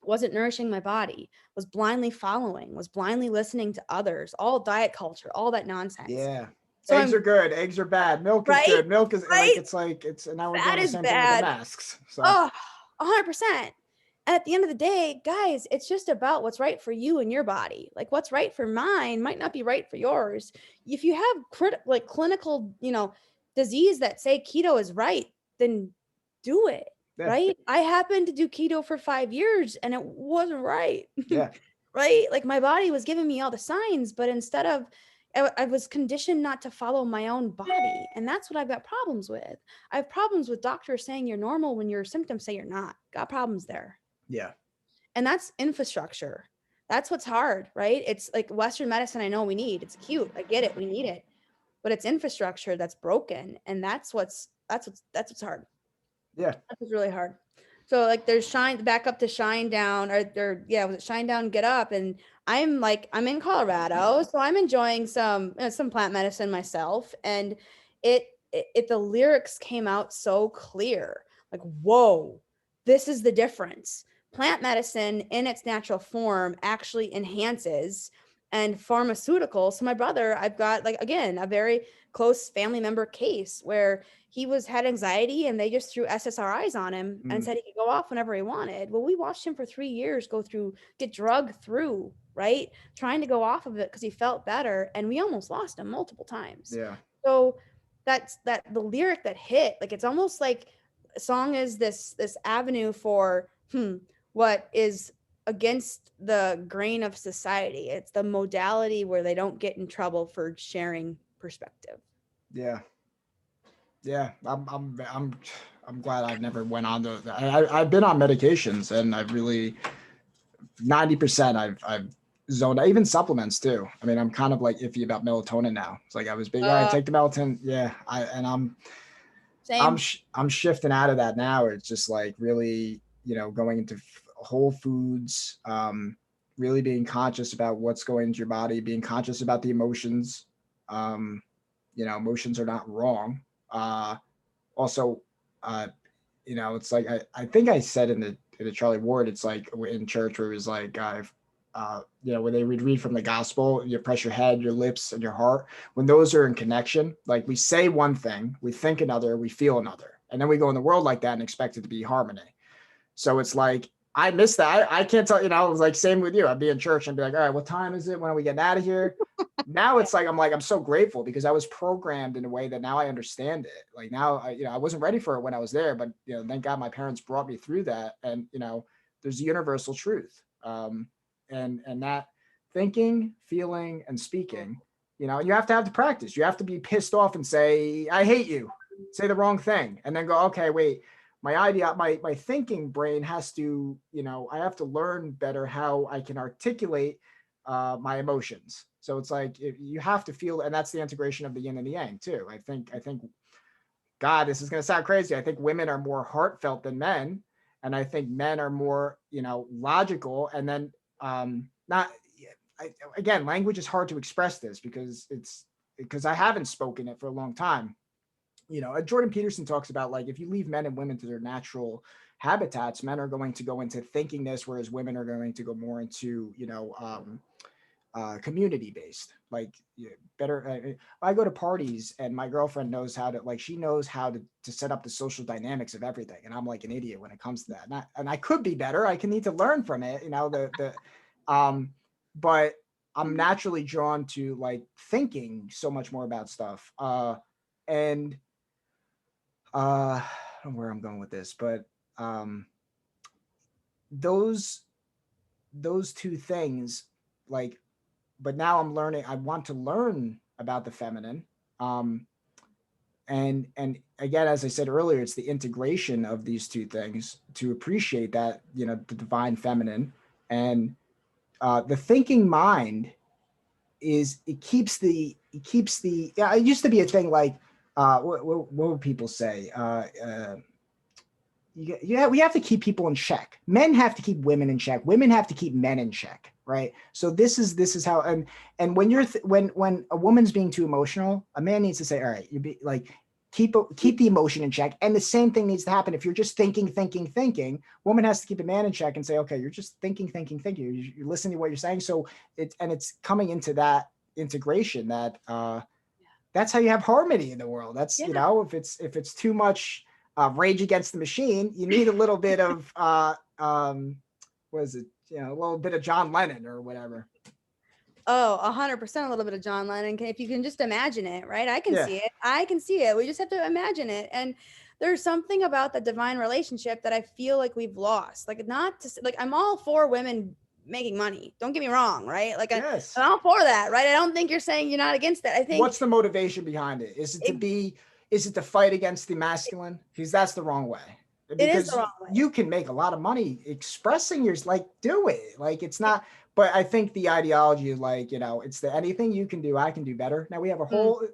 Wasn't nourishing my body, was blindly following, was blindly listening to others, all diet culture, all that nonsense. Yeah. So Eggs I'm are good. Eggs are bad. Milk is right, good. Milk is right. like it's and now we're That doing the is same thing with the bad. masks. So Oh, 100%. And at the end of the day, guys, it's just about what's right for you and your body. Like what's right for mine might not be right for yours. If you have clinical, disease that say keto is right, then do it. yeah, Right? I happened to do keto for 5 years and it wasn't right. yeah, Right? Like my body was giving me all the signs, but instead of, I was conditioned not to follow my own body. And that's what I've got problems with. I have problems with doctors saying you're normal when your symptoms say you're not. Got problems there. yeah, And that's infrastructure. That's what's hard, right? It's like Western medicine, I know we need. It's cute. I get it. We need it. but it's infrastructure that's broken, and that's what's hard. Yeah. That was really hard. So like there's shine back up to shine down, or yeah, was it shine down, get up? And I'm in Colorado, so I'm enjoying some plant medicine myself. And the lyrics came out so clear. Like, whoa, this is the difference. Plant medicine in its natural form actually enhances, and pharmaceuticals. So my brother, I've got like again a very close family member case where he had anxiety and they just threw SSRIs on him and Mm, said he could go off whenever he wanted. Well, we watched him for 3 years get drugged through, right? Trying to go off of it because he felt better. And we almost lost him multiple times. yeah. So that's the lyric that hit, like, it's almost like a song is this avenue for what is against the grain of society. It's the modality where they don't get in trouble for sharing perspective. Yeah. Yeah. I'm glad I've never went on those. I've been on medications and I've really 90% I've zoned out, even supplements too. I mean, I'm kind of like iffy about melatonin now. It's like I was big, all right, take the melatonin. Yeah. Same. I'm shifting out of that now. It's just like really, going into whole foods, really being conscious about what's going into your body, being conscious about the emotions. Um, Emotions are not wrong. Also, uh, it's like I think I said in the Charlie Ward, it's like in church where it was like when they would read from the gospel, you press your head, your lips, and your heart. When those are in connection, like we say one thing, we think another, we feel another, and then we go in the world like that and expect it to be harmony. So it's like I miss that. I can't tell, it was like same with you. I'd be in church and be like, all right, what time is it? When are we getting out of here? Now it's like I'm so grateful because I was programmed in a way that now I understand it. Like now I wasn't ready for it when I was there, but thank God my parents brought me through that. And there's a universal truth. And that thinking, feeling, and speaking, you have to have the practice. You have to be pissed off and say, I hate you, say the wrong thing, and then go, okay, wait, my thinking brain has to, I have to learn better how I can articulate my emotions. So it's like you have to feel, and that's the integration of the yin and the yang too. I think, God, this is going to sound crazy. I think women are more heartfelt than men, and I think men are more, logical. And then not, again, language is hard to express this because I haven't spoken it for a long time. Jordan Peterson talks about like if you leave men and women to their natural habitats, men are going to go into thinking this, whereas women are going to go more into community based. Like better. I go to parties and my girlfriend knows how to she knows how to set up the social dynamics of everything, and I'm like an idiot when it comes to that. And I could be better. I can need to learn from it. But I'm naturally drawn to like thinking so much more about stuff. And I don't know where I'm going with this, but um, those two things, like, but now I'm learning. I want to learn about the feminine, um, and again, as I said earlier, it's the integration of these two things to appreciate that the divine feminine and the thinking mind is it keeps the yeah. It used to be a thing like what would people say? Yeah, we have to keep people in check. Men have to keep women in check. Women have to keep men in check, right? So this is how and when when a woman's being too emotional, a man needs to say, all right, you be like keep the emotion in check. And the same thing needs to happen if you're just thinking. Woman has to keep a man in check and say, okay, you're just thinking. You're listening to what you're saying. So it's coming into that integration that that's how you have harmony in the world. That's Yeah. if it's too much Rage Against the Machine, you need a little bit of what is it? A little bit of John Lennon or whatever. Oh, 100% a little bit of John Lennon. If you can just imagine it, right? I can Yeah, see it. I can see it. We just have to imagine it. And there's something about the divine relationship that I feel like we've lost. Like, not to like, I'm all for women making money. Don't get me wrong, right? Like, yes. I'm all for that, right? I don't think you're saying you're not against that. I think What's the motivation behind it? Is it to fight against the masculine? Because that's the wrong way. it is the Because wrong way. you can make a lot of money expressing yours, like do it. Like it's not, but I think the ideology is like, it's the anything you can do, I can do better. Now we have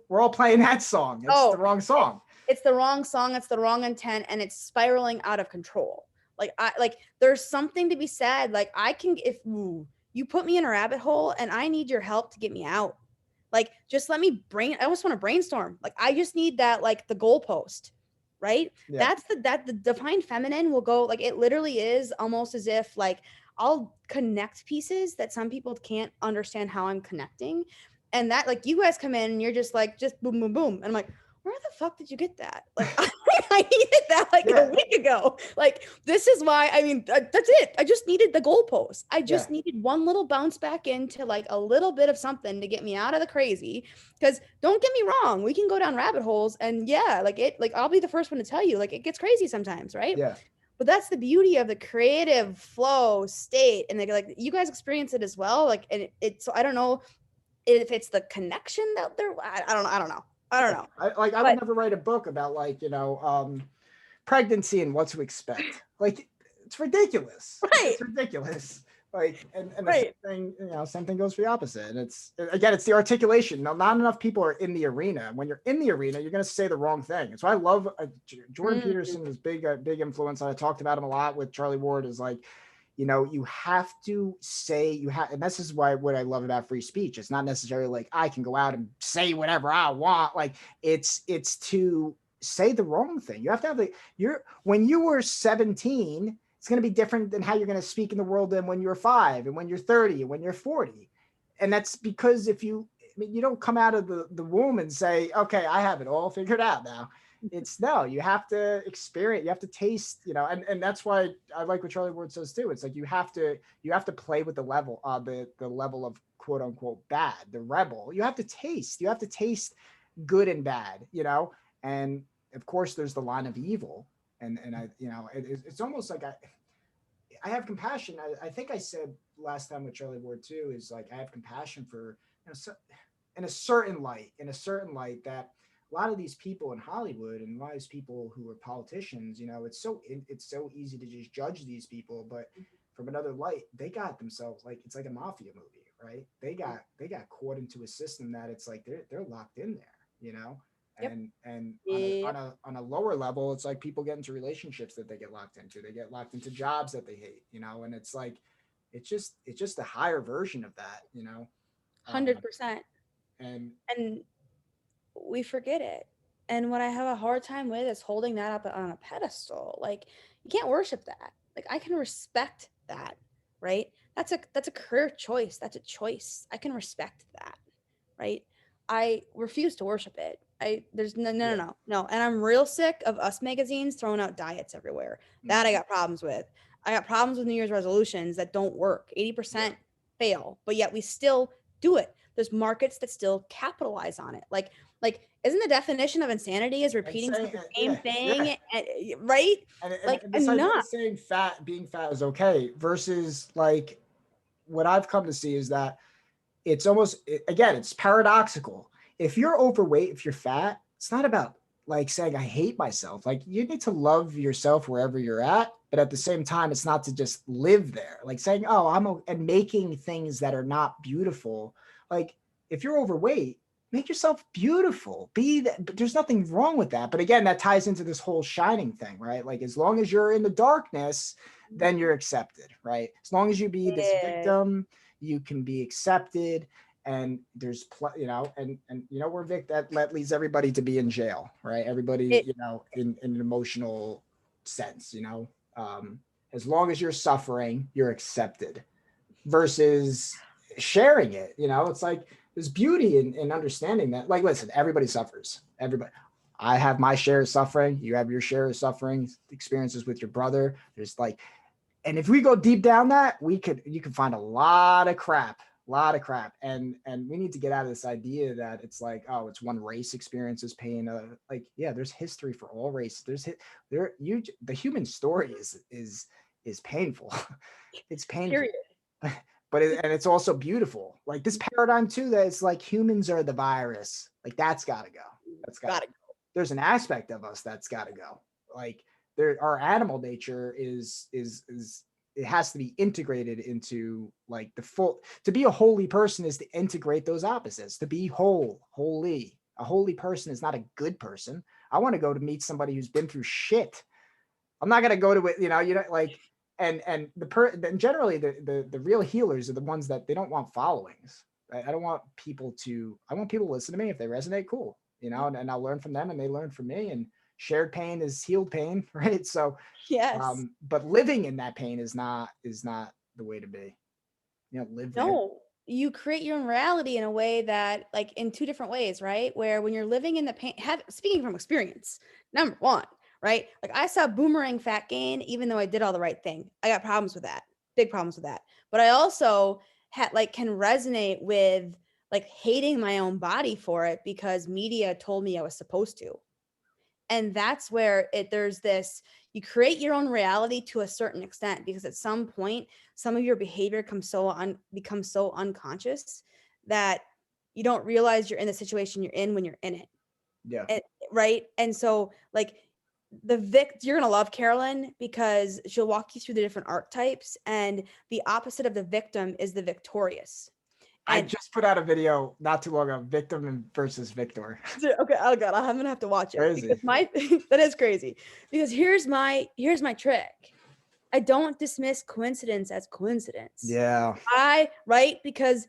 we're all playing that song. It's the Oh, wrong song. it's the wrong song, it's the wrong intent, and it's spiraling out of control. Like there's something to be said. Like I can, if you put me in a rabbit hole and I need your help to get me out. Like just let me I almost want to brainstorm. Like I just need that, like the goalpost, right? Yeah. That the divine feminine will go, like it literally is almost as if like I'll connect pieces that some people can't understand how I'm connecting. And that, like, you guys come in and you're just like, just boom, boom, boom. And I'm like, where the fuck did you get that? Like, I needed that like a week ago. Like, this is why, I mean, that's it. I just needed the goalpost. I just needed one little bounce back into like a little bit of something to get me out of the crazy. Because don't get me wrong, we can go down rabbit holes, and yeah, like I'll be the first one to tell you, like, it gets crazy sometimes, right? Yeah. But that's the beauty of the creative flow state. And like you guys experience it as well. Like, and so I don't know if it's the connection that they're, I don't know. I don't know. I would never write a book about like, pregnancy and what to expect. Like it's ridiculous. Right. It's ridiculous. Like, and right. the same thing, same thing goes for the opposite. And it's, again, it's the articulation. Now, not enough people are in the arena. When you're in the arena, you're going to say the wrong thing. So I love Jordan Peterson is big influence. I talked about him a lot with Charlie Ward, is like, you have to say, and this is what I love about free speech. It's not necessarily like I can go out and say whatever I want. Like it's to say the wrong thing. You have to have when you were 17, it's going to be different than how you're going to speak in the world than when you're 5 and when you're 30 and when you're 40. And that's because you don't come out of the womb and say, okay, I have it all figured out now. It's no, you have to experience, you have to taste, and that's why I like what Charlie Ward says too. It's like you have to play with the level, the level of quote unquote bad, the rebel. You have to taste good and bad, and of course there's the line of evil, and I, it's almost like I have compassion. I think I said last time with Charlie Ward too, is like I have compassion for, in a certain light that a lot of these people in Hollywood and a lot of these people who are politicians, it's so easy to just judge these people, but from another light, they got themselves, like, it's like a mafia movie, right? They got caught into a system that it's like they're locked in there, and on a lower level, it's like people get into relationships that they get locked into. They get locked into jobs that they hate, and it's like it's just a higher version of that, 100%. And we forget it. And what I have a hard time with is holding that up on a pedestal. Like, you can't worship that. Like, I can respect that, right? That's a career choice. That's a choice. I can respect that, right? I refuse to worship it. There's no. And I'm real sick of Us magazines throwing out diets everywhere. That I got problems with. I got problems with New Year's resolutions that don't work. 80% fail, but yet we still do it. There's markets that still capitalize on it. Like, isn't the definition of insanity is repeating the same thing, right? And this idea of saying being fat is okay versus like what I've come to see is that it's almost, again, it's paradoxical. If you're overweight, if you're fat, it's not about like saying I hate myself. Like you need to love yourself wherever you're at, but at the same time, it's not to just live there. Like saying, oh, and making things that are not beautiful. Like if you're overweight, make yourself beautiful. Be that, but there's nothing wrong with that. But again, that ties into this whole shining thing, right? Like as long as you're in the darkness, then you're accepted, right? As long as you be this victim, you can be accepted. And there's, and we're that leads everybody to be in jail, right? Everybody, in an emotional sense, as long as you're suffering, you're accepted versus sharing it. It's like there's beauty in understanding that. Like, listen, everybody suffers. Everybody. I have my share of suffering. You have your share of suffering, experiences with your brother. There's like, and if we go deep down that, you can find a lot of crap. And we need to get out of this idea that it's like, oh, it's one race experiences pain. There's history for all races. The human story is painful. It's painful. Period. But it's also beautiful. Like this paradigm too, that it's like humans are the virus. Like that's gotta go. Gotta go. There's an aspect of us that's gotta go. Like our animal nature is it has to be integrated into like the full. To be a holy person is to integrate those opposites. To be holy. A holy person is not a good person. I want to go to meet somebody who's been through shit. I'm not gonna go to it, you know, like, and generally the real healers are the ones that they don't want followings. I don't want people to. I want people to listen to me. If they resonate, cool, you know, and I'll learn from them, and they learn from me. And shared pain is healed pain, right? So, Yes. but living in that pain is not the way to be. You know, live there. No, you create your own reality in a way that, like, in two different ways, right? Where when you're living in the pain, speaking from experience, number one, right? Like, I saw boomerang fat gain, even though I did all the right thing. I got problems with that, big problems with that. But I also had like can resonate with like hating my own body for it because media told me I was supposed to. And that's where there's this, you create your own reality to a certain extent, because at some point some of your behavior becomes so unconscious that you don't realize you're in the situation you're in when you're in it. Yeah. And, right, and so like you're gonna love Carolyn because she'll walk you through the different archetypes, and the opposite of the victim is the victorious. I And just put out a video not too long ago, victim versus victor. okay, oh god, I'm gonna have to watch it because Crazy. my that is crazy. Because here's my trick. I don't dismiss coincidence as coincidence. Yeah. Right? Because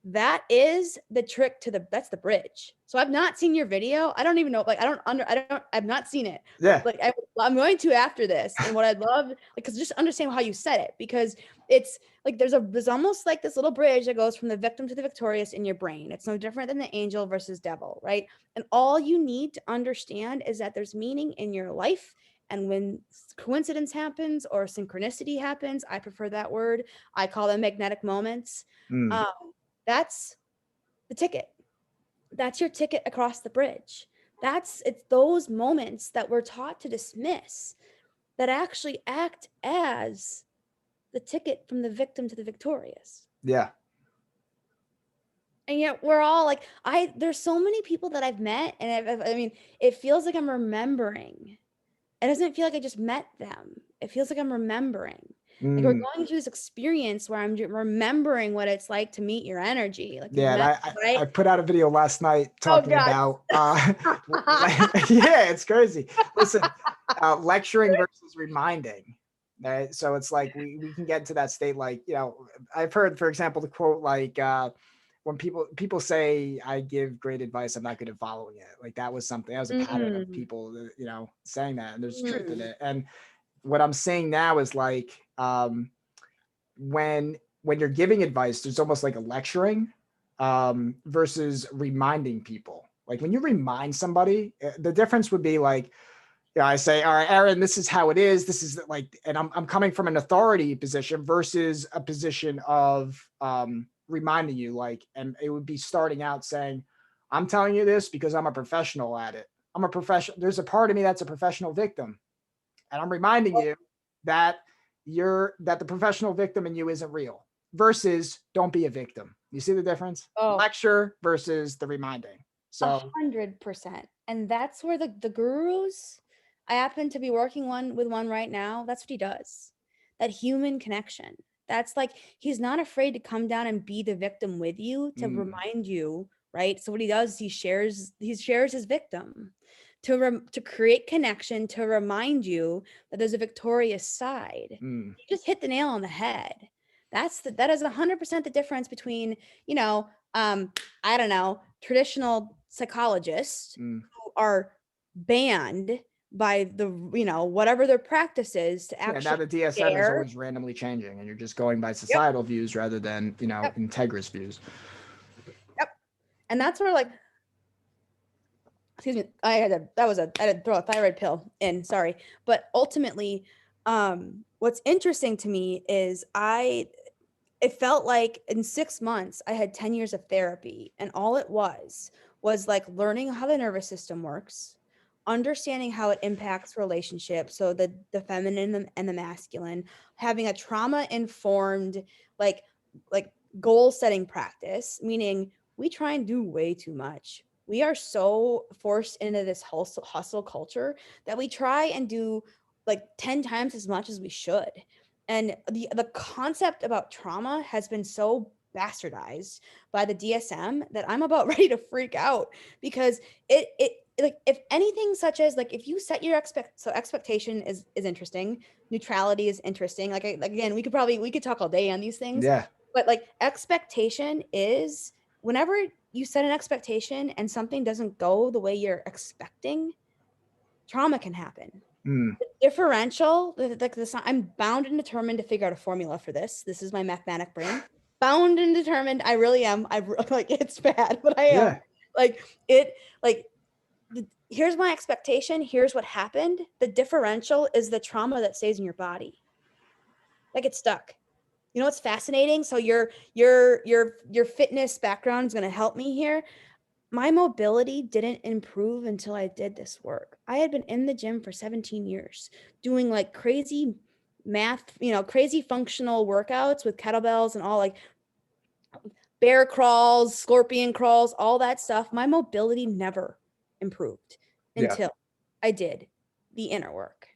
that is the trick to that's the bridge. So I've not seen your video. I don't even know, like I've not seen it. But Yeah. like I'm going to after this. And what I'd love, like, because just understand how you said it, because it's like there's almost like this little bridge that goes from the victim to the victorious in your brain. It's no different than the angel versus devil, right? And all you need to understand is that there's meaning in your life. And when coincidence happens or synchronicity happens, I prefer that word. I call them magnetic moments. Mm. Um, that's the ticket. That's your ticket across the bridge. It's those moments that we're taught to dismiss that actually act as the ticket from the victim to the victorious. Yeah. And yet we're all like, there's so many people that I've met, and I mean, it feels like I'm remembering. It doesn't feel like I just met them. It feels like I'm remembering. Like we're Mm. going through this experience where I'm remembering what it's like to meet your energy. Like, Yeah, and I right? put out a video last night Oh talking God. about yeah, it's crazy. Listen, lecturing versus reminding. Right? So it's like we can get into that state, like, you know, I've heard, for example, the quote like when people say I give great advice, I'm not good at following it. Like that was a pattern of Mm, people, you know, saying that, and there's truth in mm. it. And what I'm saying now is like when you're giving advice, there's almost like a lecturing versus reminding people. Like when you remind somebody, the difference would be like, you know, I say, all right, Erin, this is how it is. This is like, and I'm coming from an authority position versus a position of reminding you, like, and it would be starting out saying, I'm telling you this because I'm a professional at it. I'm a professional. There's a part of me that's a professional victim. And I'm reminding you that that the professional victim in you isn't real versus don't be a victim. You see the difference? Oh, Lecture versus the reminding. So 100%. And that's where the gurus, I happen to be working with one right now. That's what he does. That human connection. That's like, he's not afraid to come down and be the victim with you to mm, remind you, right? So what he does, he shares his victim to create connection, to remind you that there's a victorious side. mm, You just hit the nail on the head. That is 100% the difference between, you know, I don't know, traditional psychologists mm. who are banned by the, whatever their practice is to Yeah, now actually the DSM is share. always randomly changing, and you're just going by Yep, societal views rather than, you know, yep, integrous views. yep. And that's where, like, excuse me, I had to throw a thyroid pill in, sorry. But ultimately, what's interesting to me is it felt like in 6 months I had 10 years of therapy, and all it was like learning how the nervous system works, understanding how it impacts relationships, so the feminine and the masculine, having a trauma informed, like like goal setting practice, meaning we try and do way too much. We are so forced into this hustle culture that we try and do like 10 times as much as we should. And the concept about trauma has been so bastardized by the DSM that I'm about ready to freak out, because it like, if anything, such as like, if you set your expectation is interesting, neutrality is interesting. Like, like again, we could talk all day on these things, Yeah. but like, expectation is whenever you set an expectation and something doesn't go the way you're expecting, trauma can happen. Mm. Differential, like this, I'm bound and determined to figure out a formula for this. This is my mathematic brain. Bound and determined. I really am. I like, it's bad, but I am. Yeah. Like like here's my expectation. Here's what happened. The differential is the trauma that stays in your body. That gets stuck. You know what's fascinating? So your fitness background is going to help me here. My mobility didn't improve until I did this work. I had been in the gym for 17 years doing like crazy math, crazy functional workouts with kettlebells and all, like bear crawls, scorpion crawls, all that stuff. My mobility never improved Yeah. until I did the inner work,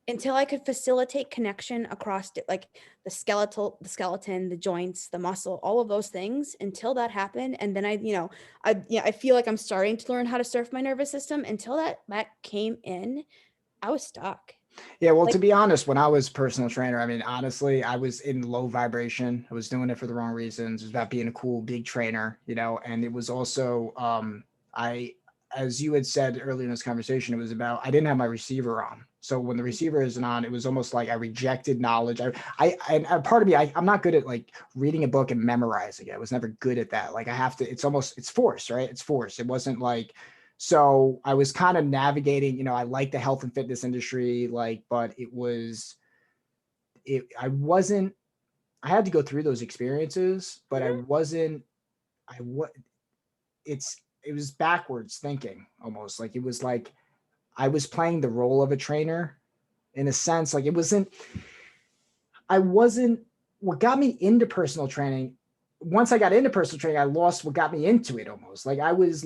until I could facilitate connection across like the skeleton, the joints, the muscle, all of those things, until that happened. And then I feel like I'm starting to learn how to surf my nervous system. Until that came in, I was stuck. Yeah, well, Like, to be honest, when I was personal trainer, I mean, honestly, I was in low vibration. I was doing it for the wrong reasons. It was about being a cool big trainer, and it was also I as you had said earlier in this conversation, it was about I didn't have my receiver on. So when the receiver isn't on, it was almost like I rejected knowledge. And part of me, I'm not good at like reading a book and memorizing it. I was never good at that. Like I have to, it's force, right? It's force. It wasn't like, so I was kind of navigating, I like the health and fitness industry, but I had to go through those experiences, but it was backwards thinking almost. Like it was like I was playing the role of a trainer in a sense. Like what got me into personal training. Once I got into personal training, I lost what got me into it almost. Like I was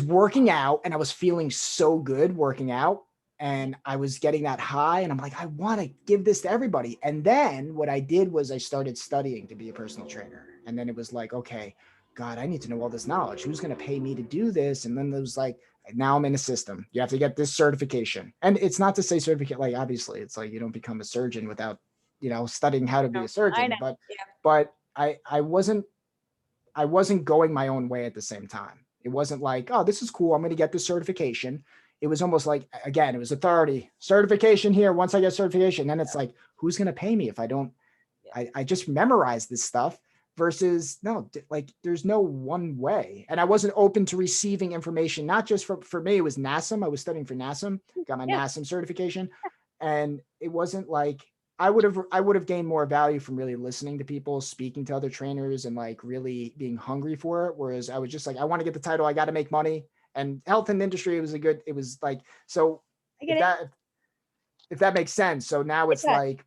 working out and I was feeling so good working out and I was getting that high and I'm like, I want to give this to everybody. And then what I did was I started studying to be a personal trainer. And then it was like, okay, God, I need to know all this knowledge. Who's going to pay me to do this? And then there was like, now I'm in a system. You have to get this certification. And it's not to say certificate, like obviously it's like you don't become a surgeon without, studying how to be a I surgeon, know. but I wasn't going my own way at the same time. It wasn't like, oh, this is cool, I'm going to get this certification. It was almost like, again, it was authority certification here. Once I get certification, then it's like, who's going to pay me if I don't, I just memorized this stuff versus no, like there's no one way. And I wasn't open to receiving information, not just for me, it was NASM. I was studying for NASM, got my NASM certification. And it wasn't like, I would have gained more value from really listening to people, speaking to other trainers and like really being hungry for it. Whereas I was just like, I want to get the title. I got to make money. And health and industry, it was like, so I get it. If that makes sense. So now it's It does. like,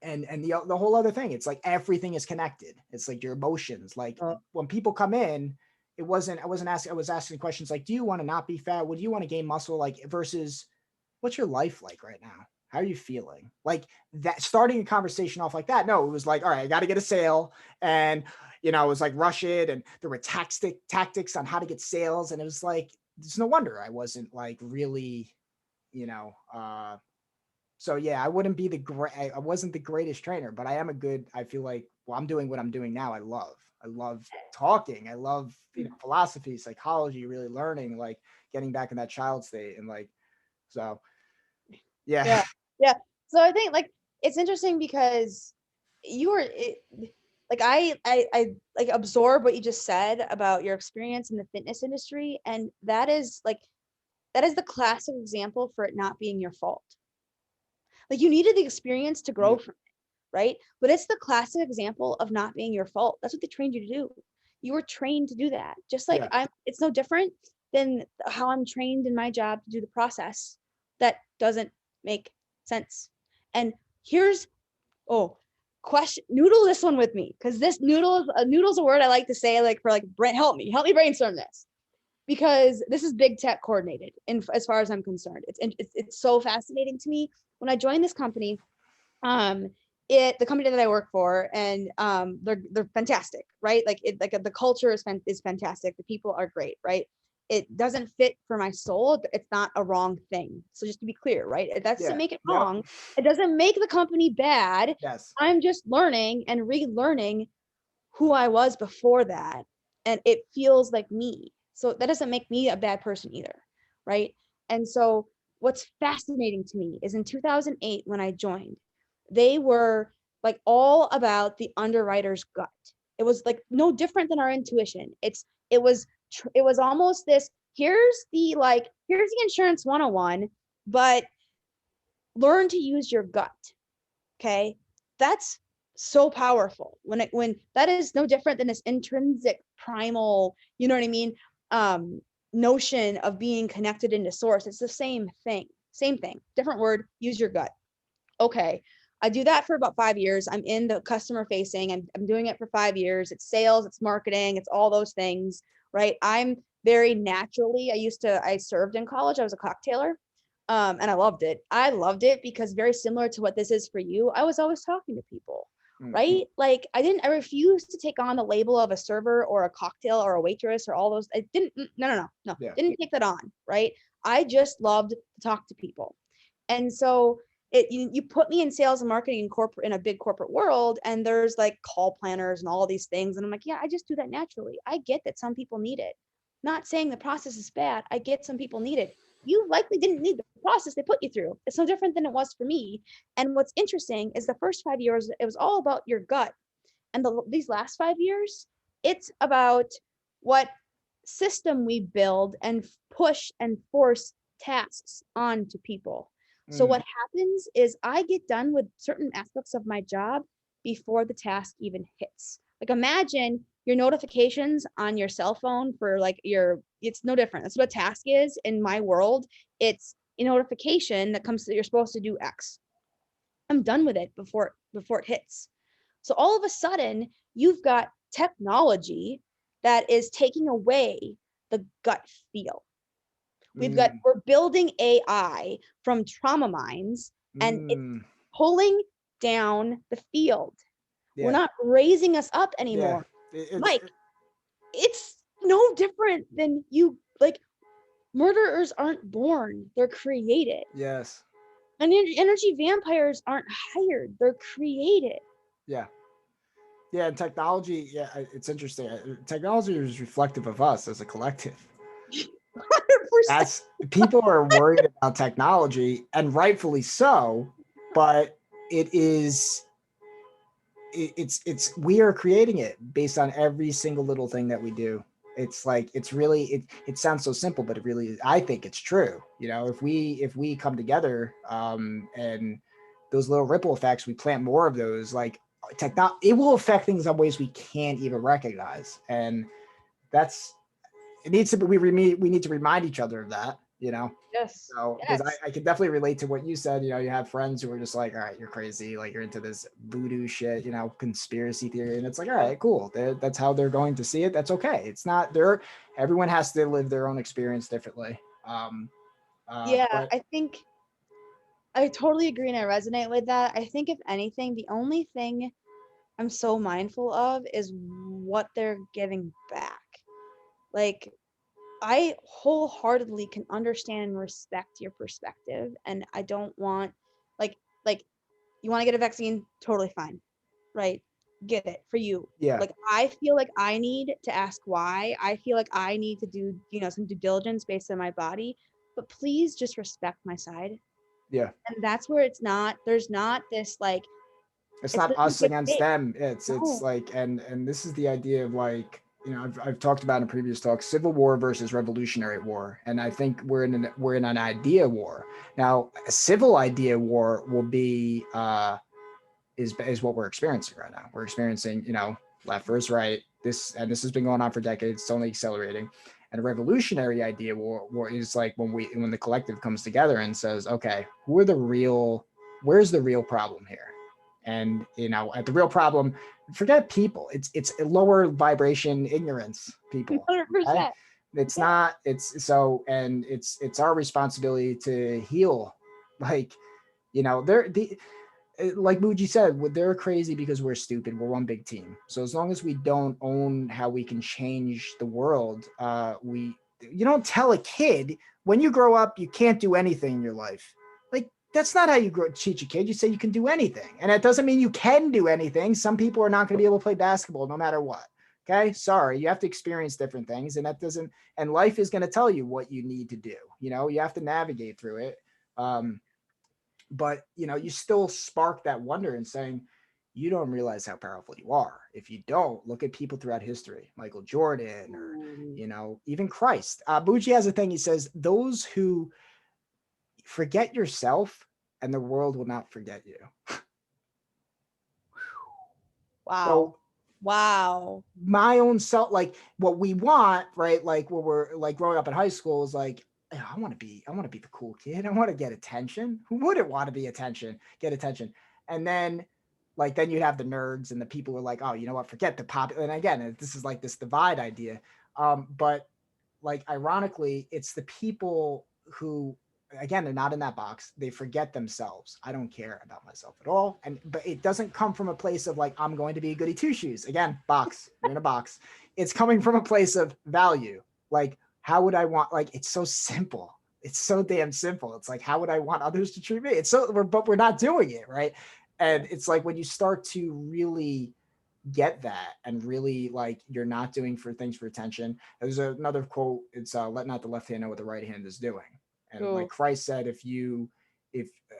and the whole other thing, it's like everything is connected. It's like your emotions. Like when people come in, I was asking questions like, do you want to not be fat? What do you want to gain muscle? Like versus what's your life like right now? How are you feeling? Like that, starting a conversation off like that. No, it was like, all right, I got to get a sale. And, it was like rush it. And there were tactics on how to get sales. And it was like, it's no wonder I wasn't like really, so yeah, I wouldn't be I wasn't the greatest trainer, but I feel like, well, I'm doing what I'm doing now. I love talking. I love, philosophy, psychology, really learning, like getting back in that child state. And like, so yeah. Yeah. So I think like it's interesting because like I like absorb what you just said about your experience in the fitness industry, and that is the classic example for it not being your fault. Like you needed the experience to grow from it, right? But it's the classic example of not being your fault. That's what they trained you to do. You were trained to do that. Just like it's no different than how I'm trained in my job to do the process that doesn't make sense. And here's question, noodle this one with me, because this noodle's a word I like to say, like help me brainstorm this, because this is big tech coordinated. And as far as I'm concerned, it's so fascinating to me. When I joined this company, Um, the company that I work for, and they're fantastic, right? Like the culture is fantastic. The people are great, right? It doesn't fit for my soul. It's not a wrong thing. So just to be clear, right? It doesn't Yeah. make it Yep. wrong. It doesn't make the company bad. Yes. I'm just learning and relearning who I was before that, and it feels like me. So that doesn't make me a bad person either, right? And so what's fascinating to me is in 2008 when I joined, they were like all about the underwriter's gut. It was like no different than our intuition. It was almost this, here's the insurance 101, but learn to use your gut. Okay, that's so powerful when that is no different than this intrinsic primal, you know what I mean, um notion of being connected into source. It's the same thing, different word, use your gut. Okay, I do that for about 5 years. I'm in the customer facing. I'm doing it for 5 years. It's sales, it's marketing, it's all those things, right? I'm very naturally, I served in college. I was a cocktailer. And I loved it. I loved it because very similar to what this is for you, I was always talking to people, Mm. right? Like I refused to take on the label of a server or a cocktail or a waitress or all those. I didn't, no, Yeah. didn't take that on, right? I just loved to talk to people. And so you put me in sales and marketing in corporate, in a big corporate world, and there's like call planners and all these things, and I'm like, yeah, I just do that naturally. I get that some people need it. Not saying the process is bad. I get some people need it. You likely didn't need the process they put you through. It's no different than it was for me. And what's interesting is the first 5 years, it was all about your gut. And these last 5 years, it's about what system we build and push and force tasks onto people. So Mm. what happens is I get done with certain aspects of my job before the task even hits. Like imagine your notifications on your cell phone for like it's no different. That's what a task is in my world. It's a notification that comes that you're supposed to do X. I'm done with it before it hits. So all of a sudden, you've got technology that is taking away the gut feel. Mm. We're building AI from trauma mines, and it's Mm. pulling down the field. We're Yeah. not raising us up Yeah. anymore. It's Mike, it's no different than you, like, murderers aren't born, they're created. yes. And energy vampires aren't hired, they're created. Yeah. Yeah. And technology. Yeah. It's interesting. Technology is reflective of us as a collective. 100%. As people are worried about technology, and rightfully so, but it is it's we are creating it based on every single little thing that we do. It's like it's really it sounds so simple, but it really, I think it's true. You know, if we come together, and those little ripple effects, we plant more of those, like it will affect things in ways we can't even recognize. And that's, it needs to be, we need to remind each other of that, you know. Yes. So, because Yes. I can definitely relate to what you said. You know, you have friends who are just like, all right, you're crazy. Like, you're into this voodoo shit, you know, conspiracy theory. And it's like, all right, cool. That's how they're going to see it. That's okay. It's not their, everyone has to live their own experience differently. Yeah, But I think I totally agree and I resonate with that. I think if anything, the only thing I'm so mindful of is what they're giving back. Like, I wholeheartedly can understand and respect your perspective, and I don't want, like you want to get a vaccine, totally fine, right? Get it for you. yeah, Like I feel like I need to ask why. I feel like I need to do, some due diligence based on my body, but please just respect my side. yeah. And that's where there's not this like, It's it's not doesn't us get against big. them. It's No. like, and this is the idea of, like, you know, I've talked about in previous talks, civil war versus revolutionary war. And I think we're in an idea war now. A civil idea war will be is what we're experiencing right now. We're experiencing, you know, left versus right. This has been going on for decades. It's only accelerating. And a revolutionary idea war is like when the collective comes together and says, okay, where's the real problem here? And, you know, at the real problem, forget people. It's a lower vibration ignorance people. Okay, 100%. it's Yeah. not. It's so, and it's our responsibility to heal. Like, you know, like Muji said, they're crazy because we're stupid. We're one big team. So as long as we don't own how we can change the world, you don't tell a kid when you grow up you can't do anything in your life. Like that's not how you teach a kid. You say you can do anything, and that doesn't mean you can do anything. Some people are not going to be able to play basketball no matter what. Okay, sorry, you have to experience different things, and that doesn't. And life is going to tell you what you need to do. You have to navigate through it. But you still spark that wonder and saying you don't realize how powerful you are. If you don't, look at people throughout history, Michael Jordan, or even Christ. Bucci has a thing. He says those who forget yourself and the world will not forget you. Wow. So Wow. my own self, like what we want, right? Like when we're like growing up in high school is like, I want to be the cool kid. I want to get attention. Who wouldn't want to get attention? And then you'd have the nerds and the people who are like, oh, you know what? Forget the pop. And again, this is like this divide idea. But like ironically, it's the people who, again, they're not in that box. They forget themselves. I don't care about myself at all. But it doesn't come from a place of like, I'm going to be a goody two shoes. Again, box. You're in a box. It's coming from a place of value. Like, how would I want, like, it's so simple. It's so damn simple. It's like, how would I want others to treat me? But we're not doing it, right? And it's like when you start to really get that and really like you're not doing for things for attention. There's another quote. It's let not the left hand know what the right hand is doing. And like Cool. Christ said, if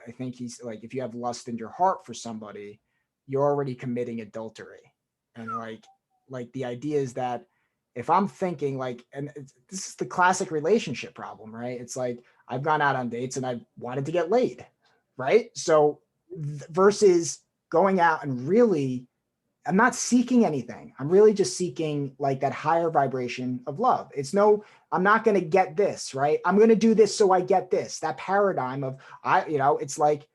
I think he's like, if you have lust in your heart for somebody, you're already committing adultery. And like the idea is that if I'm thinking like, and this is the classic relationship problem, right? It's like I've gone out on dates and I've wanted to get laid, right? So versus going out and really, I'm not seeking anything. I'm really just seeking like that higher vibration of love. I'm not going to get this, right? I'm going to do this so I get this. That paradigm of it's like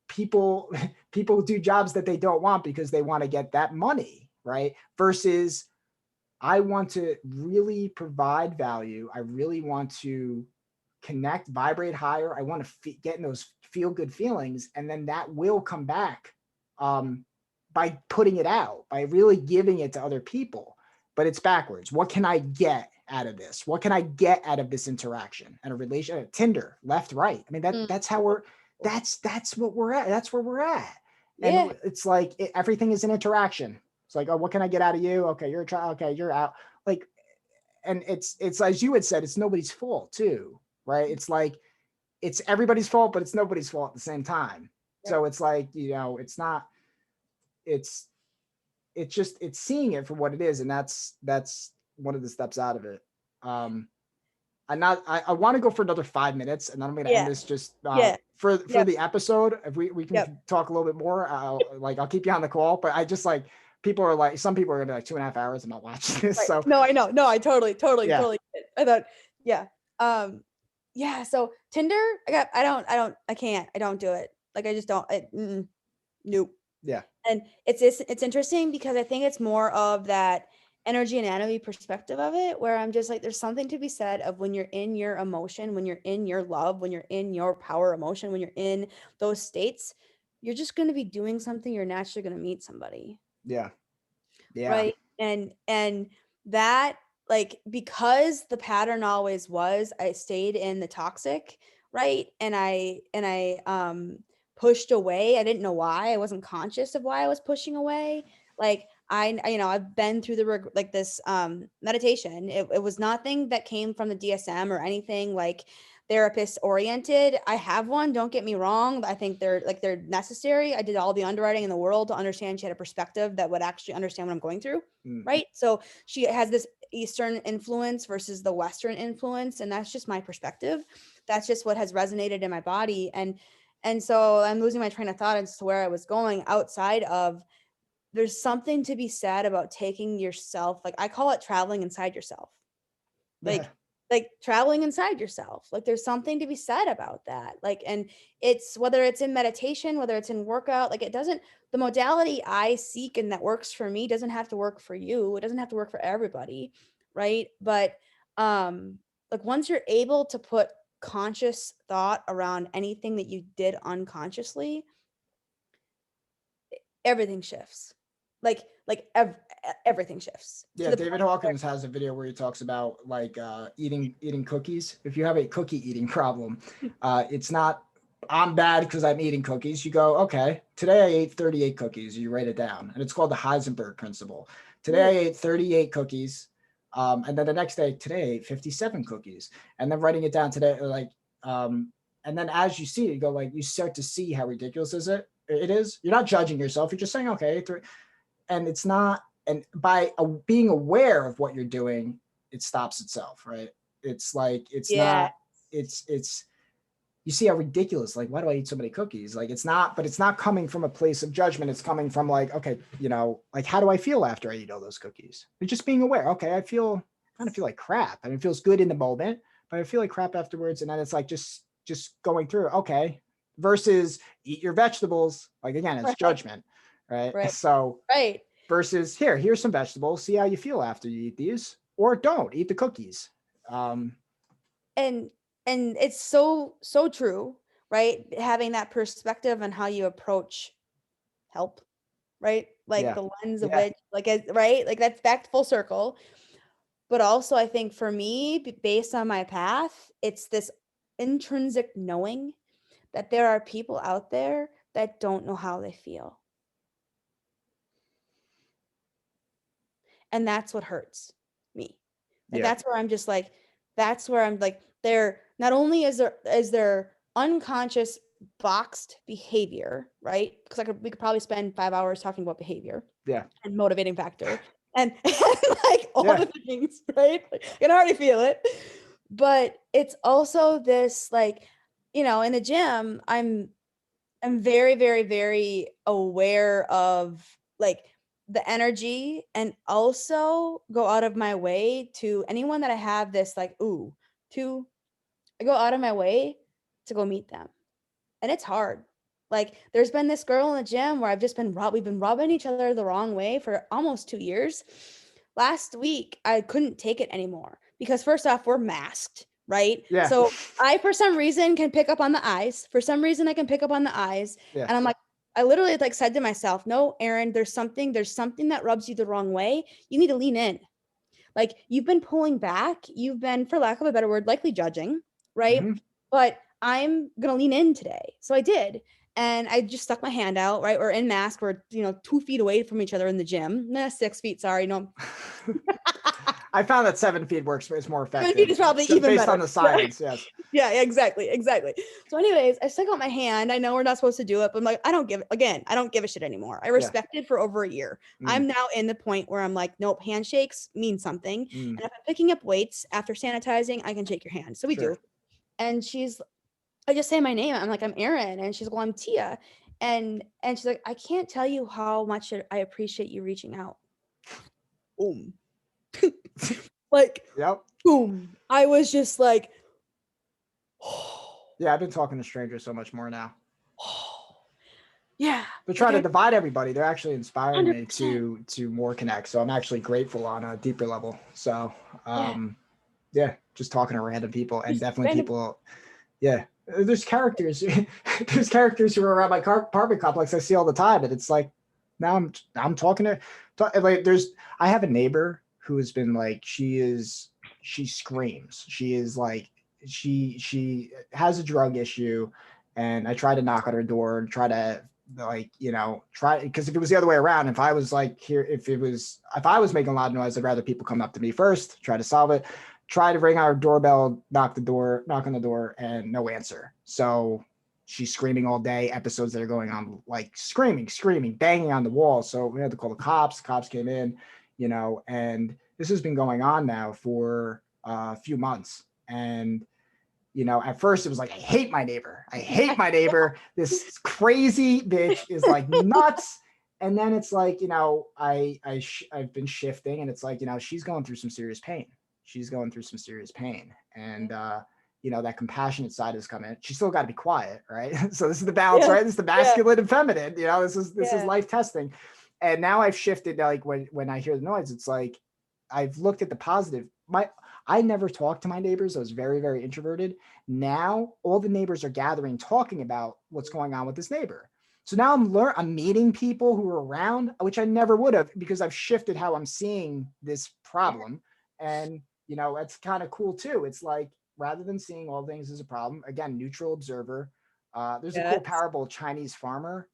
people people do jobs that they don't want because they want to get that money, right? Versus I want to really provide value. I really want to connect, vibrate higher. I want to get in those feel good feelings, and then that will come back by putting it out, by really giving it to other people. But it's backwards. What can I get out of this? What can I get out of this interaction and a relation? Tinder, left, right. I mean that's how that's what we're at. That's where we're at. Yeah. And it's like everything is an interaction. It's like, oh, what can I get out of you? Okay, you're a child. Okay, you're out. Like, and it's as you had said, it's nobody's fault too, right? It's like it's everybody's fault, but it's nobody's fault at the same time. Yeah. So it's like, it's not, it's just, it's seeing it for what it is. And that's one of the steps out of it. I want to go for another 5 minutes and then I'm going to end Yeah. this just Yeah. for Yep. the episode. If we can Yep. talk a little bit more, I'll keep you on the call, but I just like, some people are gonna be like 2.5 hours. I'm not watching this. Right. So No, I know. No, I totally yeah, get it. I thought, yeah. Yeah, so Tinder, I can't. I don't do it. Like I just don't. Nope. yeah, And it's interesting because I think it's more of that energy and anatomy perspective of it, where I'm just like, there's something to be said of when you're in your emotion, when you're in your love, when you're in your power emotion, when you're in those states, you're just going to be doing something. You're naturally going to meet somebody. yeah, yeah, Right. And that, like, because the pattern always was I stayed in the toxic, right? And I pushed away. I didn't know why. I wasn't conscious of why I was pushing away. Like I've been through like this meditation. It was nothing that came from the DSM or anything like therapist oriented. I have one, don't get me wrong. I think they're necessary. I did all the underwriting in the world to understand she had a perspective that would actually understand what I'm going through. Right. So she has this Eastern influence versus the Western influence. And that's just my perspective. That's just what has resonated in my body. And so I'm losing my train of thought as to where I was going outside of, there's something to be said about taking yourself, like I call it traveling inside yourself. yeah, Like traveling inside yourself. Like there's something to be said about that. Like, and it's whether it's in meditation, whether it's in workout, like it doesn't, the modality I seek and that works for me doesn't have to work for you. It doesn't have to work for everybody. Right. But like once you're able to put conscious thought around anything that you did unconsciously, everything shifts. Everything shifts to Yeah, the David point where, Hawkins has a video where he talks about like eating cookies. If you have a cookie eating problem, it's not I'm bad because I'm eating cookies. You go, okay, today I ate 38 cookies. You write it down, and it's called the Heisenberg principle. Today I ate 38 cookies, and then the next day, today I ate 57 cookies, and then writing it down today, and then as you see it, you go like you start to see how ridiculous it is. You're not judging yourself. You're just saying, okay, and it's not, and by being aware of what you're doing, it stops itself, right? It's like it's yeah, not, it's you see how ridiculous, like, why do I eat so many cookies? Like, it's not, but it's not coming from a place of judgment. It's coming from like, okay, like, how do I feel after I eat all those cookies? You're just being aware. Okay, I kind of feel like crap, and it feels good in the moment, but I feel like crap afterwards. And then it's like just going through, okay, versus eat your vegetables. Like, again, it's right, judgment, right? right, So right. versus here's some vegetables, see how you feel after you eat these, or don't eat the cookies. um And it's so true, right? Having that perspective on how you approach help, right? Like yeah, the lens of yeah, which, right? Like that's back to full circle. But also, I think for me, based on my path, it's this intrinsic knowing that there are people out there that don't know how they feel. And that's what hurts me. Like yeah, that's where I'm just like, that's where I'm like, there not only is there unconscious boxed behavior, right? Because we could probably spend 5 hours talking about behavior yeah, and motivating factor and like all yeah, the things, right? Like, I can already feel it. But it's also this like, in the gym, I'm very, very, very aware of like the energy, and also go out of my way to anyone that I have this like, to I go out of my way to go meet them. And it's hard. Like there's been this girl in the gym where we've been rubbing each other the wrong way for almost 2 years. Last week, I couldn't take it anymore because first off, we're masked, right? yeah, So I, for some reason, can pick up on the eyes. For some reason, I can pick up on the eyes. yeah, And I'm like, I literally like said to myself, no, Erin, there's something that rubs you the wrong way. You need to lean in. Like you've been pulling back, you've been, for lack of a better word, likely judging, right? hmm, But I'm gonna lean in today. So I did. And I just stuck my hand out, right? We're in mask, we're 2 feet away from each other in the gym. 6 feet, sorry, no. I found that 7 feet works is more 7 feet effective is probably even based on better. the science. Yes. Yeah, exactly, exactly. So, anyways, I stuck out my hand. I know we're not supposed to do it, but I'm like, I don't give a shit anymore. I Yeah. respected for over a year. Mm, I'm now in the point where I'm like, nope, handshakes mean something. mm, And if I'm picking up weights after sanitizing, I can shake your hand. So we sure. do. And I just say my name. I'm like, I'm Erin. And she's like, well, I'm Tia. And she's like, I can't tell you how much I appreciate you reaching out. Boom. Like, Yep. boom. I was just like, Yeah, I've been talking to strangers so much more now. yeah. They're Like trying to divide everybody. They're actually inspiring me 100%. to more connect. So I'm actually grateful on a deeper level. So Yeah. yeah, just talking to random people, and Just definitely random. people. Yeah, there's characters. There's characters who are around my apartment complex I see all the time, and it's like now I'm talking like I have a neighbor who has been like she screams. She is like she has a drug issue, and I try to knock on her door and try to like try, because if it was the other way around, if I was like here, if I was making a lot of noise, I'd rather people come up to me first, try to solve it. Try to ring our doorbell, knock on the door, and no answer. So she's screaming all day, episodes that are going on, like screaming, banging on the wall. So we had to call the cops. The cops came in, and this has been going on now for a few months. And at first it was like, I hate my neighbor. I hate my neighbor. This crazy bitch is like nuts. And then it's like, I've been shifting, and it's like, she's going through some serious pain. And that compassionate side is coming. She's still got to be quiet, right? So this is the balance, Yeah. right? This is the Yeah. masculine and feminine. This is Yeah. life testing. And now I've shifted. Like when I hear the noise, it's like I've looked at the positive. I never talked to my neighbors. I was very, very introverted. Now all the neighbors are gathering, talking about what's going on with this neighbor. So now I'm meeting people who are around, which I never would have, because I've shifted how I'm seeing this problem. And, it's kind of cool too. It's like, rather than seeing all things as a problem, again, neutral observer. There's a cool Yes. parable, Chinese farmer,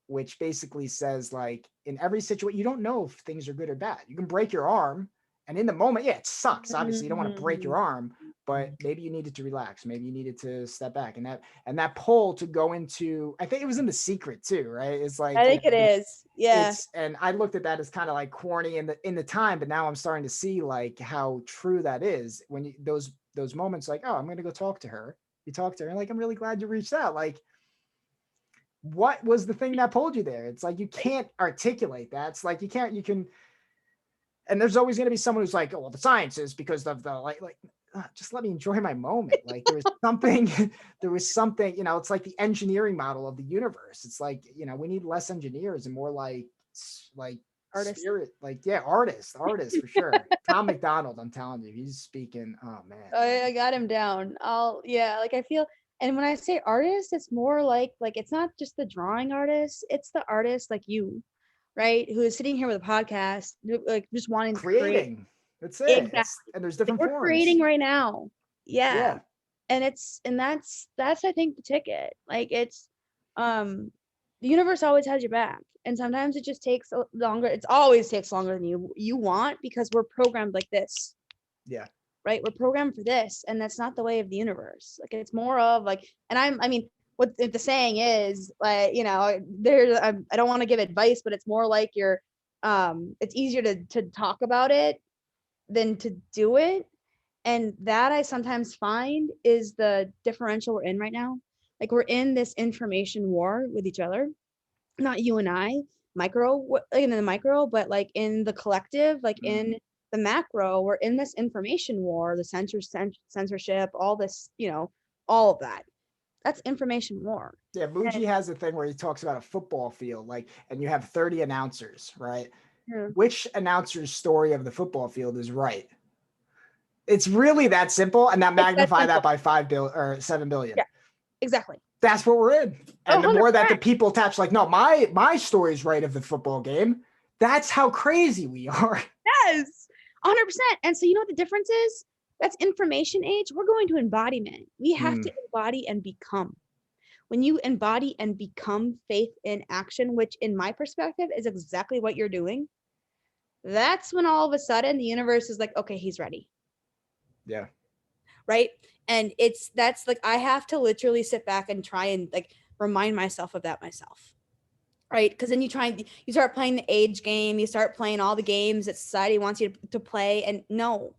which basically says, like, in every situation, you don't know if things are good or bad. You can break your arm, and in the moment, yeah, it sucks. Obviously, you don't want to break your arm, but maybe you needed to relax. Maybe you needed to step back, and that pull to go into, I think it was in The Secret too, right? It's like, I think it is. Yeah. and I looked at that as kind of like corny in the time, but now I'm starting to see like how true that is when those moments, like, oh, I'm going to go talk to her. You talk to her, and like, I'm really glad you reached out. Like, what was the thing that pulled you there? It's like, you can't articulate that. It's like, you can, and there's always going to be someone who's like, oh, well, the science is because of the just let me enjoy my moment. Like, there was something, it's like the engineering model of the universe. It's like, we need less engineers and more like Artists. spirit, like, yeah, artists for sure. Tom McDonald, I'm telling you, he's speaking. Oh man. I got him down. Like I feel, and when I say artist, it's more like it's not just the drawing artist, it's the artist like you, right? Who is sitting here with a podcast, like just wanting to create. Creating. That's it. Exactly. And there's Like different we're forms. creating right now. Yeah. Yeah. And that's I think the ticket. Like it's the universe always has your back. And sometimes it just takes longer. It always takes longer than you want, because we're programmed like this. Yeah. Right? We're programmed for this, and that's not the way of the universe. Like it's more of like, and I mean, what the saying is, like, there, I don't want to give advice, but it's more like it's easier to talk about it than to do it. And that, I sometimes find, is the differential we're in right now. Like we're in this information war with each other, not you and I, in the micro, but like in the collective, like in the macro, we're in this information war, the censorship, all this, all of that. That's information war. Yeah, Muji has a thing where he talks about a football field, like, and you have 30 announcers, right? Yeah. Which announcer's story of the football field is right? It's really that simple, and now magnify that by 5 billion or 7 billion. Yeah, exactly. That's what we're in. And the more that the 100%. people attach, like, no, my story's right of the football game. That's how crazy we are. Yes, 100%. And so, you know what the difference is? That's information age. We're going to embodiment. We have to embody and become. When you embody and become faith in action, which in my perspective is exactly what you're doing, that's when all of a sudden the universe is like, okay, he's ready. Yeah. Right. And that's like, I have to literally sit back and try and like remind myself of that myself. Right. Because then you start playing the age game, you start playing all the games that society wants you to play. And no.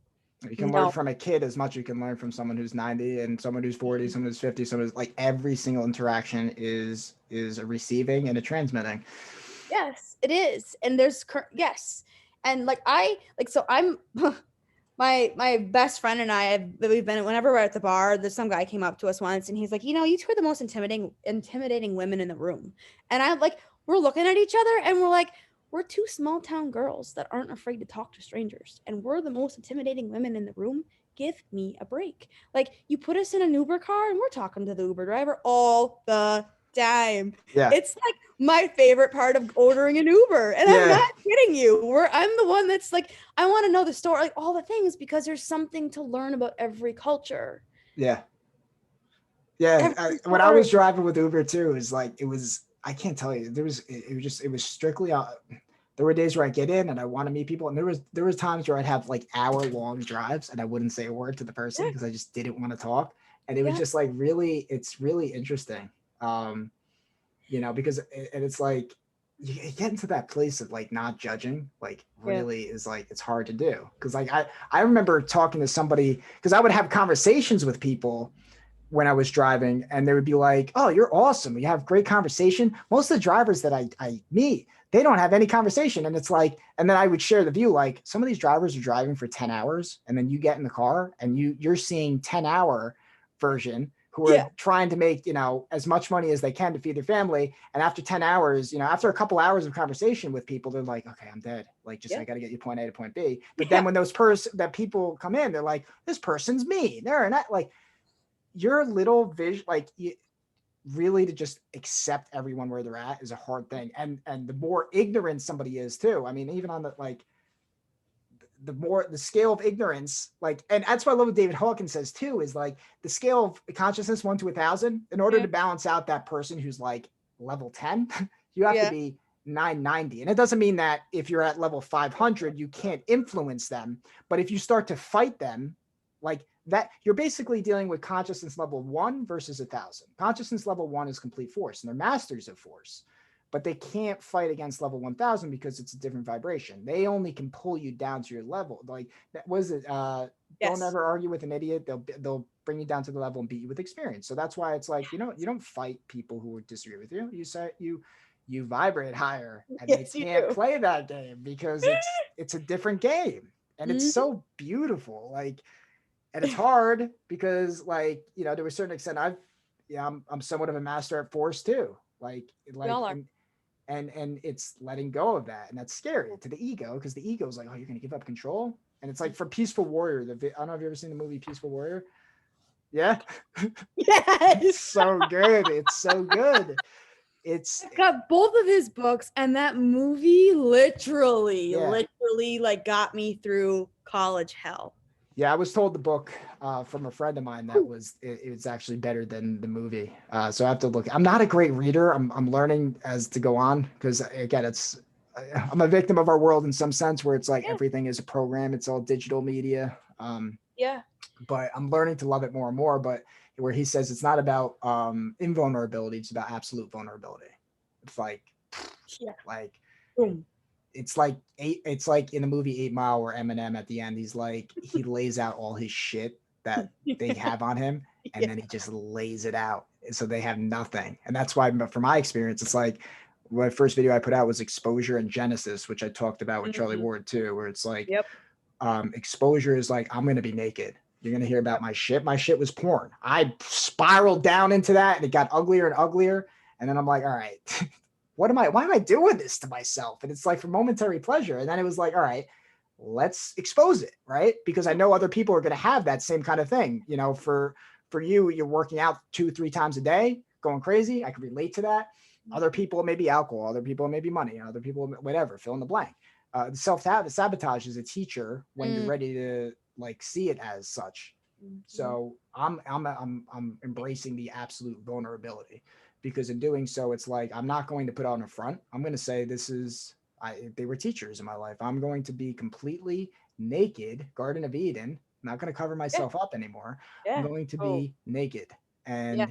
You can learn from a kid as much as you can learn from someone who's 90 and someone who's 40, someone who's 50, someone who's like, every single interaction is a receiving and a transmitting. Yes, it is. And there's yes. And like so I'm my best friend and I we've been, whenever we're at the bar, there's some guy came up to us once and he's like, you two are the most intimidating women in the room. And I like, we're looking at each other and we're like, we're two small town girls that aren't afraid to talk to strangers, and we're the most intimidating women in the room. Give me a break. Like, you put us in an Uber car and we're talking to the Uber driver all the time. Yeah. It's like my favorite part of ordering an Uber. And I'm not kidding you. I'm the one that's like, I want to know the story, like all the things, because there's something to learn about every culture. Yeah. Yeah. When I was driving with Uber too, I can't tell you, it was strictly, there were days where I get in and I want to meet people. And there was times where I'd have like hour-long drives and I wouldn't say a word to the person because I just didn't want to talk. And it was just like, it's really interesting. Because it's like, you get into that place of like not judging, like really is like, it's hard to do. Cause like, I remember talking to somebody, cause I would have conversations with people when I was driving and they would be like, oh, you're awesome. You have great conversation. Most of the drivers that I meet, they don't have any conversation. And it's like, and then I would share the view, like some of these drivers are driving for 10 hours and then you get in the car and you're seeing 10-hour version who are trying to make, as much money as they can to feed their family. And after 10 hours, after a couple hours of conversation with people, they're like, okay, I'm dead. Like, I got to get you point A to point B. But then when that people come in, they're like, this person's me. They're not like your little vision, like really to just accept everyone where they're at is a hard thing. And the more ignorant somebody is too. I mean, even on the like the more the scale of ignorance, like, and that's what I love what David Hawkins says too, is like the scale of consciousness 1 to 1,000. In order Yeah. to balance out that person who's like level 10, you have to Yeah. be 990. And it doesn't mean that if you're at level 500, you can't influence them. But if you start to fight them, like that, you're basically dealing with consciousness level 1 versus 1,000. Consciousness level 1 is complete force, and they're masters of force, but they can't fight against level 1,000 because it's a different vibration. They only can pull you down to your level. Like that was it. Don't Yes. ever argue with an idiot. They'll bring you down to the level and beat you with experience. So that's why it's like, you don't fight people who disagree with you. You say you vibrate higher, and they Yes, you can't do. play that game because it's a different game, and it's Mhm. so beautiful. Like, and it's hard because, like, to a certain extent, I'm somewhat of a master at force too. We all are. And it's letting go of that, and that's scary to the ego, because the ego is like, oh, you're gonna give up control. And it's like for Peaceful Warrior, I don't know if you ever seen the movie Peaceful Warrior. Yeah. It's Yes. so good. It's so good. It's I've got both of his books, and that movie literally, Yeah. literally like got me through college hell. Yeah, I was told the book from a friend of mine that it's actually better than the movie. So I have to look. I'm not a great reader. I'm learning as to go on, because again, I'm a victim of our world in some sense, where it's like Yeah. everything is a program. It's all digital media. Yeah. But I'm learning to love it more and more. But where he says it's not about invulnerability, it's about absolute vulnerability. It's Yeah. like Boom. it's like in the movie 8 Mile, where Eminem at the end, he's like, he lays out all his shit that they have on him, and Yeah. then he just lays it out, so they have nothing. And that's why, from my experience, it's like my first video I put out was Exposure and Genesis, which I talked about with Charlie Mhm. Ward too, where it's like, Yep. exposure is like, I'm gonna be naked. You're gonna hear about my shit. My shit was porn. I spiraled down into that, and it got uglier and uglier. And then I'm like, all right, why am I doing this to myself? And it's like for momentary pleasure. And then it was like, all right, let's expose it, right? Because I know other people are going to have that same kind of thing. For you, you're working out 2-3 times a day, going crazy. I can relate to that. Other people, it may be alcohol. Other people, it may be money. Other people, whatever. Fill in the blank. The sabotage is a teacher when you're ready to like see it as such. So I'm embracing the absolute vulnerability, because in doing so, it's like, I'm not going to put on a front. I'm going to say, they were teachers in my life. I'm going to be completely naked, Garden of Eden. I'm not going to cover Yeah. myself up anymore. I'm Yeah. going to Oh. be naked, Yeah.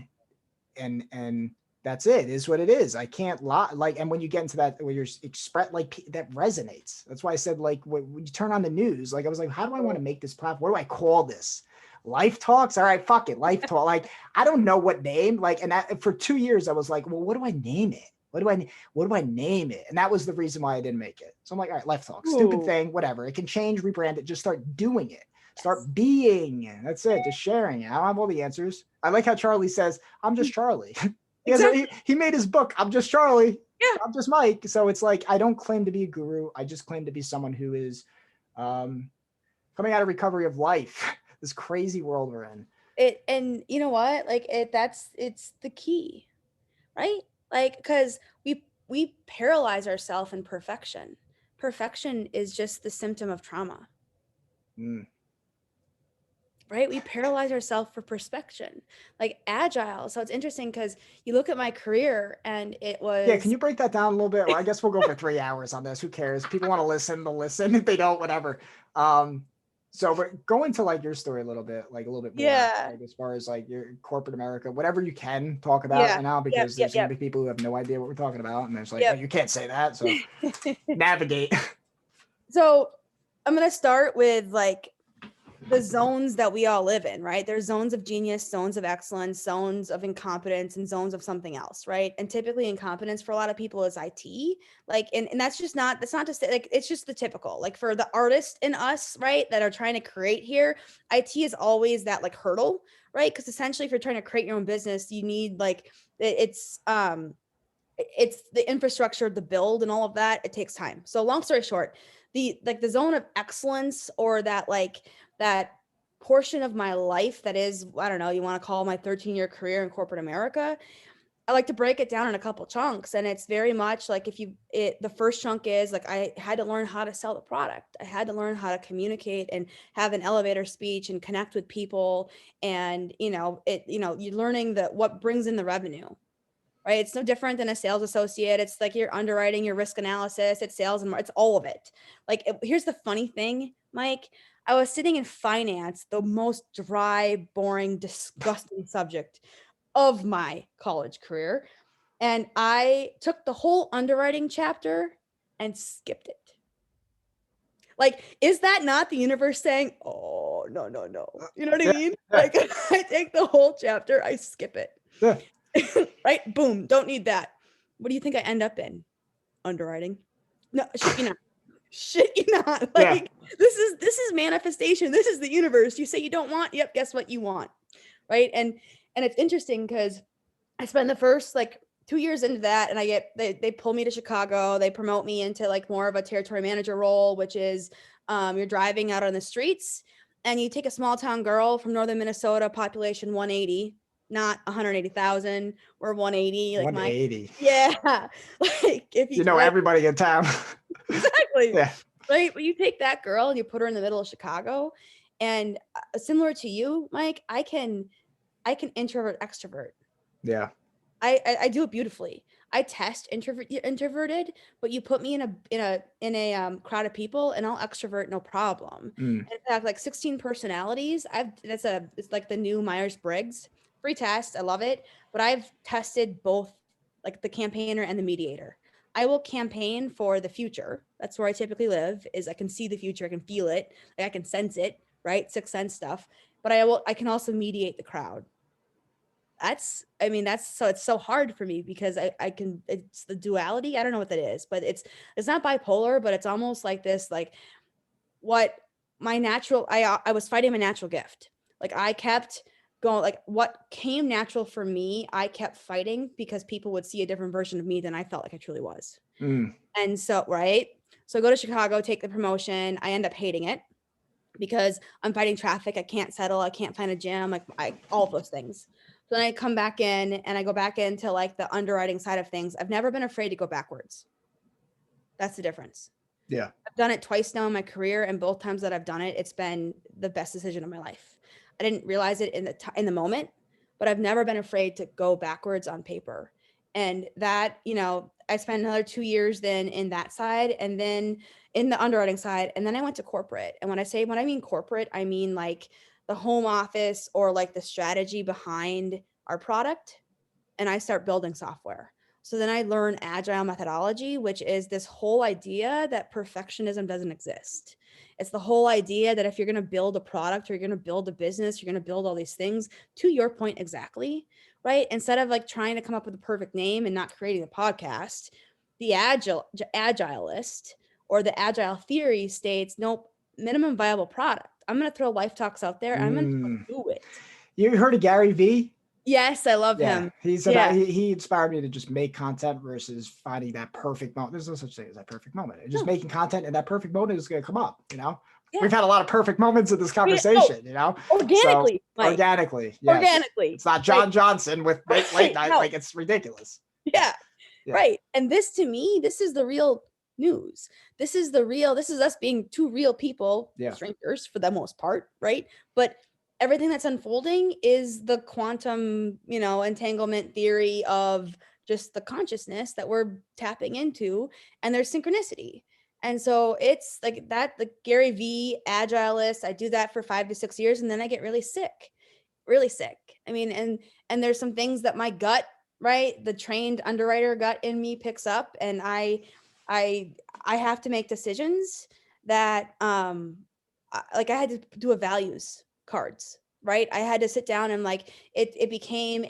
and that's it. Is what it is. I can't lie. Like, and when you get into that, where you're express, like, that resonates. That's why I said, like, when you turn on the news, like, I was like, how do I want to make this platform? What do I call this? Life Talks? All right, fuck it. Life Talk. Like, I don't know what name. Like, and that, for 2 years, I was like, well, what do I name it? What do I name it? And that was the reason why I didn't make it. So I'm like, all right, Life Talk, stupid Ooh. thing, whatever. It can change, rebrand it. Just start doing it. Yes. Start being. That's it. Just sharing it. I don't have all the answers. I like how Charlie says, I'm just Charlie. Exactly. He made his book, I'm just Charlie. Yeah. I'm just Mike. So it's like, I don't claim to be a guru. I just claim to be someone who is coming out of recovery of life, this crazy world we're in. And you know what? Like it's the key, right? Like, because we paralyze ourselves in perfection. Perfection is just the symptom of trauma. Mm. Right? We paralyze ourselves for perspection, like agile. So it's interesting because you look at my career and it was. Yeah, can you break that down a little bit? Well, I guess we'll go for 3 hours on this. Who cares? People want to listen, they'll listen. If they don't, whatever. So but go into like your story a little bit more, Yeah. like as far as like your corporate America, whatever you can talk about Yeah. right now, because there's Yep. gonna be people who have no idea what we're talking about, and there's like, Yep. oh, you can't say that. So navigate. So I'm gonna start with like the zones that we all live in, right? There's zones of genius, zones of excellence, zones of incompetence, and zones of something else, right? And typically incompetence for a lot of people is IT. Like, and that's not just like, it's just the typical, like for the artist in us, right? That are trying to create here, IT is always that like hurdle, right? Because essentially if you're trying to create your own business, you need like, it's the infrastructure, the build and all of that. It takes time. So long story short, the zone of excellence, or that portion of my life that is, I don't know, you want to call my 13-year career in corporate America, I like to break it down in a couple chunks, and it's very much like the first chunk is like I had to learn how to sell the product. I had to learn how to communicate and have an elevator speech and connect with people, and you're learning what brings in the revenue, right? It's no different than a sales associate. It's like your underwriting, your risk analysis, it's sales, and it's all of it. Like, here's the funny thing, Mike. I was sitting in finance, the most dry, boring, disgusting subject of my college career. And I took the whole underwriting chapter and skipped it. Like, is that not the universe saying, oh, no, no, no? You know what I Yeah, mean? yeah, Like, I take the whole chapter, I skip it. yeah. Right? Boom. Don't need that. What do you think I end up in? Underwriting. No, shit, you not. Shit, you not. Yeah. Like, this is manifestation. This is the universe. You say you don't want, yep, guess what you want. Right. And it's interesting because I spend the first like 2 years into that, and they pull me to Chicago. They promote me into like more of a territory manager role, which is you're driving out on the streets and you take a small town girl from northern Minnesota, population 180, not 180,000 or 180, like my 180. yeah, like if you You know right, everybody in town. exactly, Yeah. right. But you take that girl and you put her in the middle of Chicago, and similar to you, Mike, I can introvert extrovert. Yeah. I do it beautifully. I test introverted, but you put me in a crowd of people and I'll extrovert no problem. Mm. In fact, like 16 personalities, it's like the new Myers-Briggs free test. I love it, but I've tested both, like the campaigner and the mediator. I will campaign for the future. That's where I typically live. Is I can see the future, I can feel it, like I can sense it, right? Sixth sense stuff. But I can also mediate the crowd. That's so it's so hard for me because I can, it's the duality. I don't know what that is, but it's not bipolar, but it's almost like this, like what my natural, I was fighting my natural gift. Like I kept going, like what came natural for me, I kept fighting because people would see a different version of me than I felt like I truly was. Mm. And so, right. So I go to Chicago, take the promotion. I end up hating it because I'm fighting traffic. I can't settle. I can't find a gym, like all of those things. So then I come back in and I go back into like the underwriting side of things. I've never been afraid to go backwards. That's the difference. Yeah. I've done it twice now in my career, and both times that I've done it, it's been the best decision of my life. I didn't realize it in the moment, but I've never been afraid to go backwards on paper. And that, I spent another 2 years then in that side, and then in the underwriting side, and then I went to corporate. And when I mean corporate, I mean like the home office or like the strategy behind our product, and I start building software. So then I learn agile methodology, which is this whole idea that perfectionism doesn't exist. It's the whole idea that if you're going to build a product or you're going to build a business, you're going to build all these things, to your point exactly, right? Instead of like trying to come up with a perfect name and not creating a podcast, the agilist or the agile theory states, nope, minimum viable product. I'm going to throw Life Talks out there. I'm going to do it. You heard of Gary V? Yes, I love Yeah, him. he's about Yeah. he inspired me to just make content versus finding that perfect moment. There's no such thing as that perfect moment. Just making content, and that perfect moment is going to come up. Yeah. We've had a lot of perfect moments in this No, conversation. organically, So Mike. organically, yes. Organically. It's not John Johnson with late night. No. Like, it's ridiculous. Yeah. Yeah. Right. And this, to me, this is the real news. This is us being two real people, Yeah. strangers for the most part, right? But everything that's unfolding is the quantum, entanglement theory of just the consciousness that we're tapping into, and there's synchronicity. And so it's like that, the Gary V agilist, I do that for 5 to 6 years, and then I get really sick. Really sick. I mean, and there's some things that my gut, right, the trained underwriter gut in me picks up, and I have to make decisions that like I had to do a values cards, right? I had to sit down and like it became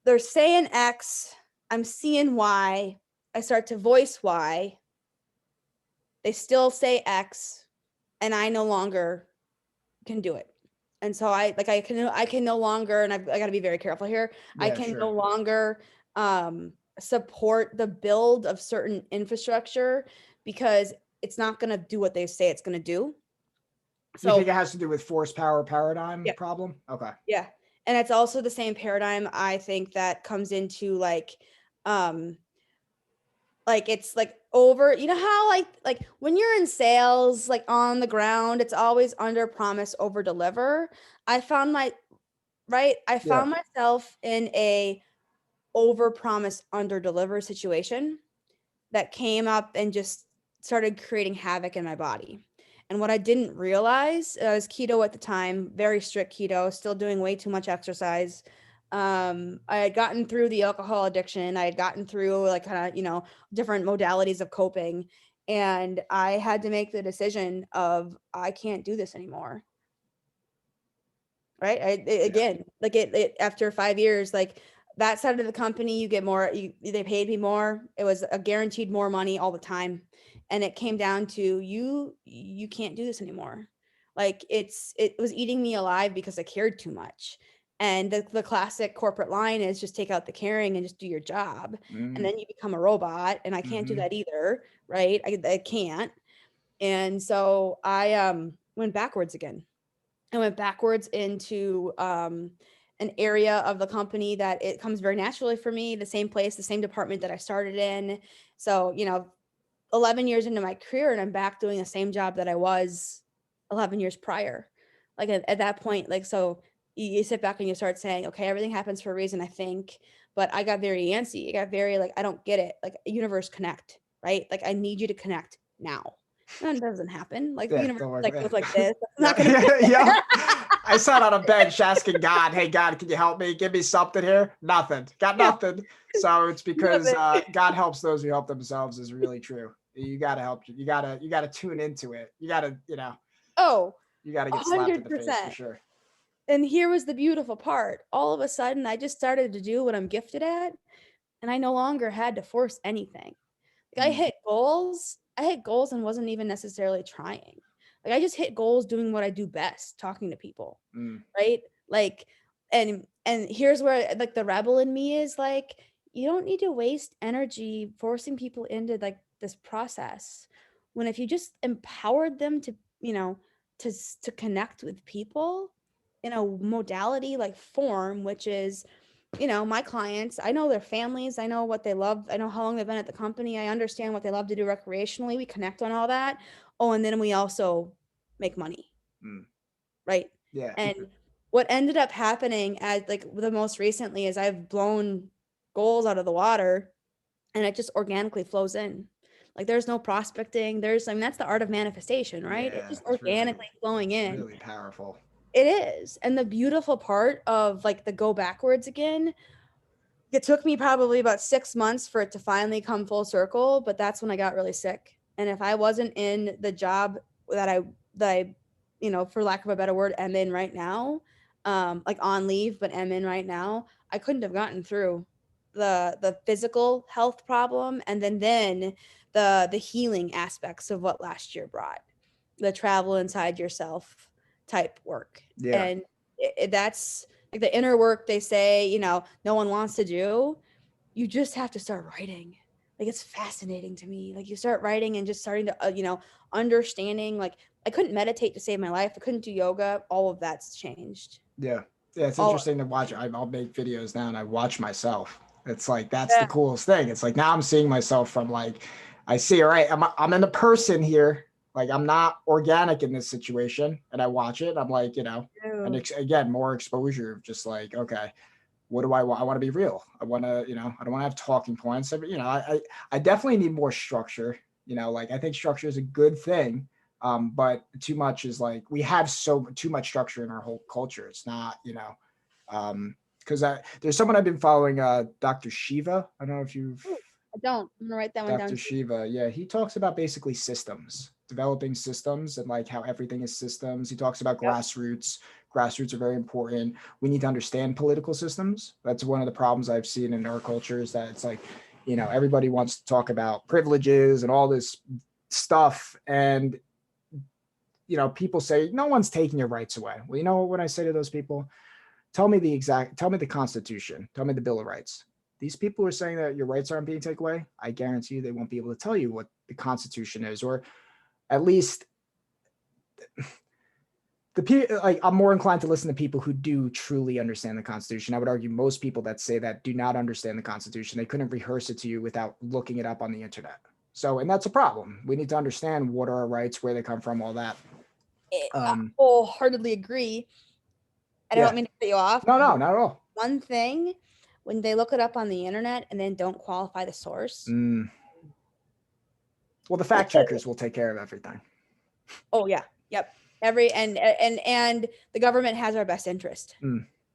they're saying X, I'm seeing Y, I start to voice Y, they still say X, and I no longer can do it. And so I can no longer, and I got to be very careful here. I can no longer support the build of certain infrastructure because it's not going to do what they say it's going to do. So you think it has to do with force power paradigm Yeah. problem? Okay. Yeah. and it's also the same paradigm I think that comes into um it's like over, you know how like when you're in sales, like on the ground, it's always under promise, over deliver. I found my I Yeah. found myself in a over promise, under deliver situation that came up and just started creating havoc in my body. And what I didn't realize, I was keto at the time, very strict keto, still doing way too much exercise. I had gotten through the alcohol addiction. I had gotten through like kind of, different modalities of coping. And I had to make the decision of I can't do this anymore. Right. Yeah. Again, like it after 5 years, like that side of the company, you get more, they paid me more. It was a guaranteed more money all the time. And it came down to you can't do this anymore. Like it was eating me alive because I cared too much. And the classic corporate line is just take out the caring and just do your job. And Mm, then you become a robot. And I can't do mm-hmm. that either. Right. I can't. And so I went backwards again. I went backwards into an area of the company that it comes very naturally for me, the same place, the same department that I started in. So, 11 years into my career and I'm back doing the same job that I was 11 years prior. Like at that point, like, so you sit back and you start saying, okay, everything happens for a reason, I think. But I got very antsy. I got very like, I don't get it. Like, universe connect, right? Like, I need you to connect now. And it doesn't happen. Like, the Yeah, universe don't work. like Yeah. goes like this. It's Yeah. not gonna Yeah. Yeah. I sat on a bench asking God, "Hey God, can you help me? Give me something here." Nothing. Got yeah, nothing. So it's because nothing. God helps those who help themselves is really true. You gotta help. You gotta tune into it. You gotta, Oh, you gotta get slapped in the face for 100%. sure. And here was the beautiful part. All of a sudden, I just started to do what I'm gifted at, and I no longer had to force anything. Like, I Mm, hit goals. I hit goals and wasn't even necessarily trying. Like, I just hit goals doing what I do best, talking to people, mm, right? Like, and here's where like the rebel in me is like, you don't need to waste energy forcing people into like this process. When if you just empowered them to, to connect with people in a modality like form, which is, my clients, I know their families, I know what they love, I know how long they've been at the company, I understand what they love to do recreationally. We connect on all that. Oh, and then we also make money, mm. right? Yeah. And what ended up happening as like the most recently is I've blown goals out of the water and it just organically flows in. Like there's no prospecting. I mean, that's the art of manifestation, right? It's Yeah. just organically flowing It's in. really powerful. It is. And the beautiful part of like the go backwards again, it took me probably about 6 months for it to finally come full circle, but that's when I got really sick. And if I wasn't in the job that I, for lack of a better word, am in right now, like on leave, but am in right now, I couldn't have gotten through the physical health problem, and then the healing aspects of what last year brought, the travel inside yourself type work. Yeah. And that's like the inner work they say, no one wants to do. You just have to start writing. Like it's fascinating to me. Like you start writing and just starting to, understanding. Like I couldn't meditate to save my life. I couldn't do yoga. All of that's changed. Yeah. Yeah. It's All of interesting to watch. I'll make videos now and I watch myself. It's like, that's the that. coolest thing. It's like, now I'm seeing myself from like, I see, all right, I'm in a person here. Like I'm not organic in this situation. And I watch it. And I'm like, and Ew. again, more exposure of just like, okay, what do I want? I want to be real. I want to, I don't want to have talking points. I definitely need more structure. Like I think structure is a good thing. But too much is like, we have too much structure in our whole culture. It's not, because there's someone I've been following, Dr. Shiva. I don't know if you've Ooh, I don't. I'm gonna write that one down Dr. too. Shiva. Yeah, he talks about basically systems, developing systems and like how everything is systems. He talks about Yep. grassroots. Grassroots are very important. We need to understand political systems. That's one of the problems I've seen in our culture is that it's like, everybody wants to talk about privileges and all this stuff. And, people say, no one's taking your rights away. Well, you know what I say to those people? Tell me the Constitution. Tell me the Bill of Rights. These people are saying that your rights aren't being taken away. I guarantee you they won't be able to tell you what the Constitution is, or at least like I'm more inclined to listen to people who do truly understand the Constitution. I would argue most people that say that do not understand the Constitution. They couldn't rehearse it to you without looking it up on the internet. So, and that's a problem. We need to understand what are our rights, where they come from, all that. I wholeheartedly agree. And I don't mean to cut you off. No, not at all. One thing, when they look it up on the internet and then don't qualify the source. Well, the fact checkers will take care of everything. Oh yeah. Yep. And the government has our best interest.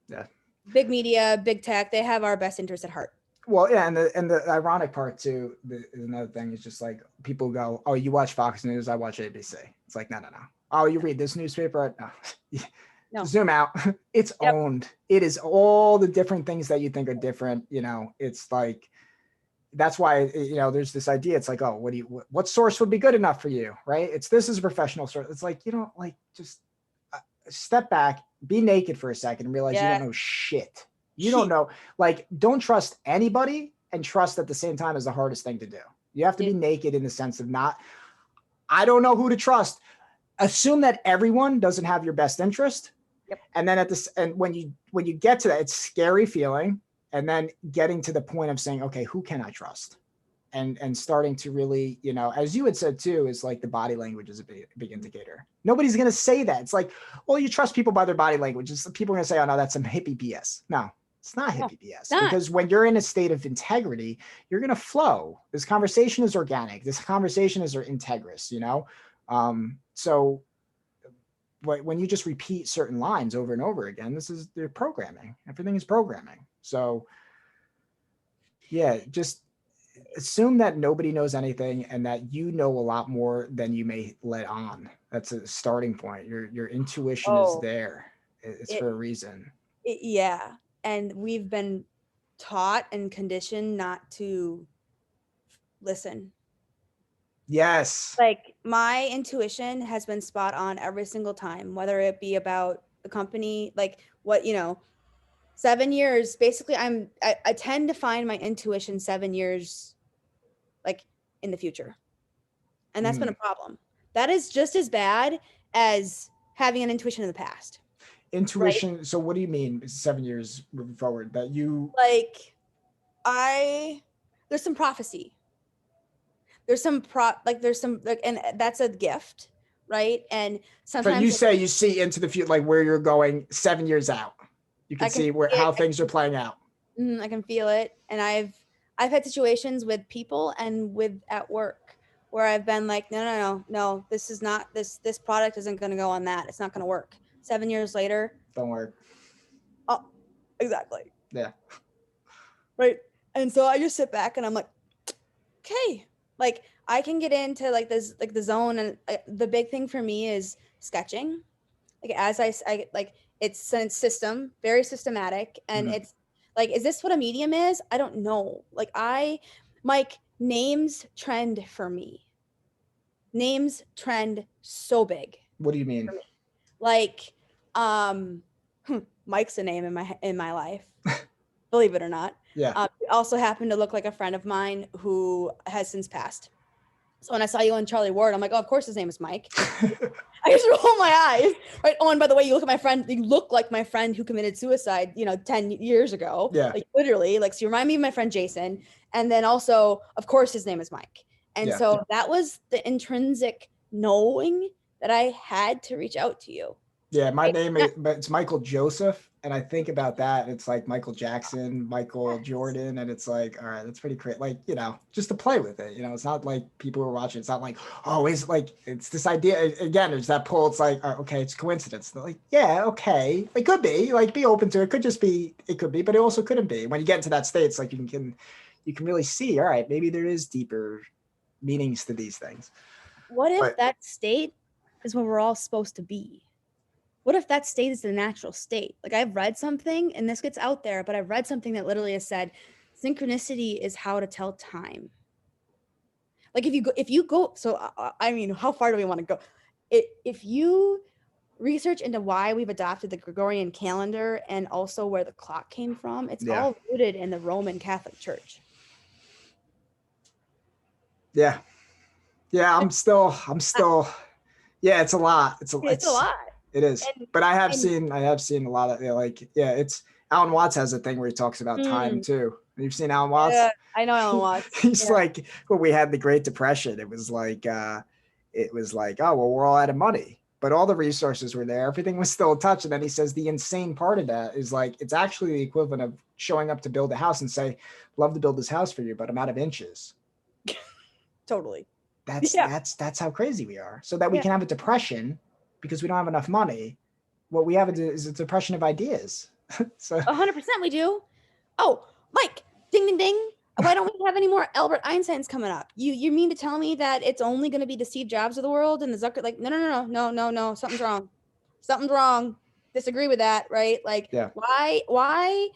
Yeah. Big media, big tech, they have our best interest at heart. Well, yeah, and the ironic part too, another thing is just like people go, "Oh, you watch Fox News, I watch ABC." It's like, no. Oh, you read this newspaper? No. Zoom out. It's owned. It is all the different things that you think are different. It's like, that's why, there's this idea. It's like, oh, what source would be good enough for you? Right. This is a professional source. It's like, just step back, be naked for a second and realize you don't know shit. You don't know, don't trust anybody, and trust at the same time is the hardest thing to do. You have to be naked in the sense of I don't know who to trust. Assume that everyone doesn't have your best interest. Yep. And then and when you get to that, it's scary feeling. And then getting to the point of saying, okay, who can I trust? And starting to really, as you had said too, is like the body language is a big indicator. Nobody's going to say that. It's like, well, you trust people by their body language. People are going to say, oh no, that's some hippie BS. No, it's not hippie BS. Because when you're in a state of integrity, you're going to flow. This conversation is organic. This conversation is integrous, So when you just repeat certain lines over and over again, they're programming. Everything is programming. So yeah, just assume that nobody knows anything and that you know a lot more than you may let on. That's a starting point. Your intuition is there. It's for a reason. Yeah. And we've been taught and conditioned not to listen. Yes. Like my intuition has been spot on every single time, whether it be about the company, like 7 years, basically I tend to find my intuition 7 years like in the future. And that's been a problem. That is just as bad as having an intuition in the past. Intuition. Right? So what do you mean 7 years moving forward that you there's some prophecy. There's some and that's a gift, right? And sometimes you see into the future, like where you're going 7 years out. You can see how things are playing out. I can feel it. And I've had situations with people and at work where I've been like, no, this is not, this product isn't going to go on that. It's not going to work. 7 years later. Don't work. Oh, exactly. Yeah. Right. And so I just sit back and I'm like, okay, I can get into this, the zone. And the big thing for me is sketching. As I it's a system, very systematic. And it's is this what a medium is? I don't know. Mike, names trend for me. Names trend so big. What do you mean? Mike's a name in my life. Believe it or not. Yeah. Also happened to look like a friend of mine who has since passed. So when I saw you on Charlie Ward, I'm like, oh, of course his name is Mike. I just roll my eyes. Right. Oh, and by the way, you look like my friend who committed suicide, 10 years ago. Yeah. Literally, so you remind me of my friend Jason. And then also, of course, his name is Mike. And so that was the intrinsic knowing that I had to reach out to you. Yeah, my name is, but it's Michael Joseph. And I think about that. It's like Michael Jackson, Michael Jordan. And it's like, all right, that's pretty great. Just to play with it. It's not like people who are watching. It's not like, oh, it's this idea. Again, there's that pull. It's like, okay, it's coincidence. They're like, yeah, okay. It could be be open to it. It could be, but it also couldn't be. When you get into that state, it's like you can really see, all right, maybe there is deeper meanings to these things. What if that state is where we're all supposed to be? What if that state is the natural state? I've read something, and this gets out there, but I've read something that literally has said, synchronicity is how to tell time. If you go, so I mean, how far do we want to go? If you research into why we've adopted the Gregorian calendar and also where the clock came from, it's all rooted in the Roman Catholic Church. Yeah. I'm still, yeah, it's a lot. It's a lot. It is. And But and I have seen a lot of, like, yeah, it's Alan Watts has a thing where he talks about time mm, too. You've seen Alan yeah, Watts? I know Ellen Watts. He's Yeah. like, when we had the Great Depression, it was like, oh, well, we're all out of money, but all the resources were there. Everything was still in touch. And then he says the insane part of that is like, it's actually the equivalent of showing up to build a house and say, love to build this house for you, but I'm out of inches. Totally. That's Yeah. that's that's how crazy we are. So that we Yeah. can have a depression because we don't have enough money. What we have is a depression of ideas. So 100% we do. Oh, Mike, ding ding ding. Why don't we have any more Albert Einsteins coming up? You mean to tell me that it's only going to be the Steve Jobs of the world and the Zucker, like, no, no, no, no, no, no, no, something's wrong. Something's wrong. Disagree with that, right? Like, yeah, why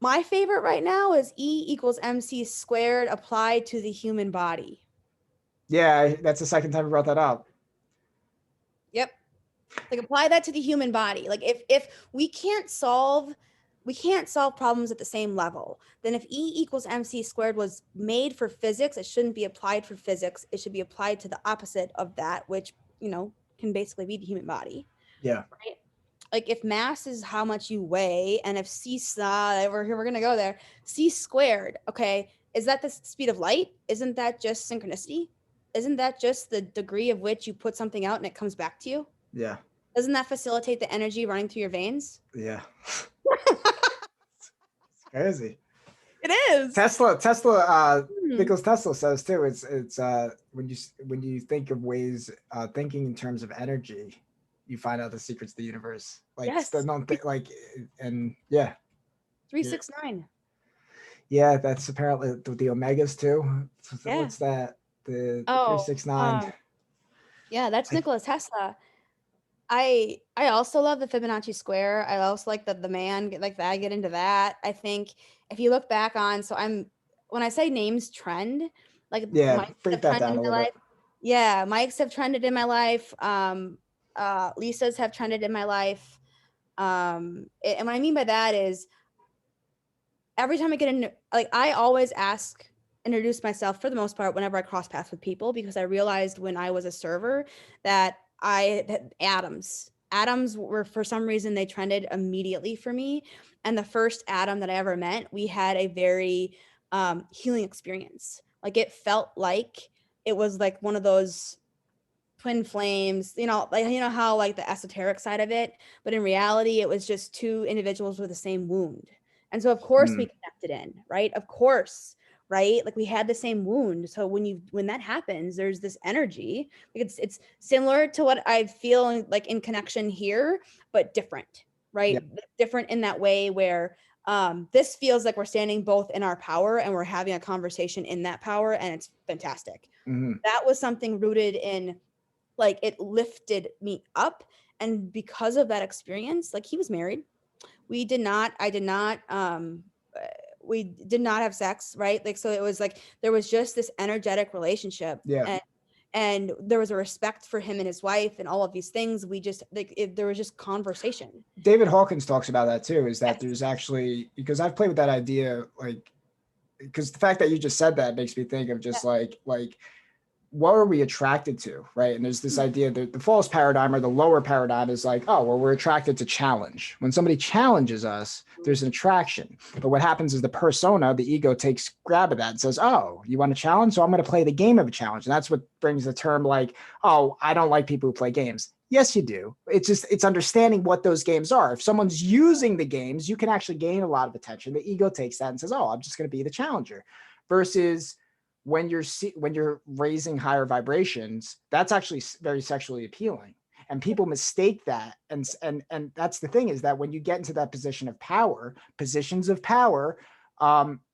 my favorite right now is E equals MC squared applied to the human body. yeah, that's the second time we brought that up. Yep. Like apply that to the human body. Like if we can't solve problems at the same level, then if E equals MC squared was made for physics, it shouldn't be applied for physics. It should be applied to the opposite of that, which, can basically be the human body, Yeah, right? Like if mass is how much you weigh, and if we're gonna go there, C squared, okay, is that the speed of light? Isn't that just synchronicity? Isn't that just the degree of which you put something out and it comes back to you? yeah, Doesn't that facilitate the energy running through your veins? yeah. It's crazy. It is. Hmm. Nicholas Tesla says too. It's when you think of ways, thinking in terms of energy, you find out the secrets of the universe. Like, Yes. don't think like, and yeah, 369. yeah. That's apparently the omegas too. Yeah. What's that? The three Oh, six nine. yeah, that's I, Nikola Tesla. I also love the Fibonacci square. I also like the man get like that. I get into that. I think if you look back on, so I'm when I say names trend, like yeah, Mike's break have that trended down in a my little life. bit. Yeah, Mike's have trended in my life. Lisa's have trended in my life. And what I mean by that is every time I get in, like I always introduce myself for the most part whenever I cross paths with people, because I realized when I was a server that I that atoms were, for some reason, they trended immediately for me. And the first atom that I ever met, we had a very healing experience. Like it felt like it was like one of those twin flames, like how like the esoteric side of it, but in reality it was just two individuals with the same wound. And so of course we Mm, connected in, right? Of course, right? Like we had the same wound. So when that happens, there's this energy. Like it's similar to what I feel like in connection here, but different, yeah. right? Different in that way where this feels like we're standing both in our power and we're having a conversation in that power, and it's fantastic. Mm-hmm. That was something rooted in, like it lifted me up. And because of that experience, like he was married, I did not we did not have sex, right? Like so it was like there was just this energetic relationship, Yeah. and there was a respect for him and his wife and all of these things. We just there was just conversation. David Hawkins talks about that too. Is that Yes. there's actually, because I've played with that idea, like, because the fact that you just said that makes me think of Yeah. just like what are we attracted to, right? And there's this idea that the false paradigm or the lower paradigm is like, oh, well, we're attracted to challenge. When somebody challenges us, there's an attraction. But what happens is the persona, the ego, takes grab of that and says, oh, you want a challenge? So I'm going to play the game of a challenge. And that's what brings the term like, oh, I don't like people who play games. Yes, you do. It's understanding what those games are. If someone's using the games, you can actually gain a lot of attention. The ego takes that and says, oh, I'm just going to be the challenger. Versus when you're raising higher vibrations, that's actually very sexually appealing, and people mistake that. And that's the thing, is that when you get into that positions of power,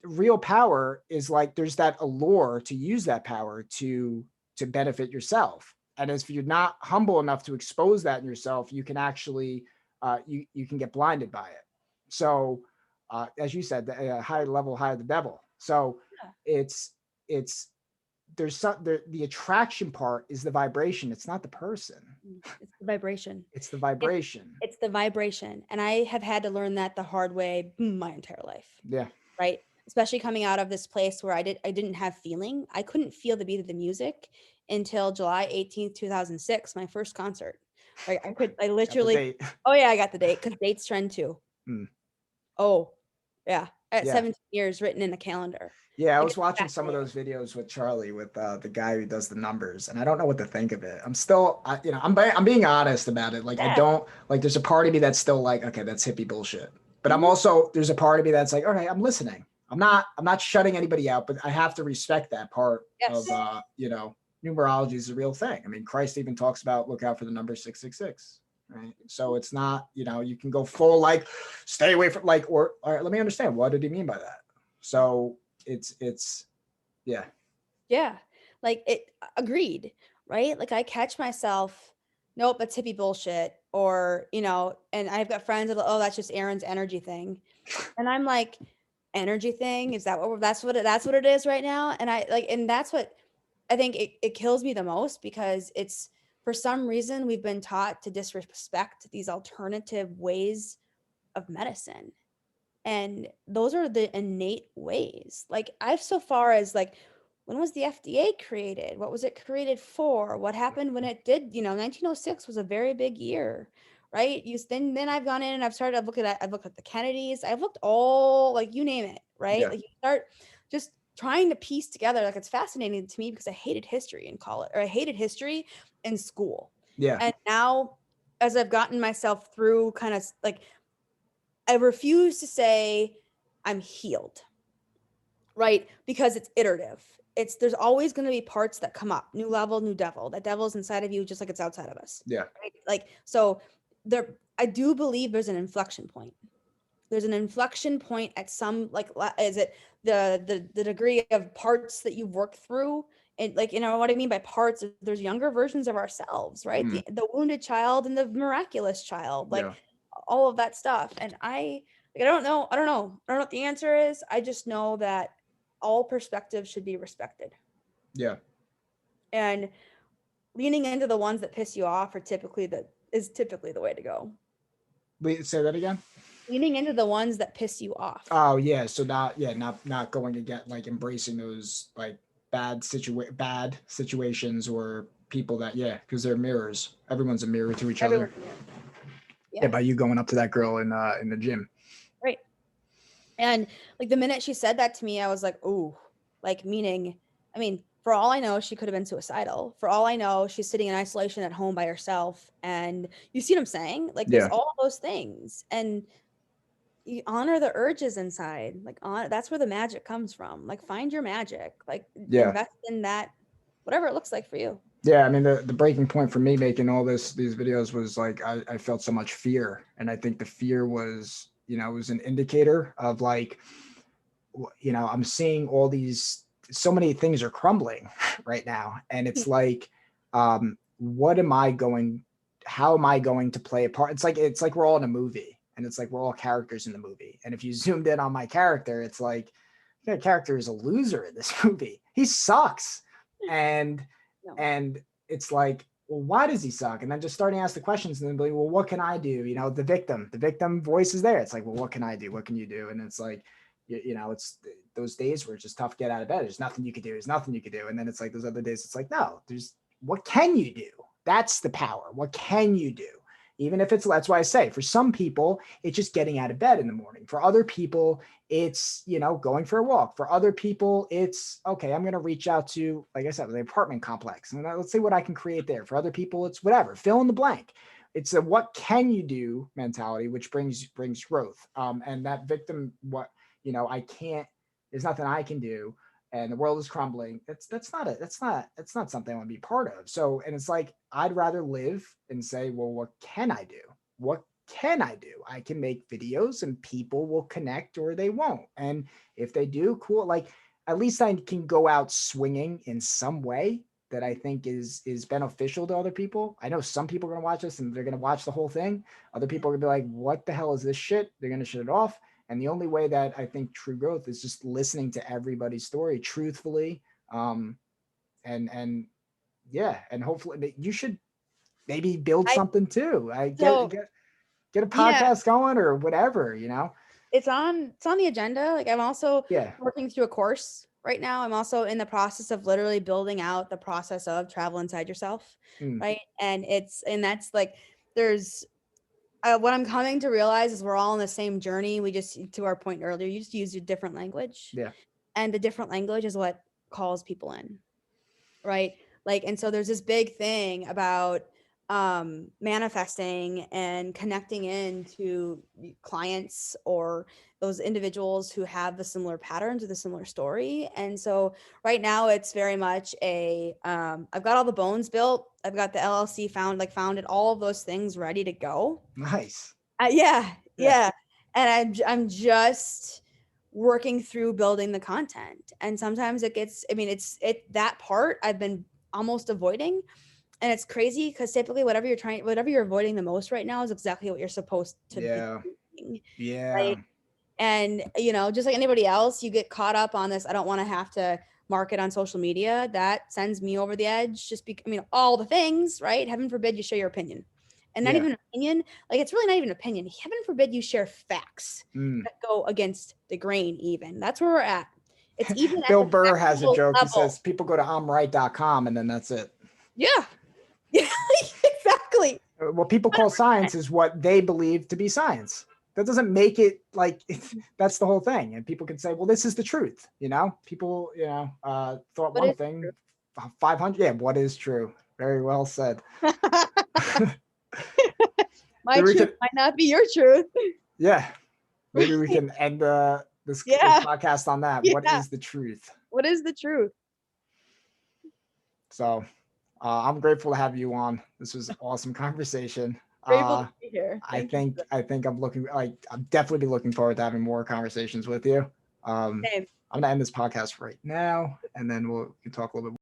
real power is like there's that allure to use that power to benefit yourself. And if you're not humble enough to expose that in yourself, you can actually you can get blinded by it. So as you said, the high level, high the devil. So Yeah. it's it's the attraction part is the vibration. It's not the person. It's the vibration. It's the It's vibration. it's the vibration. And I have had to learn that the hard way my entire life. Yeah. Right? Especially coming out of this place where I didn't have feeling. I couldn't feel the beat of the music until July 18th, 2006, my first concert. Like I Got the literally, date. oh yeah, I got the date because dates trend too. Mm. Oh yeah, at Yeah. 17 years written in the calendar. Yeah, I Like was it's watching some of fascinating. those videos with Charlie, with the guy who does the numbers, and I don't know what to think of it. I'm still, I'm being honest about it. Like, I Yeah. don't like. There's a part of me that's still like, okay, that's hippie bullshit. But I'm Mhm. also there's a part of me that's like, okay, I'm listening. I'm not shutting anybody out, but I have to respect that part of Yes. numerology is a real thing. I mean, Christ even talks about look out for the number 666. Right. So it's not, you can go full like stay away from like, or all right, let me understand. What did he mean by that? So it's yeah. Yeah. Like it agreed, right? Like I catch myself, nope, that's hippie bullshit. Or, and I've got friends that, oh, that's just Erin's energy thing. And I'm like, energy thing? Is that that's what it is right now? And I like, and that's what I think it kills me the most because it's for some reason we've been taught to disrespect these alternative ways of medicine. And those are the innate ways. Like I've so far as like when was the FDA created? What was it created for? What happened when it did? 1906 was a very big year, right? Then I've gone in and I've looked at the Kennedys. I've looked all like you name it, right? Yeah. Like you start just trying to piece together. Like it's fascinating to me because I hated history in college or I hated history in school. Yeah. And now as I've gotten myself through kind of like I refuse to say I'm healed, right? Because it's iterative. There's always going to be parts that come up, new level, new devil. That devil's inside of you just like it's outside of us. Yeah. Right? Like so there I do believe there's an inflection point. There's an inflection point at some like is it the degree of parts that you've worked through and like what I mean by parts there's younger versions of ourselves, right? Mm. The wounded child and the miraculous child, like Yeah. all of that stuff. And I don't know. I don't know what the answer is. I just know that all perspectives should be respected. Yeah. And leaning into the ones that piss you off is typically the way to go. Wait, say that again. Leaning into the ones that piss you off. Oh yeah. So not going to get like embracing those like bad situations or people that because they're mirrors. Everyone's a mirror to each other. Everyone's a mirror. Yeah, Yeah. by you going up to that girl in the gym. Right. And like the minute she said that to me, I was like, "Ooh," like meaning, I mean, for all I know, she could have been suicidal. For all I know, she's sitting in isolation at home by herself. And you see what I'm saying? Like there's Yeah. all those things. And you honor the urges inside. Like that's where the magic comes from. Like find your magic. Like Yeah. invest in that, whatever it looks like for you. Yeah, I mean the breaking point for me making all these videos was like I felt so much fear, and I think the fear was it was an indicator of like I'm seeing all these so many things are crumbling right now, and it's like what am I going how am I going to play a part? It's like we're all in a movie, and it's like we're all characters in the movie, and if you zoomed in on my character, it's like that character is a loser in this movie. He sucks, and No. and it's like, well, why does he suck? And then just starting to ask the questions and then be like, well, what can I do? The victim voice is there. It's like, well, what can I do? What can you do? And it's like, it's those days where it's just tough to get out of bed. There's nothing you can do. There's nothing you can do. And then it's like those other days. It's like, no, what can you do? That's the power. What can you do? Even if that's why I say for some people, it's just getting out of bed in the morning. For other people, it's, going for a walk. For other people, it's, okay, I'm going to reach out to, like I said, the apartment complex. And let's see what I can create there. For other people, it's whatever, fill in the blank. It's a what can you do mentality, which brings growth. And that victim, I can't, there's nothing I can do. And the world is crumbling. That's not something I want to be part of. So, and it's like, I'd rather live and say, well, what can I do? What can I do? I can make videos and people will connect or they won't. And if they do, cool. Like at least I can go out swinging in some way that I think is beneficial to other people. I know some people are going to watch this and they're going to watch the whole thing. Other people are going to be like, what the hell is this shit? They're going to shut it off. And the only way that I think true growth is just listening to everybody's story truthfully. And yeah, and hopefully you should maybe build I something too. I so get a yeah, podcast going or whatever. it's on the agenda. Like I'm also Yeah. working through a course right now. I'm also in the process of literally building out the process of travel inside yourself, Mm, right? And that's like, there's what I'm coming to realize is we're all on the same journey. We just, to our point earlier, you just use a different language, yeah. and the different language is what calls people in, right? Like, and so there's this big thing about manifesting and connecting in to clients or those individuals who have the similar patterns or the similar story. And so right now it's very much a I've got all the bones built, I've got the LLC founded, all of those things ready to go. Nice. Yeah, Yeah. yeah. And I'm just working through building the content. And sometimes it gets, I mean, it that part I've been almost avoiding. And it's crazy because typically whatever you're avoiding the most right now is exactly what you're supposed to be Yeah. doing. Yeah. Right. And just like anybody else, you get caught up on this. I don't want to have to market on social media. That sends me over the edge. All the things, right? Heaven forbid you share your opinion. And not Yeah. even opinion, like it's really not even opinion. Heaven forbid you share facts Mm. that go against the grain, even. That's where we're at. It's even at Bill the Burr has a factual joke. He level. says people go to imright.com and then that's it. Yeah. Yeah, exactly. What people call science is what they believe to be science. That doesn't make it like that's the whole thing. And people can say, well, this is the truth. People, thought What one is thing, 500. Yeah. What is true? Very well said. my Maybe we truth can, might not be your truth. yeah, maybe we can end this Yeah. podcast on that. What Yeah. is the truth? What is the truth? So I'm grateful to have you on. This was an awesome conversation. Grateful to be here. I Thank you. think I'm definitely be looking forward to having more conversations with you. Same. I'm gonna end this podcast right now, and then we can talk a little bit